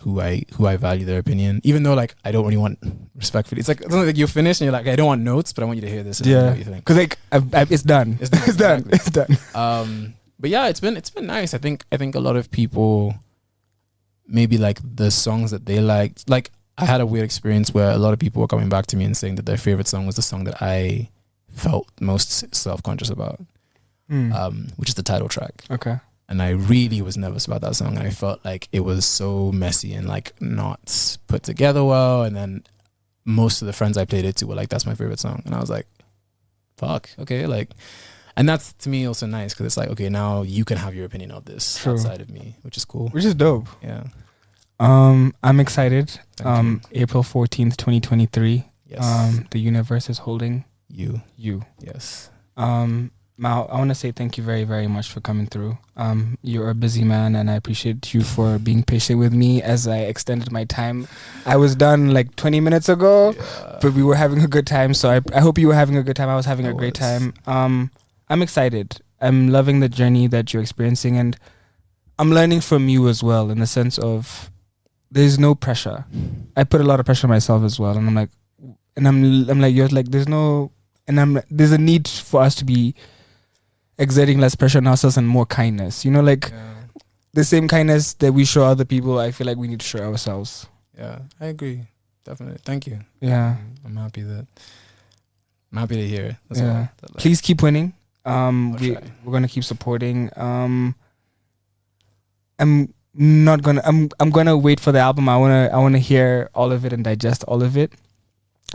Who I value their opinion, even though like I don't really want respectfully. It's like something like you're finished and you're like, I don't want notes, but I want you to hear this. And know what you think? Because like it's done. It's done. It's done. But yeah, it's been nice. I think a lot of people maybe like the songs that they liked. Like I had a weird experience where a lot of people were coming back to me and saying that their favorite song was the song that I felt most self-conscious about, which is the title track. Okay. And I really was nervous about that song. And I felt like it was so messy and like not put together well. And then most of the friends I played it to were like, that's my favorite song. And I was like, fuck, okay. Like, and that's to me also nice because it's like, okay, now you can have your opinion of this outside of me, which is cool. Which is dope. Yeah. I'm excited. Thank you. April 14th, 2023. Yes. The universe is holding You. Yes. Mau, I want to say thank you very, very much for coming through. You're a busy man, and I appreciate you for being patient with me as I extended my time. I was done like 20 minutes ago, but we were having a good time. So I hope you were having a good time. I was having a great time. I'm excited. I'm loving the journey that you're experiencing, and I'm learning from you as well in the sense of there's no pressure. I put a lot of pressure on myself as well, and I'm like, you're like, there's a need for us to be exerting less pressure on ourselves and more kindness. You know, like the same kindness that we show other people, I feel like we need to show ourselves. Yeah, I agree. Definitely. Thank you. Yeah. I'm happy to hear it. That's yeah. all. That, like, please keep winning. try. We're gonna keep supporting. I'm gonna wait for the album. I wanna hear all of it and digest all of it.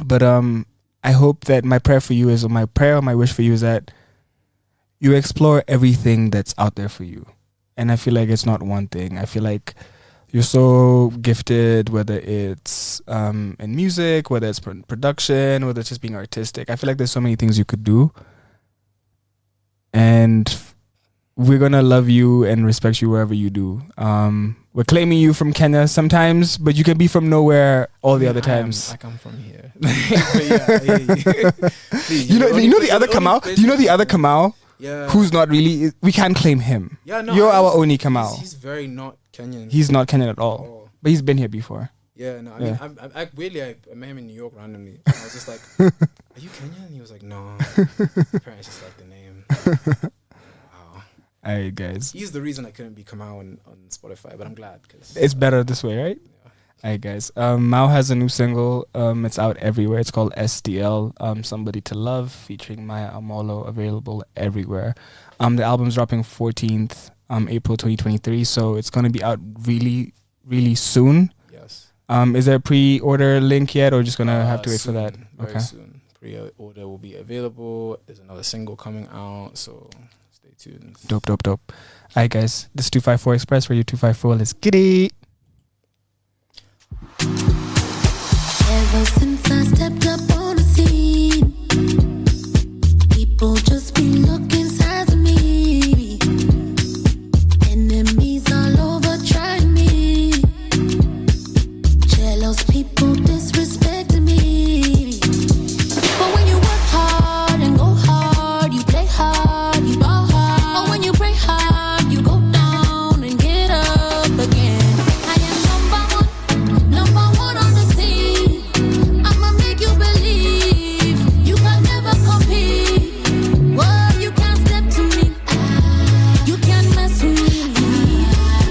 But I hope that my wish for you is that you explore everything that's out there for you. And I feel like it's not one thing. I feel like you're so gifted, whether it's in music, whether it's production, whether it's just being artistic. I feel like there's so many things you could do. And we're going to love you and respect you wherever you do. We're claiming you from Kenya sometimes, but you can be from nowhere all the other times. I come from here. But yeah, I hear you. Please, you know the other Kamau? Do you know the other Kamau? Yeah. Who's not really... We can't claim him. Yeah, no. You're our only Kamau. He's very not Kenyan. He's not Kenyan at all. But he's been here before. Yeah, no. I mean, I met him in New York randomly. And I was just like, are you Kenyan? And he was like, no. Apparently just like the name. Wow. Alright, guys. He's the reason I couldn't be Kamau on Spotify, but I'm glad. Cause, it's better this way, right? Yeah. Alright, guys. Mau has a new single. It's out everywhere. It's called SDL, Somebody to Love, featuring Maya Amolo, available everywhere. The album's dropping 14th April 2023, so it's going to be out really, really soon. Yes. Is there a pre-order link yet, or just going to have to wait soon, for that? Very soon. Pre-order will be available. There's another single coming out, so stay tuned. Dope. Alright, guys. This is 254 Express, Radio 254. Let's get it. Ever since I stepped up on the scene, people just been looking sides of me. Enemies all over trying me. Jealous people disrespecting me. But when you work hard and go hard, you play hard, you ball hard. But when you pray hard, you go down and get up again. I am number one on the scene. I'ma make you believe you can never compete. Whoa, you can't step to me. You can't mess with me.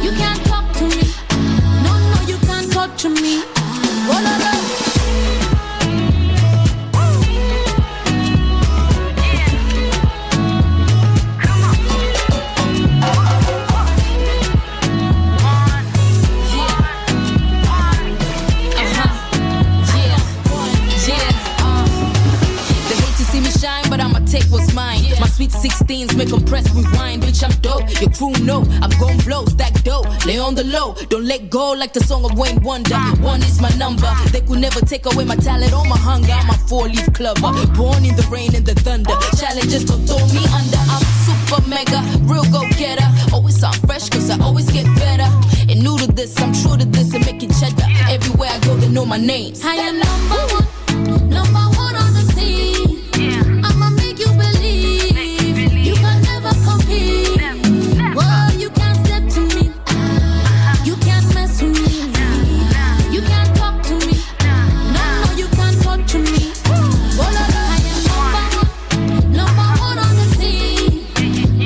You can't talk to me. No, you can't torture me. Oh, la, la. They hate to see me shine, but I'ma take what's mine. My sweet 16s make them press rewind. Bitch, I'm dope. Your crew know I'm gon' blow, stack dough. Lay on the low, don't let go like the song of Wayne Wonder. One is my number. They could never take away my talent or my hunger. I'm a 4-leaf clover, born in the rain and the thunder. Challenges don't throw me under. I'm super mega, real go-getter. Always sound fresh, cause I always get better. And new to this, I'm true to this and making cheddar. Everywhere I go, they know my name. I am number one on the scene. I'ma make you believe you can never compete. Whoa, you can't step to me. You can't mess with me. You can't talk to me. No, you can't torture me. Oh, la, la. I am number one on the scene.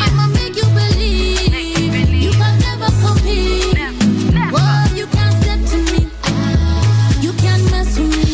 I'ma make you believe you can never compete. Whoa, you can't step to me. You can't mess with me.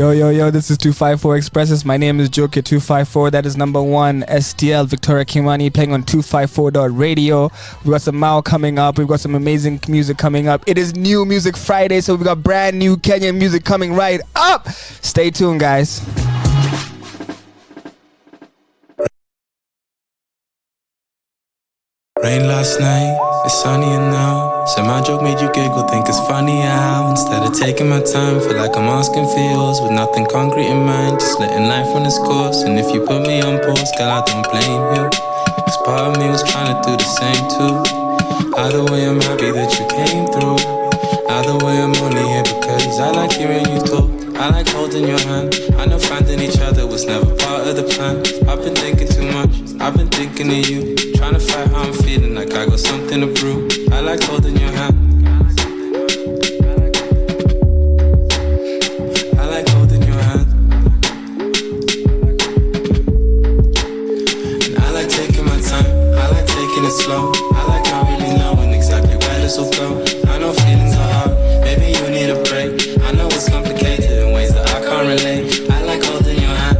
Yo, this is 254 Expresses. My name is Joker254. That is number 1 STL Victoria Kimani playing on 254.radio. We've got some Mau coming up. We've got some amazing music coming up. It is New Music Friday, so we've got brand new Kenyan music coming right up. Stay tuned, guys. Rain last night, it's sunnier now. So my joke made you giggle, think it's funny how instead of taking my time, feel like I'm asking for yours with nothing concrete in mind, just letting life run its course. And if you put me on pause, girl, I don't blame you, cause part of me was trying to do the same too. Either way, I'm happy that you came through. Either way, I'm only here because I like hearing you talk. I like holding your hand. I know finding each other was never part of the plan. I've been thinking too much, I've been thinking of you, trying to fight how I'm feeling like I got something to prove. I like holding your hand. I like holding your hand. And I like taking my time, I like taking it slow. I like not really knowing exactly where this will go. I know feelings are hard, maybe you need a break. I know it's complicated in ways that I can't relate. I like holding your hand.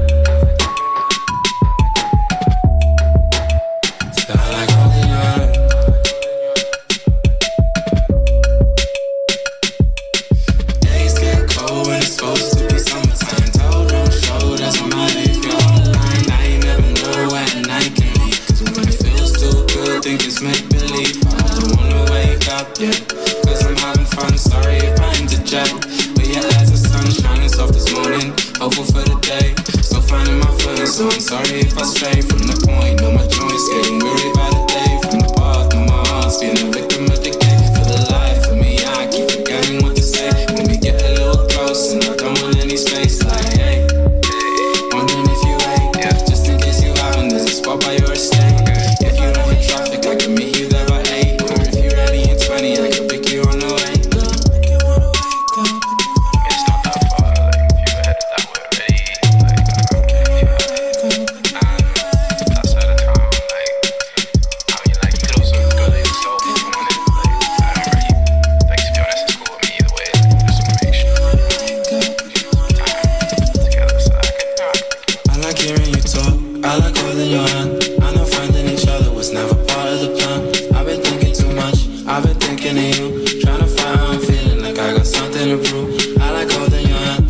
So I like holding your hand. Days get cold when it's supposed to be summertime. Toe don't show, doesn't matter if you're online. I ain't never know where the night can be, cause when it feels too good, think it's make believe. I don't wanna wake up yet, cause I'm having fun. Sorry if I interject, but your eyes are sun shining soft this morning, hopeful for the day, still finding my footing. So I'm sorry if I stray from the point. Know my joints getting weary by the day, from the path, know my heart's being a victim of the game. For the life of me, I keep forgetting what to say when we get a little close and I don't want any space. Like, hey, wondering if you wait, just in case you haven't, there's a spot by your estate. If you don't hit traffic, I can meet you there by 8, or if you're ready in 20, I can pick you on the way. It's not that far, like if you were headed that way already, that side of town, like, I mean, like, you could also go there yourself if you wanted, like, I don't really, like, to be honest, it's cool with me either way, like, just to make sure time together so that I can, I like hearing you talk, I like holding your hand. I know finding each other was never part of the plan. I've been thinking too much, I've been thinking of you, trying to find how I'm feeling like I got something to prove. I like holding your hand.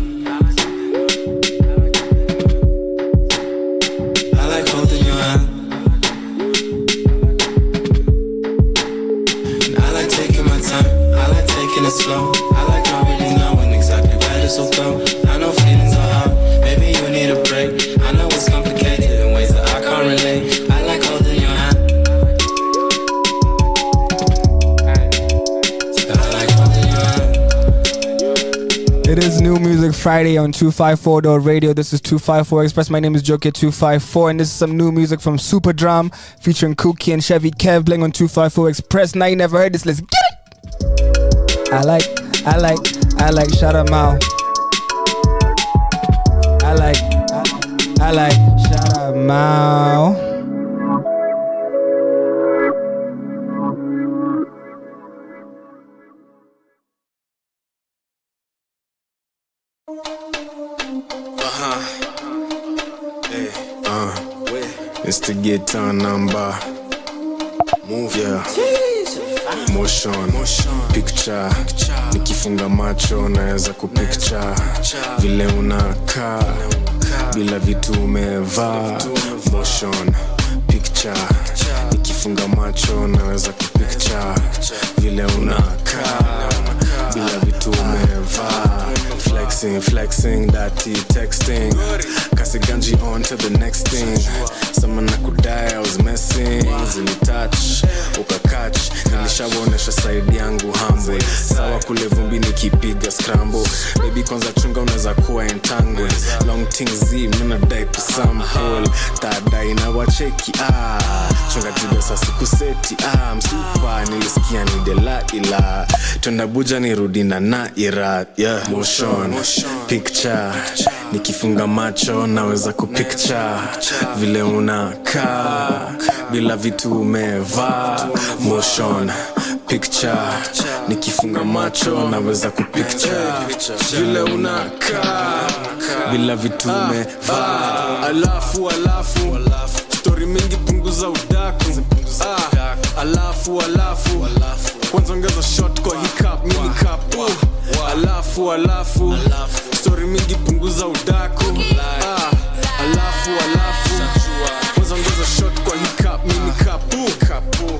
I like holding your hand. And I like taking my time, I like taking it slow. I like not really knowing exactly where this will go. I know feelings are hard, maybe you need a break. I know it's complicated in ways that I can't relate. I like holding your hand. I like holding your hand. It is New Music Friday on 254.radio. This is 254 Express. My name is Joker254, and this is some new music from Super Drum featuring Cookie and Chevy Kev playing on 254 Express. Now you never heard this, let's get it! I like Shout out Mau. I like Shout out Mau. It's the guitar number. Move, yeah. Motion, picture. Nikifunga macho naweza kupicture vile unakaa bila vitu umevaa. Motion, picture. Nikifunga macho naweza kupicture vile unakaa bila vitu umevaa. Flexing, dirty texting. Kasi ganji on to the next thing. Someone nakudai I was messing. Zili touch, ukakatch. Nilishawonesha side yangu humble. Sawa kule vumbi nikipiga scramble. Baby kwanza chunga unaweza kuwa entangled. Long things zi, mina dai kusample. Tada inawacheki, chunga tiba sa siku seti, msupa nilisikia ni delaila. Twenda buja nirudi na naira, yeah. Motion, picture. Nikifunga macho naweza kupicture vile unakaa bila vitu umevaa. Motion, picture. Nikifunga macho naweza kupicture vile unakaa bila vitu umevaa. Alafu story mingi punguza udaku. Alafu kwanza ongeza shot kwa hiccup mini cup. Alafu story mingi punguza udaku. Alafu kwanza ongeza shot kwa hiccup mini cup.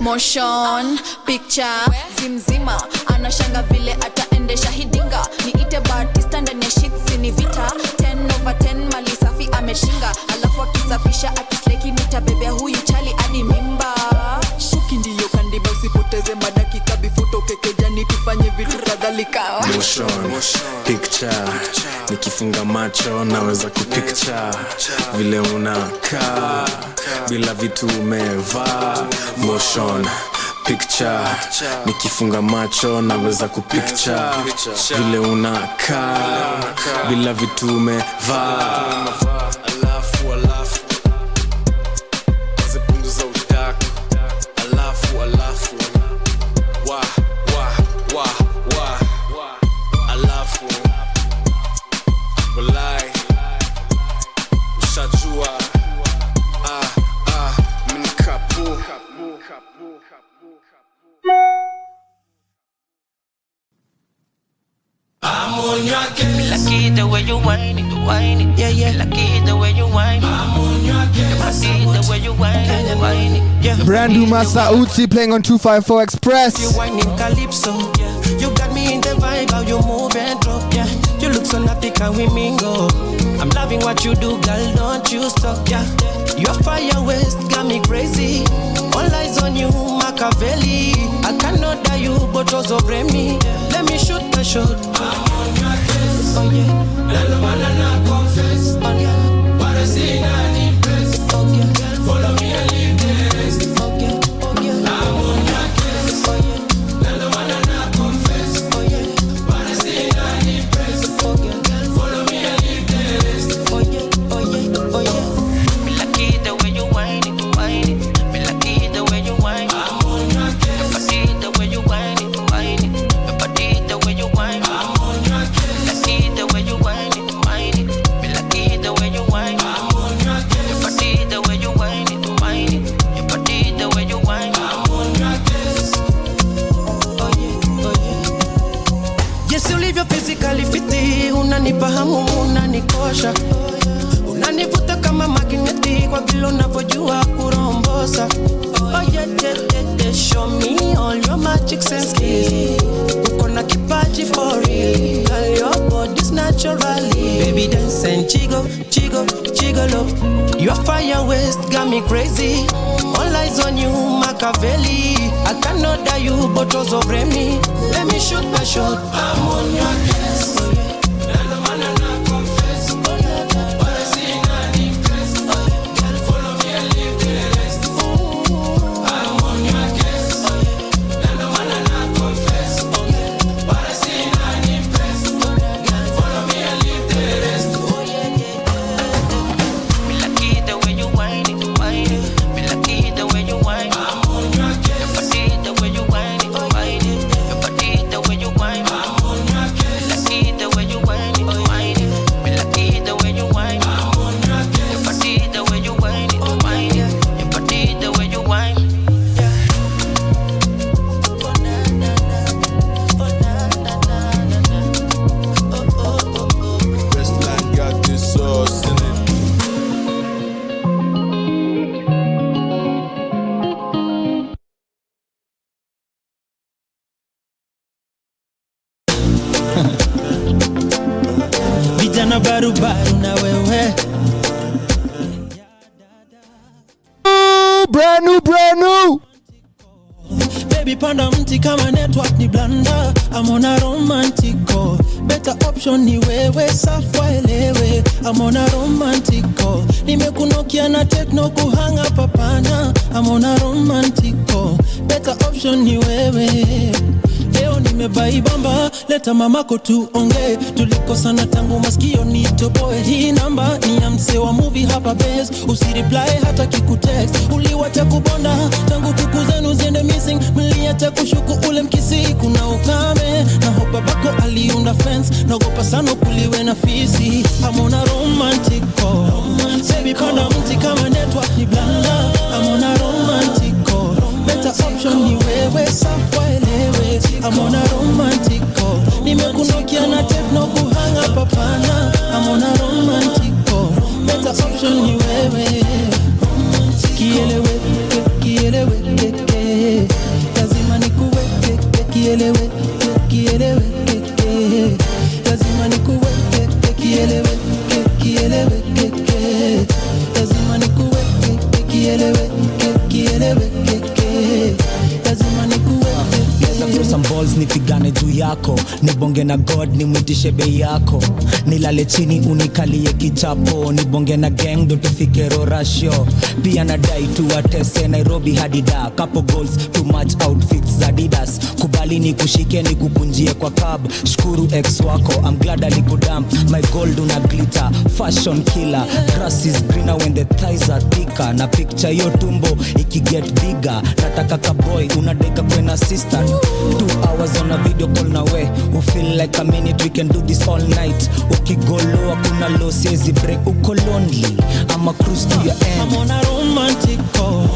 Motion picture zimzima anashanga vile ataendesha hidinga. Niite Batista ndani ya shit ni vita 10/10 mali safi ameshinga. Alafu akisafisha akisleki nitabebea huyu chali hadi mimba. Shuki ndiyo kandiba usipoteze madakika bifuto kekejani tufanye vitu kadhalika. Motion picture nikifunga macho naweza kupicture vile unakaa bila vitu umevaa. Motion picture nikifunga macho naweza kupicture vile unakaa bila vitu umevaa. Alafu zipunguza udaku. Alafu wa alafu walai ushajua mini kapu. I'm on your case. Lucky the way you whine it. Yeah. Lucky the way you whine it. I'm on your case. Lucky the way you whine it. Yeah. Brand new Masa Uzi playing on 254 Express. You whining calypso. You got me in the vibe, how you move and drop. Yeah. You look so naughty, can we mingle? I'm loving what you do, girl, don't you stop. Yeah. Your fire waist got me crazy. All eyes on you, Machiavelli. I cannot die you, but also blame me. Let me shoot the shot. I'm on your case. Oh yeah. Let the man confess. Oh yeah. But I see not impressed. Oh yeah. Follow me and leave the rest. Oh yeah. Oh yeah. I'm on your case. Oh yeah. Let the man confess. Oh yeah. But I see not impressed. Oh yeah. Follow me and leave the rest. Oh yeah. Oh yeah. Oh yeah. Me lucky the way you whine it. Me lucky the way you whine it. I'm on your case. Me lucky the way you whine it. Me lucky the way you whine it. I'm on your case. Lucky the way you whine it. Me lucky the way you whine it. I'm on your case. Me lucky the way you whine it. Me lucky the way you whine it. I'm on your case. Oh yeah, oh yeah. Yes, you live your physically fit. Unanipa hamu, unanikosha. Unanivuta kama magneti kwa vile unavyojua kurombosa. Oh yeah, yeah. Show me all your magic sense skills. Uko na kipaji for real. Girl, your body's naturally. Baby dance and jiggle up. Your fire waist got me crazy. All eyes on you, Machiavelli. I cannot die you, but also blame me. Let me shoot my shot. I'm on your case. Oh yeah. And the man and I confess. Oh yeah. But I see not impressed. Oh yeah. Girl, follow me and leave the rest. I'm on your case. Oh yeah. And the man and I confess. Oh yeah. But I see not impressed. Oh yeah. Girl, follow me and leave the rest. Oh yeah. Me lucky the way you whine it. Me lucky the way you whine it. I'm on your case. Me lucky the way you whine it. Me lucky the way you whine it. I'm on your case. Lucky the way you whine it. Me lucky the way you whine it. I'm on your case. Me lucky the way you whine it. Me lucky the way you whine it. Westland got this sauce in it. Vijana barubaru na wewe. Brand new. Baby panda mti kama network ni blanda. I'm on a romantico. Better option ni wewe safwa elewe. I'm on a romantico. Nimekunokia na techno kuhanga papana. I'm on a romantico. Better option ni wewe. Leo nimebaibamba, leta mamako tuongee. Tulikosana tangu masikio nitoboe. Hii namba ni ya msee wa movie hapa base. Usireply hata kikutext. Uliwacha kubonda tangu kuku zenu ziende missing. Mlia hata kushuku ule mkisi kuna ukame. Na hopa bako aliunda fence, naogopa sana kuliwe na fisi. I'm on a romantic call. Baby panda mti kama network ni blanda. I'm on a romantic call. Better option ni wewe safa elewe. I'm on a romantic call. Nimekunokia na techno kuhanga papana. I'm on a romantic call. Better option ni wewe. Kielewe, kielewe, keke. Lazima nikuweke, kielewe, kielewe, keke. Lazima nikuweke, kielewe, kielewe, keke. Lazima nikuweke, kielewe, kielewe, keke. Lazima nikuweke. Throw some balls nipigane juu yako, nibonge na God nimwitishe bei yako, nilale chini unikalie kichapo, nibonge na gang ndo tufike Rorasho. Pia nadai tuwatese Nairobi hadi da, couple goals too much outfits Adidas. Kubali ni kushike ni kukunjie kwa cab, shukuru ex wako I'm glad alikudump. My gold una glitter, fashion killer. Grass is greener when the thighs are thicker. Na picture yo tumbo ikiget bigger. Nataka ka boy unadeka kwena sister. 2 hours on a video call na we, we feel like a minute, we can do this all night. Ukigolo kuna low siezi break, uko lonely I'ma cruise to your end. I'm on a romantic call.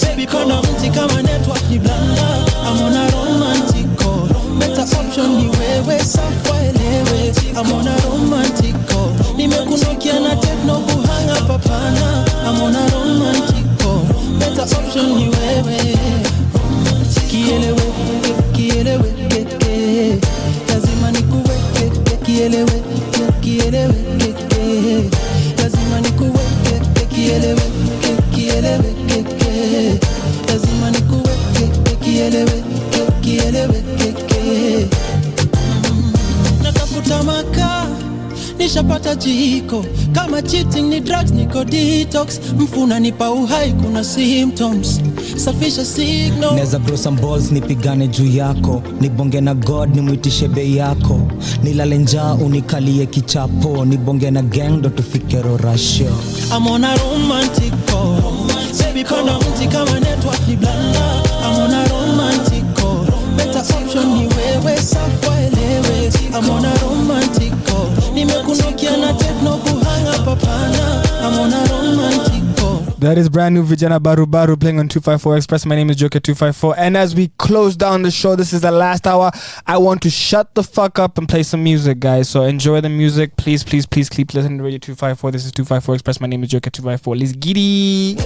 Baby kona mti kama network ni blanda. I'm on a romantic call. Better option ni wewe safa elewe. I'm on a romantic call. Nimekunokia na techno kuhanga papana. I'm on a romantic call. Better option ni wewe. Kielewe, kielewe, keke. Lazima nikuweke, kielewe, kielewe, keke. Lazima nikuweke, kielewe, kielewe, keke. Lazima nikuweke, kielewe, kielewe, keke. Natafuta makaa, nishapata jiko. Kama cheating ni drugs niko detox. Mfuna nipa uhai kuna symptoms. Safisha signal. Neza grow some balls nipigane juu yako, nibonge na God nimwitishe bei yako, nilale njaa unikalie kichapo, nibonge na gang ndo tufike Rorasho. I'm on a romantic call. Baby panda mti kama network ni blanda. I'm on a romantic call. Better option ni wewe safa elewe. I'm on a romantic call. Nimekunokia na techno kuhanga papana. I'm on a romantic call. That is brand new Vijana Baru Baru playing on 254 Express. My name is Joker 254. And as we close down the show, this is the last hour. I want to shut the fuck up and play some music, guys. So enjoy the music. Please, please, please keep listening to Radio 254. This is 254 Express. My name is Joker 254. Let's get it.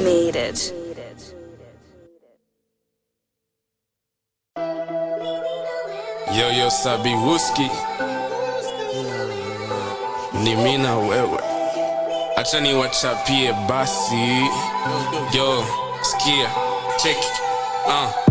Made it. Yo Sabi Wuski ni mina wewe, acha ni wachapie basi. Yo skia check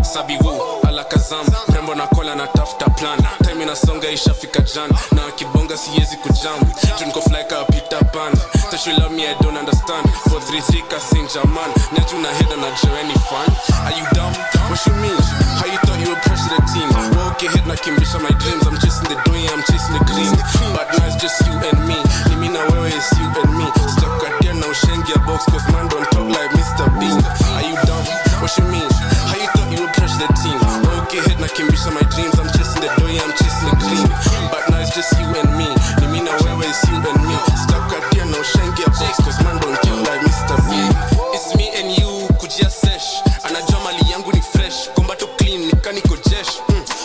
Sabi Wu alakazam rembo na kola na tafuta plan. Time inasonga ishafika jan, na kibonga siezi kujam. Junko fly ka Peter Pan. That you love me I don't understand. 433 ka Saint Germain. Nyaju na head na Joanny fan. Are you dumb? What you mean? How you thought you would pressure the team? Well, okay, head na kimbisha my dreams. I'm chasing the doing, I'm chasing the green. But now it's just you and me. You mean now where is you and me? Stuck right there now, shank your box. Cause man don't talk like Mr. Bean. Are you dumb? What you mean? How you thought you would pressure the team? Well, okay, head na kimbisha my dreams. I'm chasing the doing, I'm chasing the green. But now it's just you and me. You mean now where is you and me? Stuck right there now, shank your box. Cause man don't talk like Mr. Bean. It's me and you, kujia sesh. Anajua mali yangu ni fresh. Kombato clean, nikaniko jesh.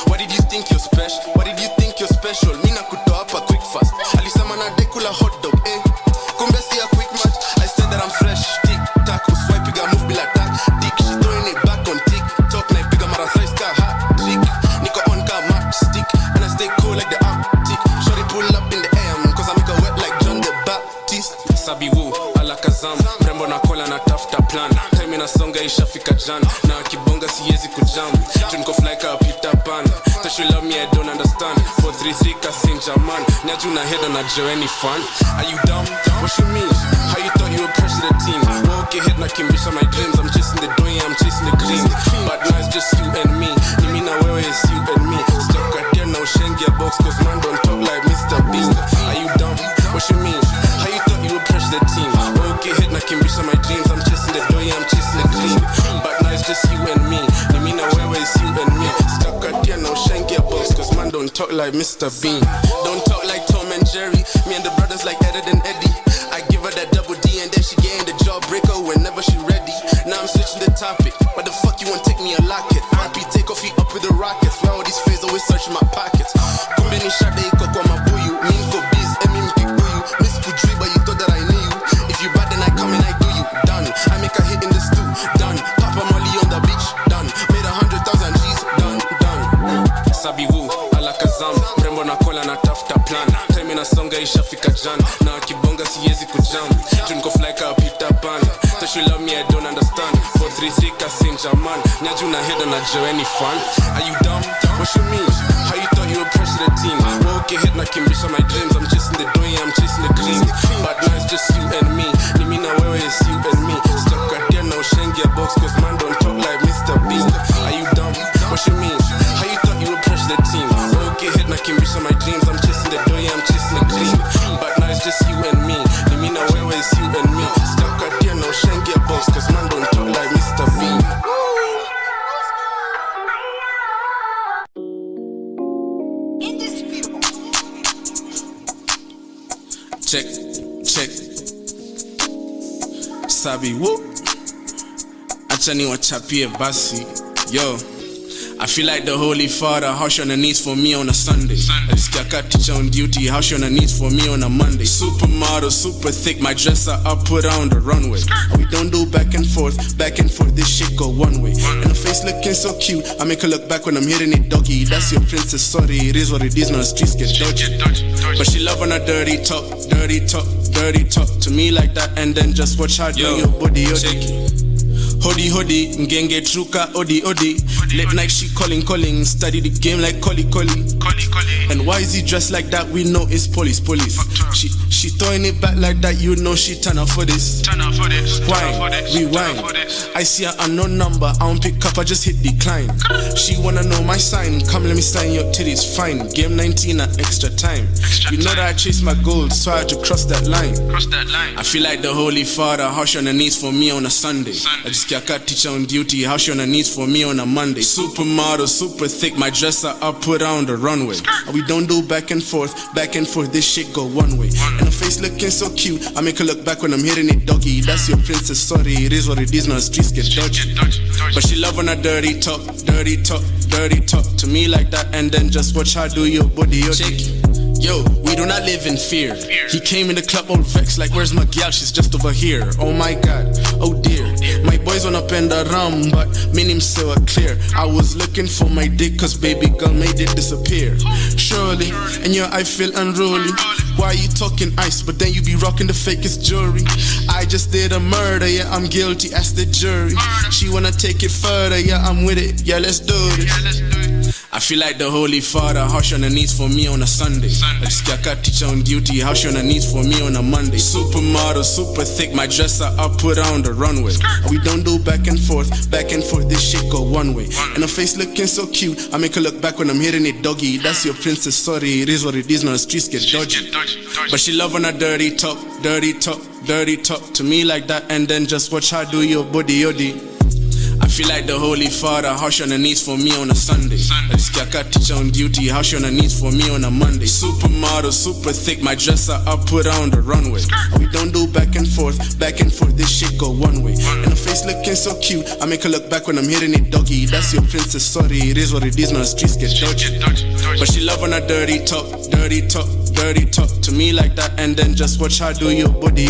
What did you think you're special? What did you think you're special? Mina kutoa hapa quick fast. Alisema na dekula hot dog, Kumbe si a quick match. I said that I'm fresh. Tick tack, uswipe piga move bila tack. Dick, she throwing it back on tick. Talk na piga mara size ka hat trick. Niko on ka matchstick, and I stay cool like the Arctic. Shorty pull up in the AM, cause I make her wet like John the Baptist. Sabi Wu alakazam rembo na kola na tafuta plan. Time inasonga ishafika jan, na kibonga siezi kujam. Junko fly ka Peter Pan. That you love me I don't understand. 433 ka Saint Germain. Nyaju na head na Joanny fan. Are you dumb? What you mean? How you thought you would pressure the team? Well, okay, head na kimbisha my dreams. I'm chasing the doing, I'm chasing the green. But now it's just you and me. You mean now where is you and me? Stuck right there now, shank your box. Cause man don't talk like Mr. Bean. Are you dumb? What you mean? don't talk like Mr. Bean. Don't talk like Tom and Jerry. Me and the brothers like Ed and Eddie. I give her that double D and then she getting the jawbreaker whenever she ready. Now I'm switching the topic. Why the fuck you want take me a locket? RP take off, he up with the rockets. Why all these phase always searching my pockets? Kumbini shade iko kwa mabuyu. Minko biz, emi mkikuyu. Miss Kudri, but you thought that I knew you. If you bad then I come and I do you. Done. I make a hit in the stew. Done. Papa Molly on the beach. Done. Made 100,000 G's. Done. Sabi woo, alakazam. Mrembo na kola na tafuta plan. Time inasonga ishafika jana. Na akibonga siyezi kujam. Junko fly ka Peter Pan. Though she love me I don't understand. 433 ka Saint man. Nyaju na head on a Joe any fun. Are you dumb? What you mean? How you thought you would pressure the team? Well, okay, hit na kimbisha my dreams. I'm chasing the dough, yeah, I'm chasing the green. But now it's just you and me. Nimina wewe is you and me. Stuck right there, no Schengen box. Cause man don't talk like Mr. Beast. Are you dumb? What you mean? How you thought you would pressure the team? Well, okay, hit na kimbisha my dreams. I'm chasing the dough, yeah, I'm chasing the green. But now it's just you and me. Nimina wewe is you and me. Stuck right there, no Schengen box. Cause man don't talk like Mr. Beast. Check. Sabi woo. Acha niwachapie basi. Yo, I feel like the Holy Father, how she on her knees for me on a Sunday. I just got teacher on duty, how she on her knees for me on a Monday. Supermodel, super thick, my dresser up, put her on the runway. We don't do back and forth, this shit go one way. And her face looking so cute, I make her look back when I'm hitting it, doggy. That's your princess, sorry, it is what it is, now the streets get dodgy. But she love on a dirty talk. To me like that, and then just watch her do your body, Hodi, ngenge truka, odi. Late night she calling, study the game like Collie. And why is he dressed like that? We know it's police. She throwing it back like that, you know she turn up for this. Wine, rewind. I see an unknown number, I don't pick up, I just hit decline. She wanna know my sign, come let me sign your titties, fine. Game 19 at extra time. You know that I chase my goals, so I had to cross that line. I feel like the Holy Father, how she on her knees for me on a Sunday. I just got teacher on duty, how she on her knees for me on a Monday. Supermodel, super thick, my dresser up, put her on the runway. We don't do back and forth, this shit go one way. And her face looking so cute, I make her look back when I'm hitting it, doggy. That's your princess, sorry, it is what it is, now the streets get dodgy. But she love on a dirty talk. To me like that, and then just watch her do your body, Yo, we do not live in fear. He came in the club all vexed like, where's my gal? She's just over here. Oh my god, oh dear. My boys wanna bend around, but me name so clear. I was looking for my dick, cause baby girl made it disappear. Surely, in your eye feel unruly. Why you talking ice, but then you be rocking the fakest jewelry? I just did a murder, yeah, I'm guilty, ask the jury. She wanna take it further, yeah, I'm with it, yeah, let's do this. I feel like the Holy Father, how she on her knees for me on a Sunday. I just got teacher on duty, how she on her knees for me on a Monday. Supermodel, super thick, my dresser up, put her on the runway. We don't do back and forth, this shit go one way. And her face looking so cute, I make her look back when I'm hitting it, doggy. That's your princess, sorry, it is what it is, now the streets get dodgy. But she love on a dirty talk. To me like that, and then just watch her do your body, I feel like the Holy Father, how she on her knees for me on a Sunday. I just got teacher on duty, how she on her knees for me on a Monday. Supermodel, super thick, my dresser up, put her on the runway. We don't do back and forth, this shit go one way. And her face looking so cute, I make her look back when I'm hitting it, doggy. That's your princess, sorry, it is what it is, now the streets get dodgy. But she love on a dirty talk. To me like that, and then just watch her do your body,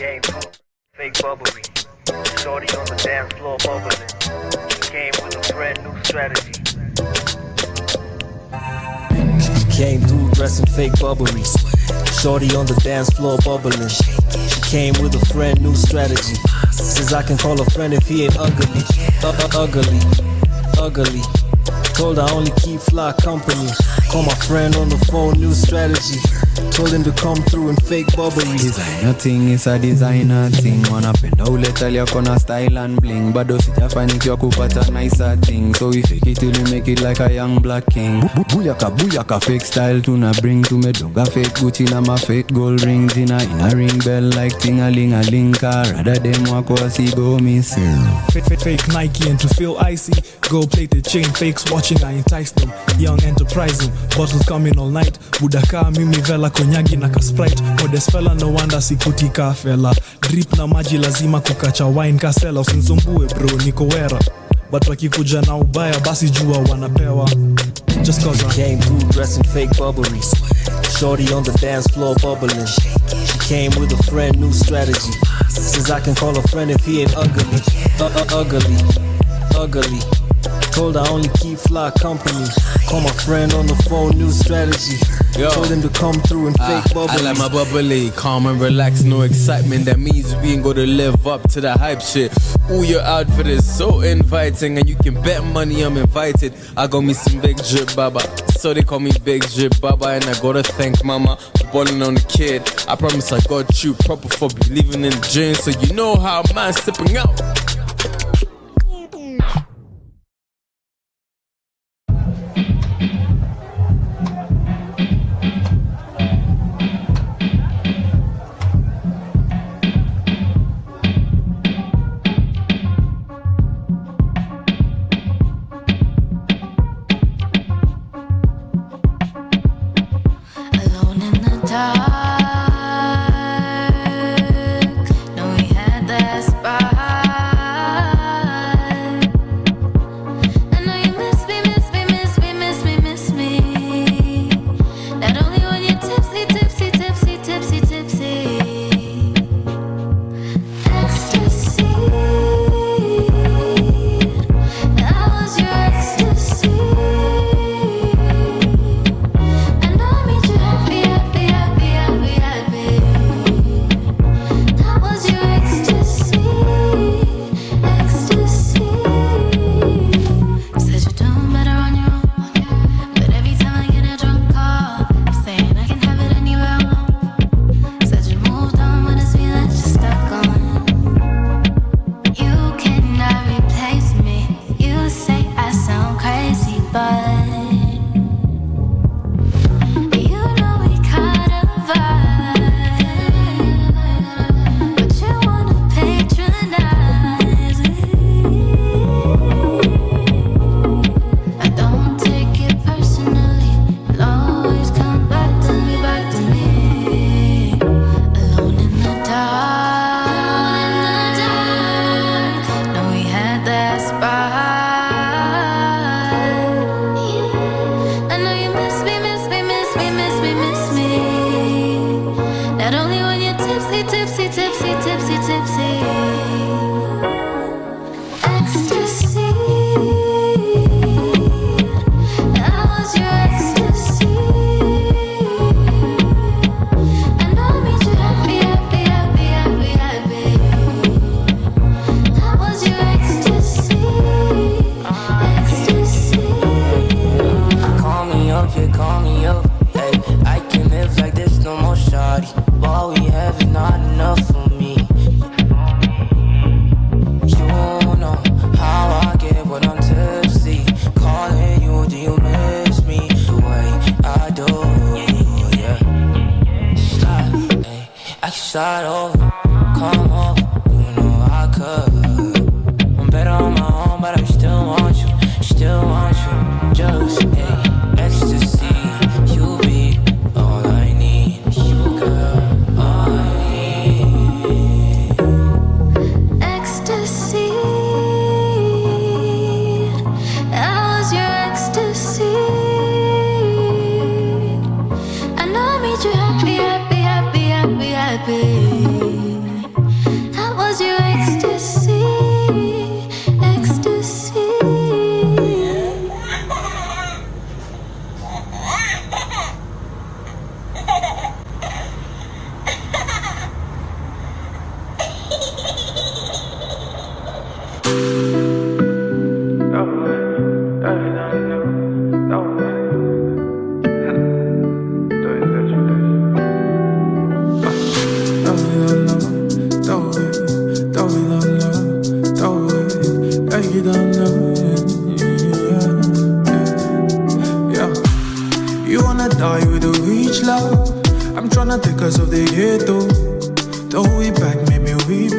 Came through, fake bubbly. Shorty on the dance floor bubbling. Came with a brand new strategy. Came through dressing fake bubbly. Shorty on the dance floor bubbling. She came with a brand new strategy. Says I can call a friend if he ain't ugly. Ugly. Told I only keep fly company. Call my friend on the phone, new strategy. Told him to come through and fake bubbly. Designer thing is a designer thing. Wanapenda uletalia kona style and bling. Bado sijafanikiwa kupata nicer thing. So we fake it till we make it like a young black king. Booyaka fake style tuna bring. Tumedunga fake Gucci na ma fake gold rings. In a ring bell like ting-a-ling-a-ling. Rather them wako asigo missing. Fake Nike and to feel icy. Gold plated chain fakes watching I entice them. Young enterprising, bottles coming all night. Budaka mimi vela konyagi na ka Sprite. Modest fella no wonder sikuti ka fella. Drip na maji lazima kukacha wine kasela. Usinisumbue bro niko wera. But wakikuja na ubaya basi jua wanapewa. Just cause I came through dressing fake bubbly. Shorty on the dance floor bubbling. She came with a friend new strategy. Says I can call a friend if he ain't ugly. Ugly. Told I only keep fly company. Call my friend on the phone, new strategy. Yo. Told him to come through and fake bubbly. I like my bubbly, calm and relaxed, no excitement. That means we ain't gonna live up to the hype shit. Ooh, your outfit is so inviting, and you can bet money I'm invited. I got me some big drip baba, so they call me Big Drip Baba. And I gotta thank mama for balling on the kid. I promise I got you proper for believing in the dream. So you know how man's sipping out. Dark, know we had that spark.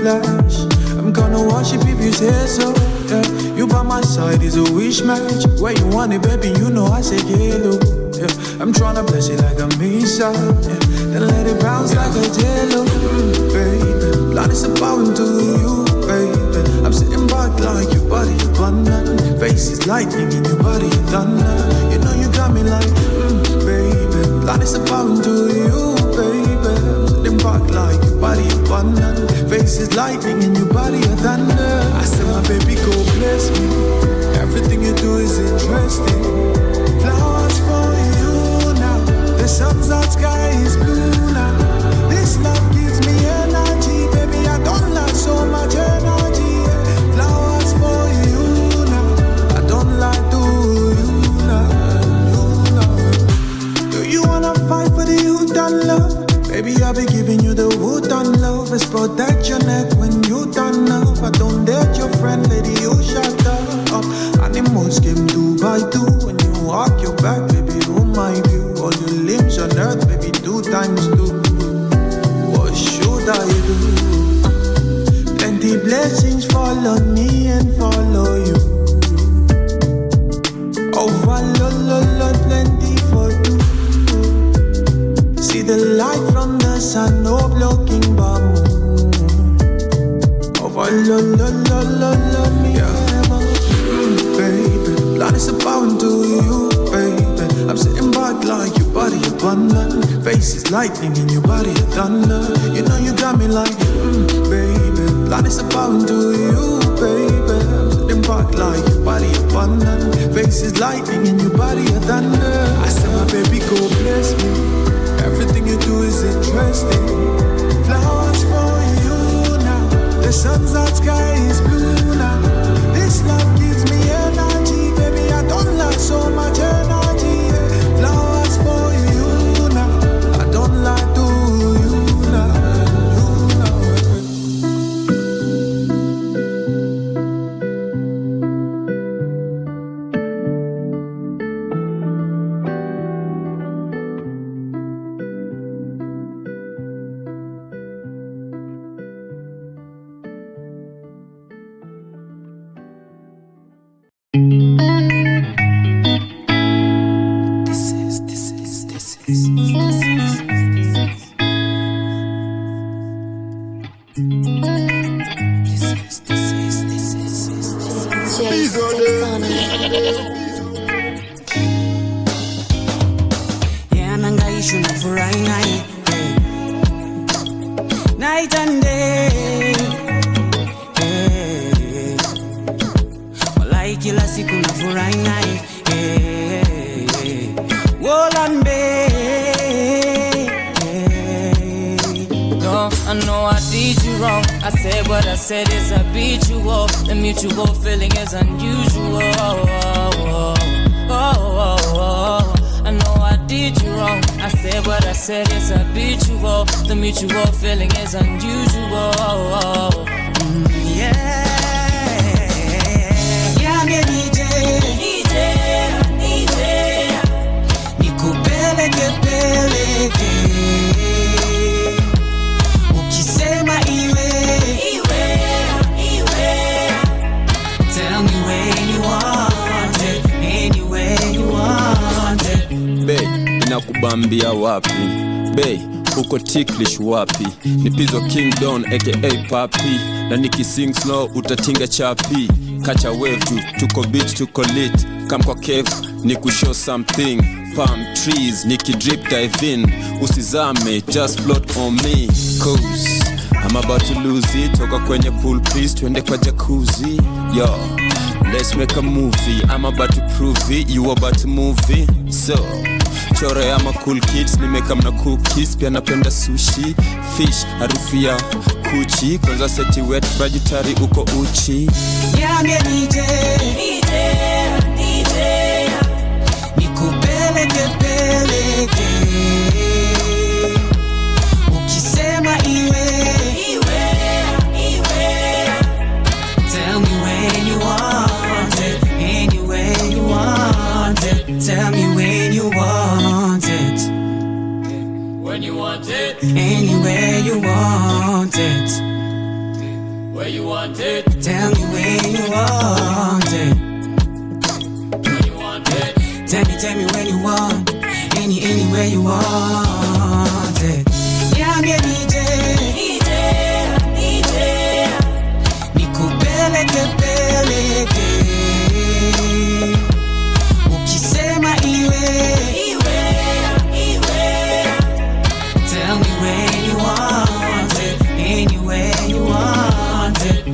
flesh. I'm gonna worship if you say so. Yeah. You by my side is a wish match. Where you want it, baby, you know I say hello. Yeah. I'm tryna bless it like a mesa. Yeah. Then let it bounce like a jello. Baby, blood is about to you, baby. I'm sitting back like your body abundant. Face is lightning in your body thunder. You know you got me like, baby, blood is about to you, baby. I'm sitting back like your body abundant. Face is lightning in your body thunder. I said my baby go bless me. Everything you do is interesting. Flowers for you now. The sun's out, sky is blue now. This love gives me energy, baby. I don't like so much energy. Flowers for you now. I don't like do you now. Do you wanna fight for the youth and love? Baby, I'll be giving you the wood and love. Let's protect your neck when you turn up. I don't date your friend, lady, you shut up. Animals came 2 by 2. When you walk your back, baby, oh my view. All your limbs on earth, baby, 2 times 2. What should I do? Plenty blessings fall on me and follow you. Oh, follow, plenty for you. See the light from the sun, no blocking by moon. Oh, follow, me, baby. Blood is about to you, baby. I'm sitting back like your body abundant. Face is lightning in your body thunder. You know you got me like, baby. Blood is about to you, baby. I'm sitting back like your body abundant. Face is lightning in your body thunder. I said my baby go bless me. Everything you do is interesting. Flowers for you now. The sun's out, sky is blue now. This love gives me energy, baby. I don't like so much energy. Flowers for you now. I don't like do you now. Yeah, nangaishu na furahi naye, hey. Night and day, hey. Walai kila siku na furahi naye, hey. Wolambe, No, I know I did you wrong. I said what I said is habitual. The mutual feeling is unusual. I know I did you wrong. I said what I said is habitual. The mutual feeling is unusual. Yeah, DJ, nikupeleke peleke. Ukisema iwe. Tell me where you want it, anywhere you want it. Bay, inakubambia wapi? Bay, uko ticklish wapi? Ni Pizzo King Don aka Papi. Na nikising slow utatinga chapi. Catch a wave tu, tuko beach, tuko lit. Come kwa cave, nikushow something. Palm trees, nikidrip dive in. Usizame, just float on me. Cause I'm about to lose it. Toka kwenye pool please, twende kwa jacuzzi. Yo, let's make a movie. I'm about to prove it, you about to move it. So, chore ama cool kids, nimeka mna cookies. Pia napenda sushi, fish, harufu ya kuchi. Kwanza seti wet, vegetari uko uchi. Yange DJ, nikupeleke peleke. Ukisema iwe. Tell me when you want it, anywhere you want it. Tell me when you want it. When you want it. Anywhere you want it. Where you want it? Tell me where you want it. Where you want it? Tell me when you want. Anywhere you want it. Yeah, DJ. Nikupeleke peleke. Ukisema iwe. Tell me when you want it. Anywhere you want it.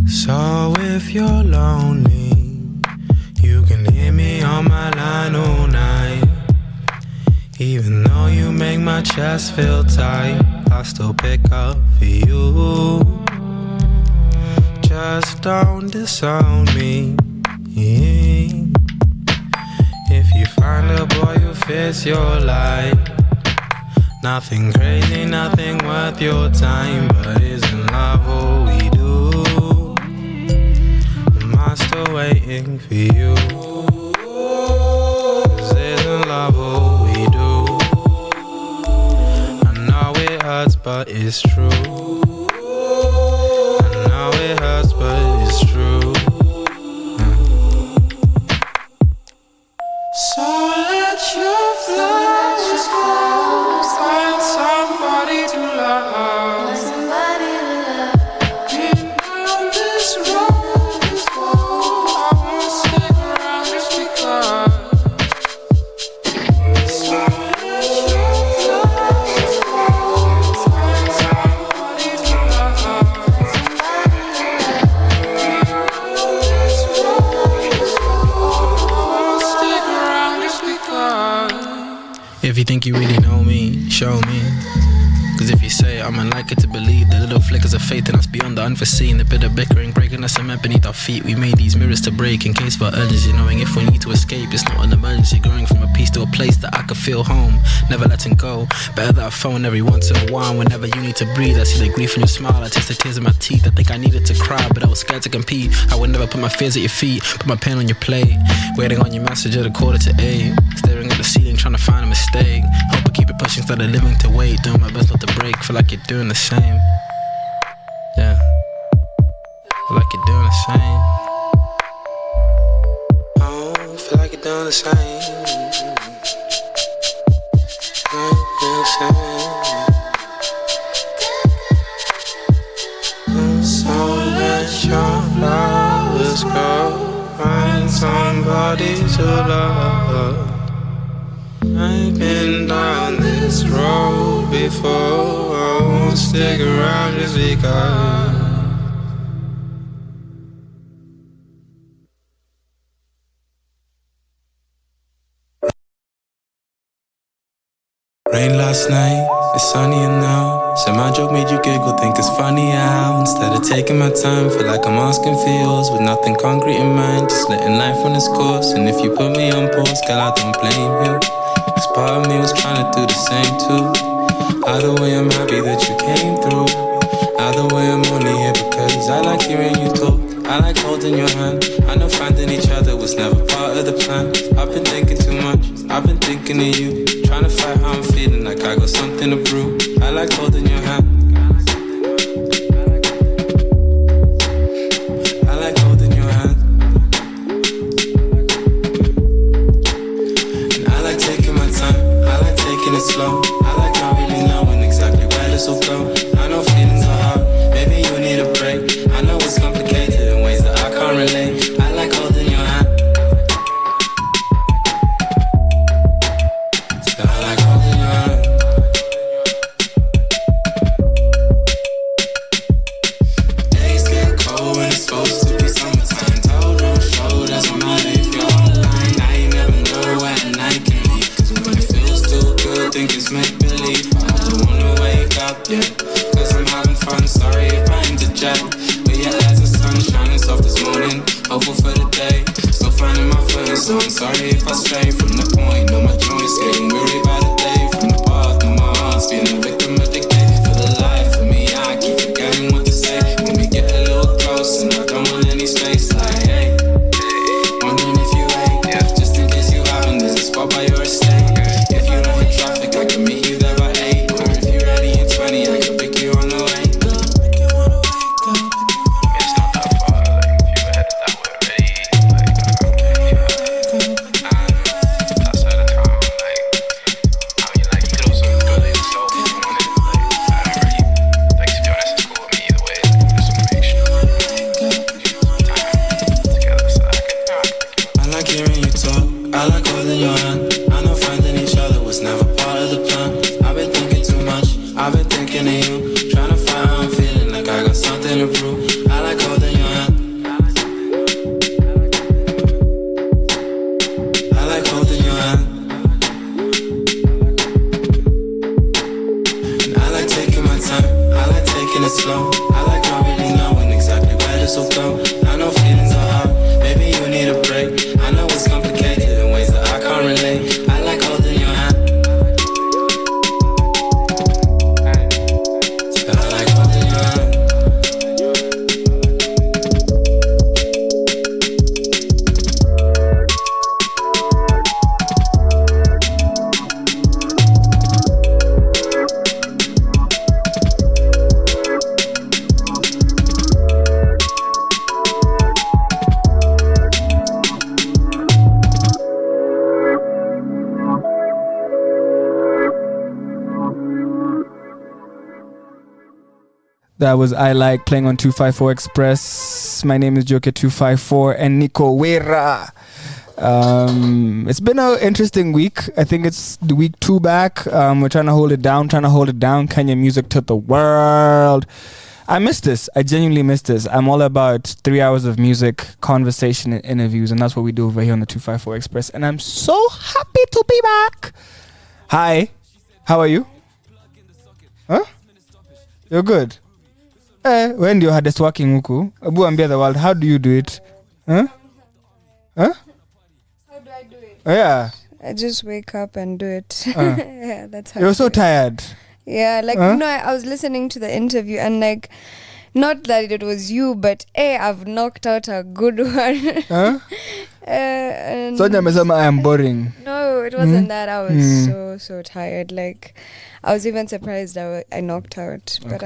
So if you're lonely, you can hear me on my line all night. Even though you make my chest feel tight, I still pick up for you. Just don't disown me. If you find a boy who fits your life, nothing crazy, nothing worth your time, but isn't love all we do? I'm still waiting for you, 'cause isn't love all we do? I know it hurts, but it's true. I know it hurts, but it's true. So let your flowers grow. Find somebody to love. Been down this road before. I won't stick around just because. So let your flowers grow. Find somebody to love. Been down this road before. I won't stick around just because. If you think you really know me, show me. Cause if you say I'm unlikely to believe the little flickers of faith in us beyond the unforeseen, the bit of bickering breaking us cement beneath our feet. We made these mirrors to break in case for urgency, knowing if we need to escape, it's not an emergency. Growing from a piece to a place that I could feel home, never letting go. Better that I phone every once in a while. Whenever you need to breathe, I see the grief in your smile. I taste the tears in my teeth. I think I needed to cry, but I was scared to compete. I would never put my fears at your feet, put my pen on your plate, waiting on your message at 7:45, staring at the ceiling trying to find a mistake. Hope I keep it pushing instead of living to wait, doing my best not to break. Feel like you're doing the same. Yeah, feel like you're doing the same. Oh, feel like you're doing the same. Doing the same. So let your flowers grow. Find somebody to love. I've been down this road before. I won't stick around just because. Rain last night, it's sunnier now. Said my joke made you giggle, think it's funny how instead of taking my time, feel like I'm asking for yours with nothing concrete in mind, just letting life run its course. And if you put me on pause, girl, I don't blame you, 'cause part of me was trying to do the same too. Either way, I'm happy that you came through. Either way, I'm only here because I like hearing you talk. I like holding your hand. I know finding each other was never part of the plan. I've been thinking too much, I've been thinking of you. Trying to fight how I'm feeling, like I got something to prove. I like holding your hand. I like holding your hand. sorry if I stray from the point. No, my joints getting weary by the day. From the path, no, my heart's being a victim of the game. For the life of me, I keep forgetting what to say. When we get a little close and I don't want any space, like, hey, wondering if you ate, just in case you haven't, there's a spot by your estate. If you don't hit traffic, I can meet you there by 8. Or if you're ready in 20, I can pick you on the way. That was I Like playing on 254 Express. My name is Joker 254 and Nico Wera. It's been an interesting week. I think it's the week 2 back. We're trying to hold it down. Kenyan music to the world. I miss this. I genuinely miss this. I'm all about 3 hours of music, conversation, and interviews, and that's what we do over here on the 254 Express. And I'm so happy to be back. Hi. How are you? Huh? You're good. When you're hardest working huku, Abu ambia the world, how do you do it? Huh? How do I do it? Yeah. I just wake up and do it. Yeah, that's how. You're so tired. Yeah, like I was listening to the interview and like, not that it was you, but I've knocked out a good one. Huh? So I am boring. No, it wasn't that. I was so tired. Like, I was even surprised I knocked out. But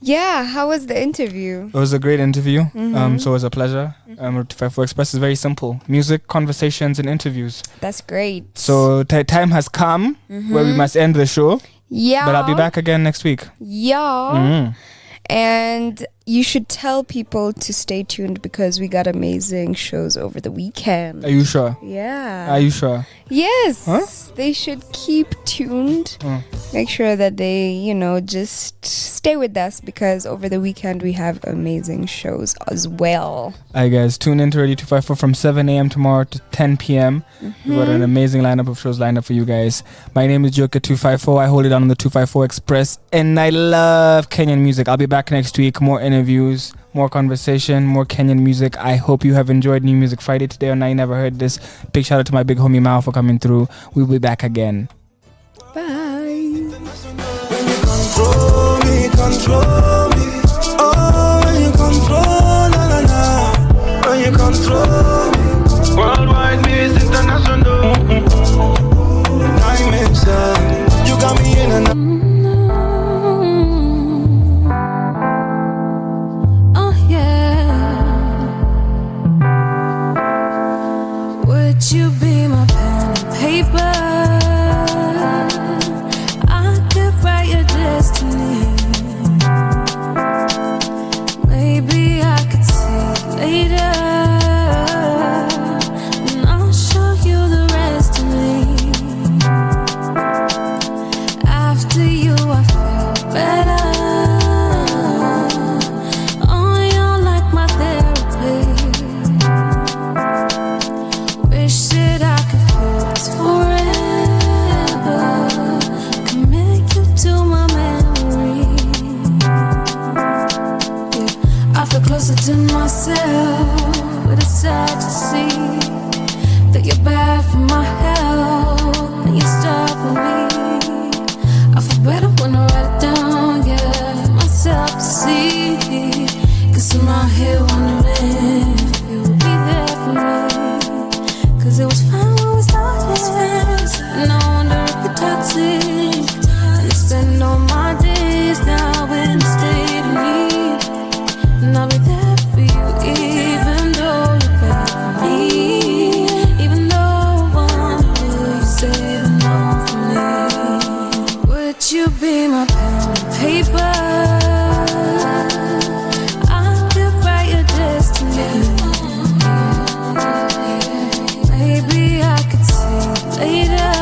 yeah, how was the interview? It was a great interview. So it was a pleasure. 254 Express is very simple: music, conversations, and interviews. That's great. So time has come where we must end the show. Yeah. But I'll be back again next week. Yeah. And you should tell people to stay tuned because we got amazing shows over the weekend. Are you sure? Yeah. Are you sure? Yes. Huh? They should keep tuned. Make sure that they, just stay with us because over the weekend we have amazing shows as well. Alright guys, tune in to Radio 254 from 7 a.m. tomorrow to 10 p.m. We've got an amazing lineup of shows lined up for you guys. My name is Joker 254. I hold it down on the 254 Express and I love Kenyan music. I'll be back next week. More interviews, more conversation, more Kenyan music. I hope you have enjoyed New Music Friday today on I Never Heard This. Big shout out to my big homie Mau for coming through. We'll be back again. Bye. Control me. Oh, when you control, when you control me. Worldwide Miss International. Dimension. You got me in and you be my pen and paper? I could write your destiny. Maybe I could see it later, and I'll show you the rest of me. After you, I feel better. Oh, you're like my therapy. Said I could feel this forever. Commit you to my memory. for my help, and you're stuck with me. I feel better when I write it down, yeah, for myself to see. 'Cause I'm out here wondering if you'll be there for me. 'Cause it was fine when we started, and I wonder if you're toxic. And I spend all my days now in a state of need, and I'll be there for you even though you're bad for me. Even though one day you say the no for me. Would you be my pen and paper? I could write your destiny. Maybe I could see you later.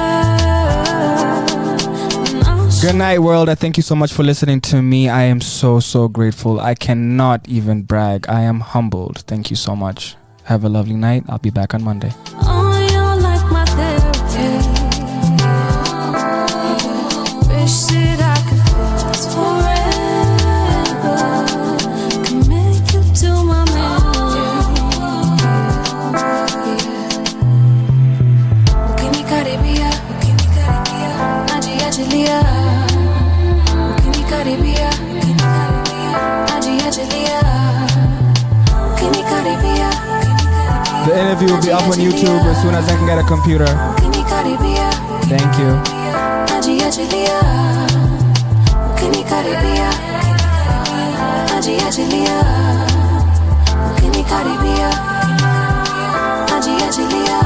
Good night, world. I thank you so much for listening to me. I am so grateful. I cannot even brag. I am humbled. Thank you so much. Have a lovely night. I'll be back on Monday. Oh, you're like my therapy. Wish that I could feel this forever. Commit you to my memory. Ukinikaribia, najiachilia. Ukinikaribia, najiachilia. Ukinikaribia. The interview will be up on YouTube as soon as I can get a computer. Thank you. Najiachilia. Ukinikaribia. Najiachilia. Ukinikaribia. Najiachilia.